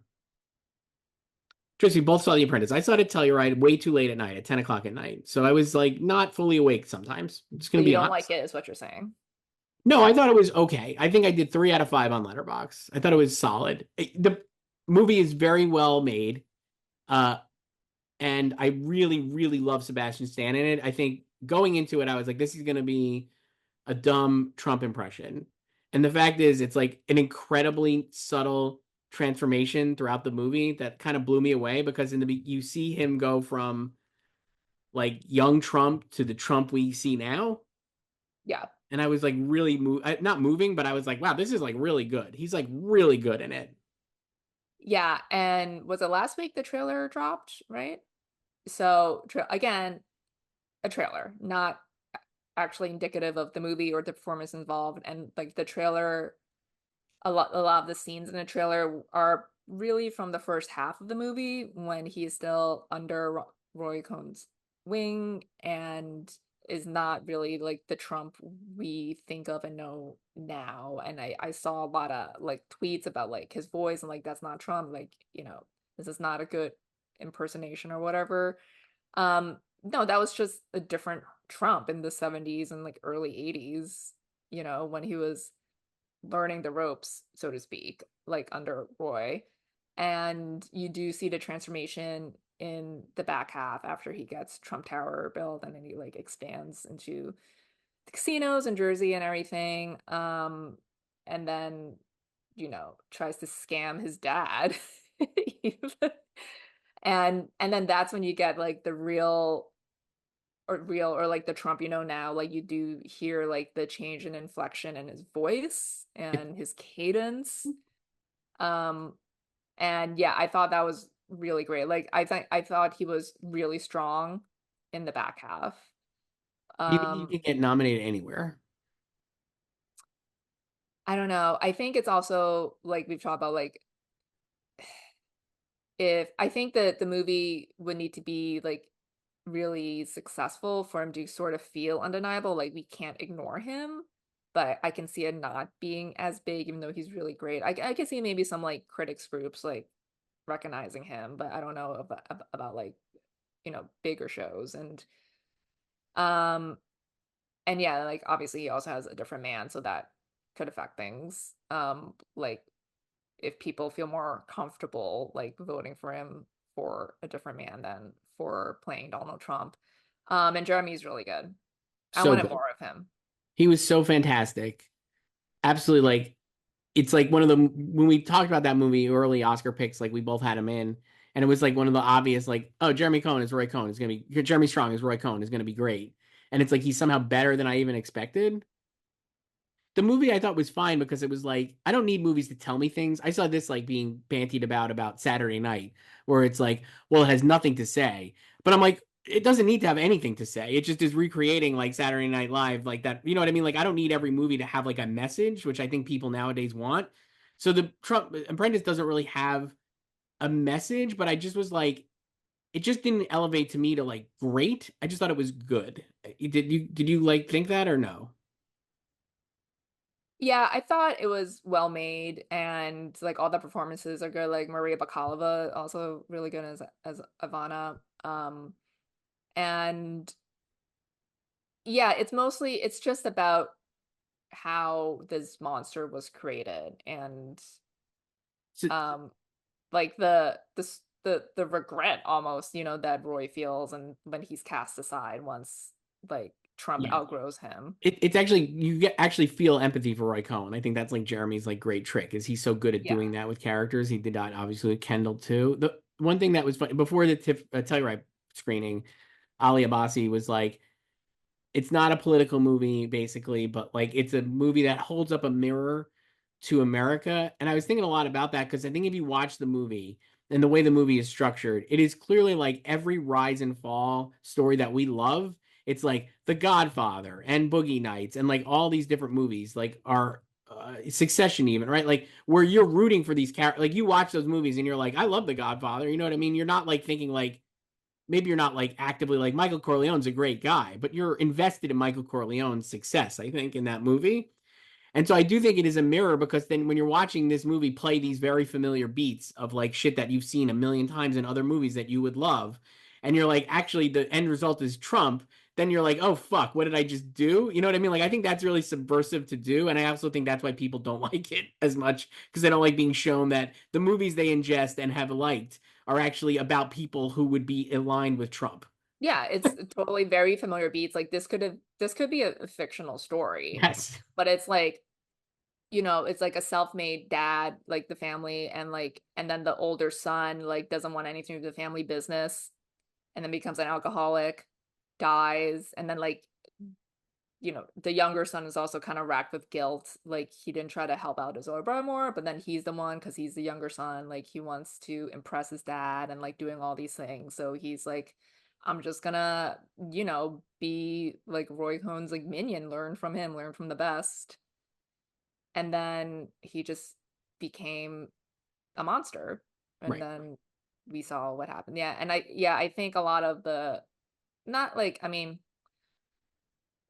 Tracy, both saw The Apprentice. I saw it at Telluride way too late at night, at 10 o'clock at night. So I was like not fully awake sometimes. I'm just So going to you be don't honest. like it, is what you're saying? No, I thought it was okay. I think I did 3 out of 5 on Letterboxd. I thought it was solid. The movie is very well made, uh, and I really, really love Sebastian Stan in it. I think going into it, I was like, this is going to be a dumb Trump impression, and the fact is, it's like an incredibly subtle transformation throughout the movie that kind of blew me away because you see him go from like young Trump to the Trump we see now. Yeah. And I was like really not moving, but I was like, wow, this is like really good. He's like really good in it. Yeah, and was it last week the trailer dropped, right? So again, a trailer, not actually indicative of the movie or the performance involved. And like the trailer, a lot of the scenes in the trailer are really from the first half of the movie when he's still under Roy Cohn's wing and is not really like the Trump we think of and know now. And I saw a lot of like tweets about like his voice and like that's not Trump, like, this is not a good impersonation or whatever. No, that was just a different Trump in the 70s and like early 80s, when he was learning the ropes, so to speak, like under Roy. And you do see the transformation in the back half after he gets Trump Tower built and then he like expands into the casinos in Jersey and everything. And then, tries to scam his dad. And then that's when you get like the real or like the Trump now, like you do hear like the change in inflection in his voice It, and his cadence. Um and yeah, I thought that was really great. Like I thought he was really strong in the back half. you think he Um can get nominated anywhere? I don't know. I think it's also like we've talked about like if I think that the movie would need to be like really successful for him to sort of feel undeniable, like we can't ignore him. But I can see it not being as big, even though he's really great. I can see maybe some like critics groups like recognizing him, but I don't know about like bigger shows um and yeah, like obviously he also has a different man, so that could affect things. Like if people feel more comfortable like voting for him for a different man than for playing Donald Trump. And Jeremy's really good. I So wanted good. more of him. He was so fantastic. Absolutely, like it's like one of the when we talked about that movie early Oscar picks, like we both had him in, and it was like one of the obvious like, oh, Jeremy Cohen is Roy Cohen is gonna be Jeremy Strong is Roy Cohen is gonna be great, and it's like he's somehow better than I even expected. The movie I thought was fine because it was like I don't need movies to tell me things. I saw this like being bantied about Saturday Night, where it's like, well, it has nothing to say, but I'm like, it doesn't need to have anything to say. It just is recreating like Saturday Night Live, like that. You know what I mean? Like I don't need every movie to have like a message, which I think people nowadays want. So the Trump Apprentice doesn't really have a message, but I just was like, it just didn't elevate to me to like great. I just thought it was good. Did you like think that or no? Yeah, I thought it was well made, and like all the performances are good. Like Maria Bakalova also really good as Ivana. And yeah, it's just about how this monster was created, and So, um like the regret almost, that Roy feels, and when he's cast aside once like Trump yeah. outgrows him. It's actually actually feel empathy for Roy Cohen. I think that's like Jeremy's like great trick is he's so good at Yeah. doing that with characters. He did that obviously with Kendall too. The one thing that was funny before the TIFF Telluride screening, Ali Abbasi was like, it's not a political movie basically, but like it's a movie that holds up a mirror to America. And I was thinking a lot about that because I think if you watch the movie and the way the movie is structured, it is clearly like every rise and fall story that we love. It's like The Godfather and Boogie Nights and like all these different movies like are Succession even, right? Like where you're rooting for these characters. Like you watch those movies and you're like, I love The Godfather. You know what I mean? You're not like thinking like maybe you're not like actively like Michael Corleone's a great guy, but you're invested in Michael Corleone's success, I think, in that movie. And so I do think it is a mirror because then when you're watching this movie play these very familiar beats of like shit that you've seen a million times in other movies that you would love, and you're like, actually, the end result is Trump, then you're like, oh, fuck, what did I just do? You know what I mean? Like, I think that's really subversive to do. And I also think that's why people don't like it as much because they don't like being shown that the movies they ingest and have liked are actually about people who would be aligned with Trump. Yeah, it's totally very familiar beats. Like this could be a fictional story, Yes. but it's like, it's like a self-made dad, like the family, and then the older son like doesn't want anything to do with the family business, and then becomes an alcoholic, dies, and then like, the younger son is also kind of racked with guilt. Like he didn't try to help out his older brother more, but then he's the one because he's the younger son. Like he wants to impress his dad and like doing all these things. So he's like, I'm just gonna, be like Roy Cohn's like minion, learn from him, learn from the best. And then he just became a monster. And Right. then we saw what happened. Yeah, I think a lot of the not like, I mean,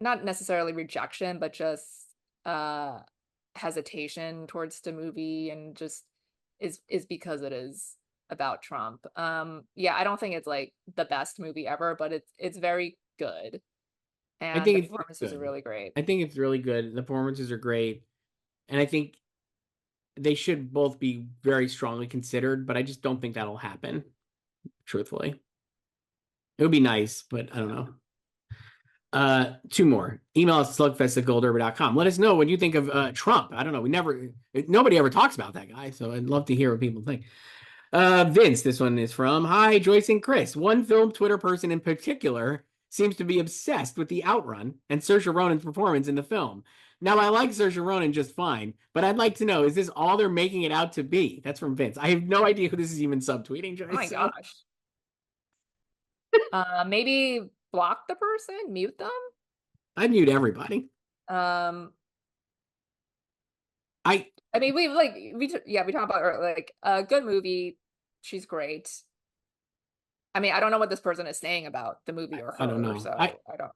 not necessarily rejection, but just uh hesitation towards the movie, and just is because it is about Trump. Yeah, I don't think it's like the best movie ever, but it's very good. I And the think it's performances are good. really great. I think it's really good. The performances are great. And I think they should both be very strongly considered, but I just don't think that'll happen, truthfully. It would be nice, but I don't know. Two more. Email us slugfest@goldurban.com. Let us know what you think of Trump. I don't know. Nobody ever talks about that guy, so I'd love to hear what people think. Vince, this one is from Hi, Joyce and Chris. One film Twitter person in particular seems to be obsessed with the outrun and Saoirse Ronan's performance in the film. Now, I like Saoirse Ronan just fine, but I'd like to know, is this all they're making it out to be? That's from Vince. I have no idea who this is even subtweeting, Oh my Joyce. So gosh. Maybe block the person, mute them. I'd mute everybody. Um, I I mean, we like we talked about like a good movie. she's great. I mean, I don't know what this person is saying about the movie or I don't her, know. so I don't.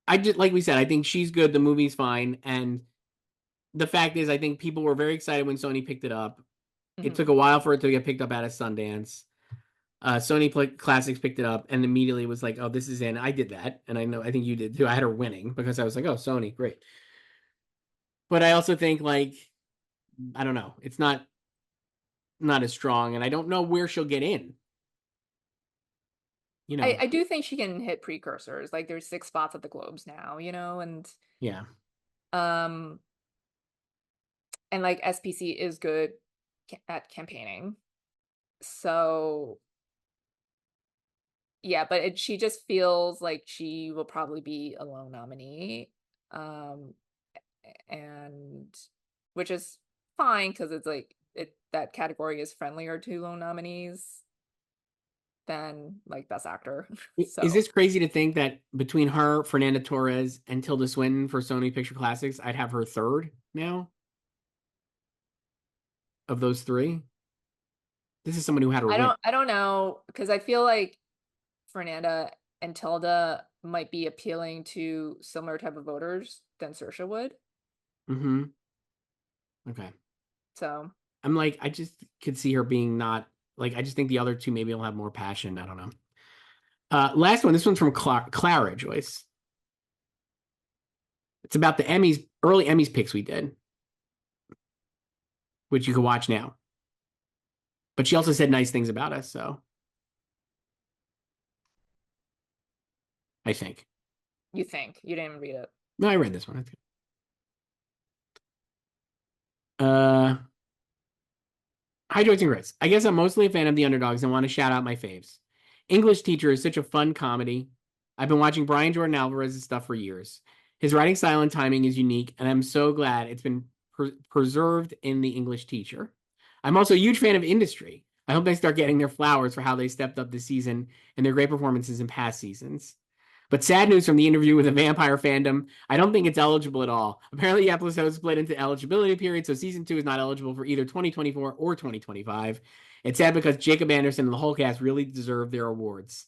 I just like we said, I think she's good. The movie's fine, and the fact is, I think people were very excited when Sony picked it up. It took Mhm. a while for it to get picked up out of Sundance. Sony Classics picked it up and immediately was like, "Oh, this is in." I did that, and I think you did too. I had her winning because I was like, "Oh, Sony, great." But I also think like I don't know, it's not as strong, and I don't know where she'll get in. You know, I do think she can hit precursors. Like there's 6 spots at the Globes now, yeah. um and like SPC is good at campaigning. So yeah, but she just feels like she will probably be a lone nominee. Um and which is fine because it's like that category is friendlier to lone nominees than like best actor. Is So this crazy to think that between her, Fernanda Torres, and Tilda Swinton for Sony Picture Classics, I'd have her third now of those three? This is someone who had her win. I don't know because I feel like Fernanda and Tilda might be appealing to similar type of voters than Saoirse would. Mm-hmm. Okay. So I'm like, I just could see her being not like, I just think the other two maybe will have more passion. I don't know. Last one. This one's from Clara Joyce. It's about the Emmys, early Emmys picks we did, which you can watch now. But she also said nice things about us, so I think. you think you didn't read it? No, I read this one. Uh, Hi, Joyce and Chris. I guess I'm mostly a fan of the underdogs and want to shout out my faves. English Teacher is such a fun comedy. I've been watching Brian Jordan Alvarez's stuff for years. His writing style and timing is unique, and I'm so glad it's been preserved in the English Teacher. I'm also a huge fan of Industry. I hope they start getting their flowers for how they stepped up this season and their great performances in past seasons. But sad news from the interview with the Vampire fandom. I don't think it's eligible at all. Apparently, the episode split into eligibility periods, so season 2 is not eligible for either 2024 or 2025. It's sad because Jacob Anderson and the whole cast really deserve their awards.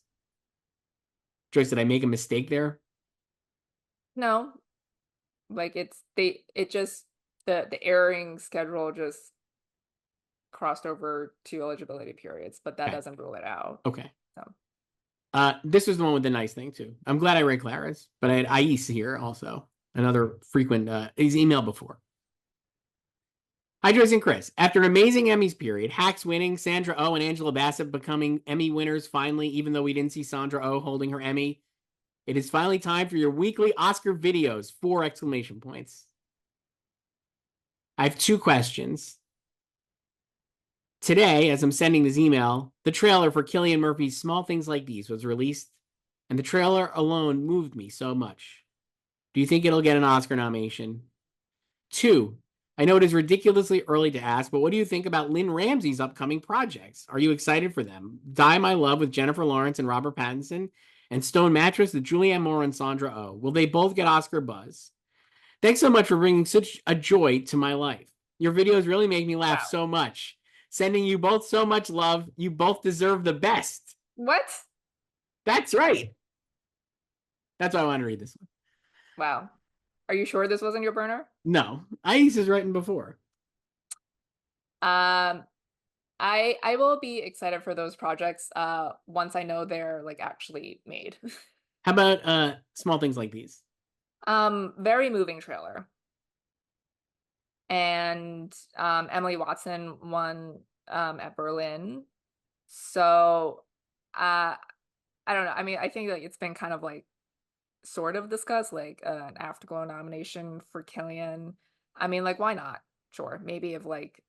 Joyce, did I make a mistake there? No, like it just the airing schedule just crossed over to eligibility periods, but that Okay. doesn't rule it out. Okay. So This was the one with the nice thing too. I'm glad I read Clara's, but I had Ais here also, another frequent. He's emailed before. Hi, Joyce and Chris. After an amazing Emmys period, Hacks winning, Sandra Oh and Angela Bassett becoming Emmy winners finally, even though we didn't see Sandra Oh holding her Emmy, it is finally time for your weekly Oscar videos. 4 exclamation points. I have 2 questions. Today, as I'm sending this email, the trailer for Cillian Murphy's Small Things Like These was released, and the trailer alone moved me so much. Do you think it'll get an Oscar nomination? 2, I know it is ridiculously early to ask, but what do you think about Lynn Ramsey's upcoming projects? Are you excited for them? Die My Love with Jennifer Lawrence and Robert Pattinson, and Stone Mattress with Julianne Moore and Sandra Oh. Will they both get Oscar buzz? Thanks so much for bringing such a joy to my life. Your videos really make me laugh wow. so much. Sending you both so much love. You both deserve the best. What? That's right. That's why I want to read this one. Wow. Are you sure this wasn't your burner? No, Ice is written before. Um, I will be excited for those projects once I know they're like actually made. How about Small Things Like These? Very moving trailer. And Emily Watson won at Berlin. So uh I don't know. I mean, I think like it's been kind of like sort of discussed like an Afterglow nomination for Killian. I mean, like why not? Sure. Maybe if like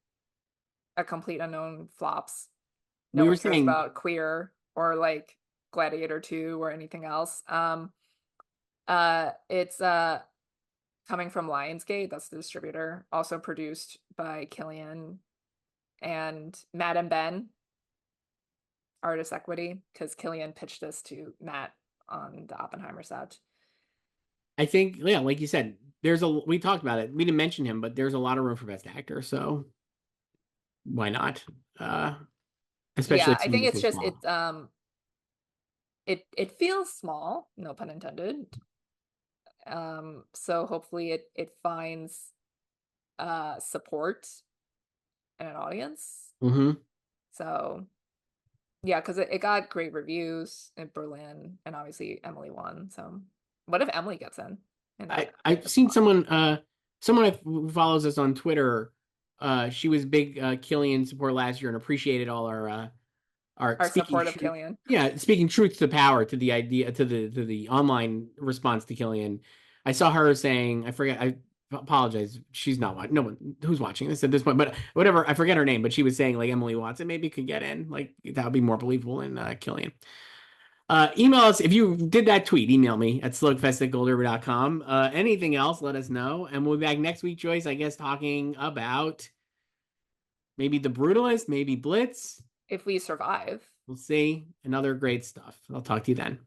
a complete unknown flops, no We were one cares saying about Queer or like Gladiator 2 or anything else. It's coming from Lionsgate, that's the distributor, also produced by Killian and Matt and Ben, Artist Equity, because Killian pitched this to Matt on the Oppenheimer set. I think, yeah, like you said, we talked about it. We didn't mention him, but there's a lot of room for Best Actor, so why not? especially Yeah, if I think somebody's it's so just small. it feels small, no pun intended. So hopefully it finds support and an audience. Mm-hmm. So yeah, because it got great reviews in Berlin, and obviously Emily won. So what if Emily gets in that I've the seen spot? someone who follows us on Twitter. She was big Killian support last year and appreciated all our Our speaking support of truth. Killian. Yeah, speaking truth to power to the idea to the online response to Killian. I saw her saying, I forget, I apologize. She's not watching. No one who's watching this at this point, but whatever. I forget her name, but she was saying like Emily Watson maybe could get in. Like that would be more believable than Killian. Email us if you did that tweet. Email me at slugfest@goldriver.com. Anything else, let us know. And we'll be back next week, Joyce, I guess, talking about maybe the Brutalist, maybe Blitz. If we survive. We'll see. Another great stuff. I'll talk to you then.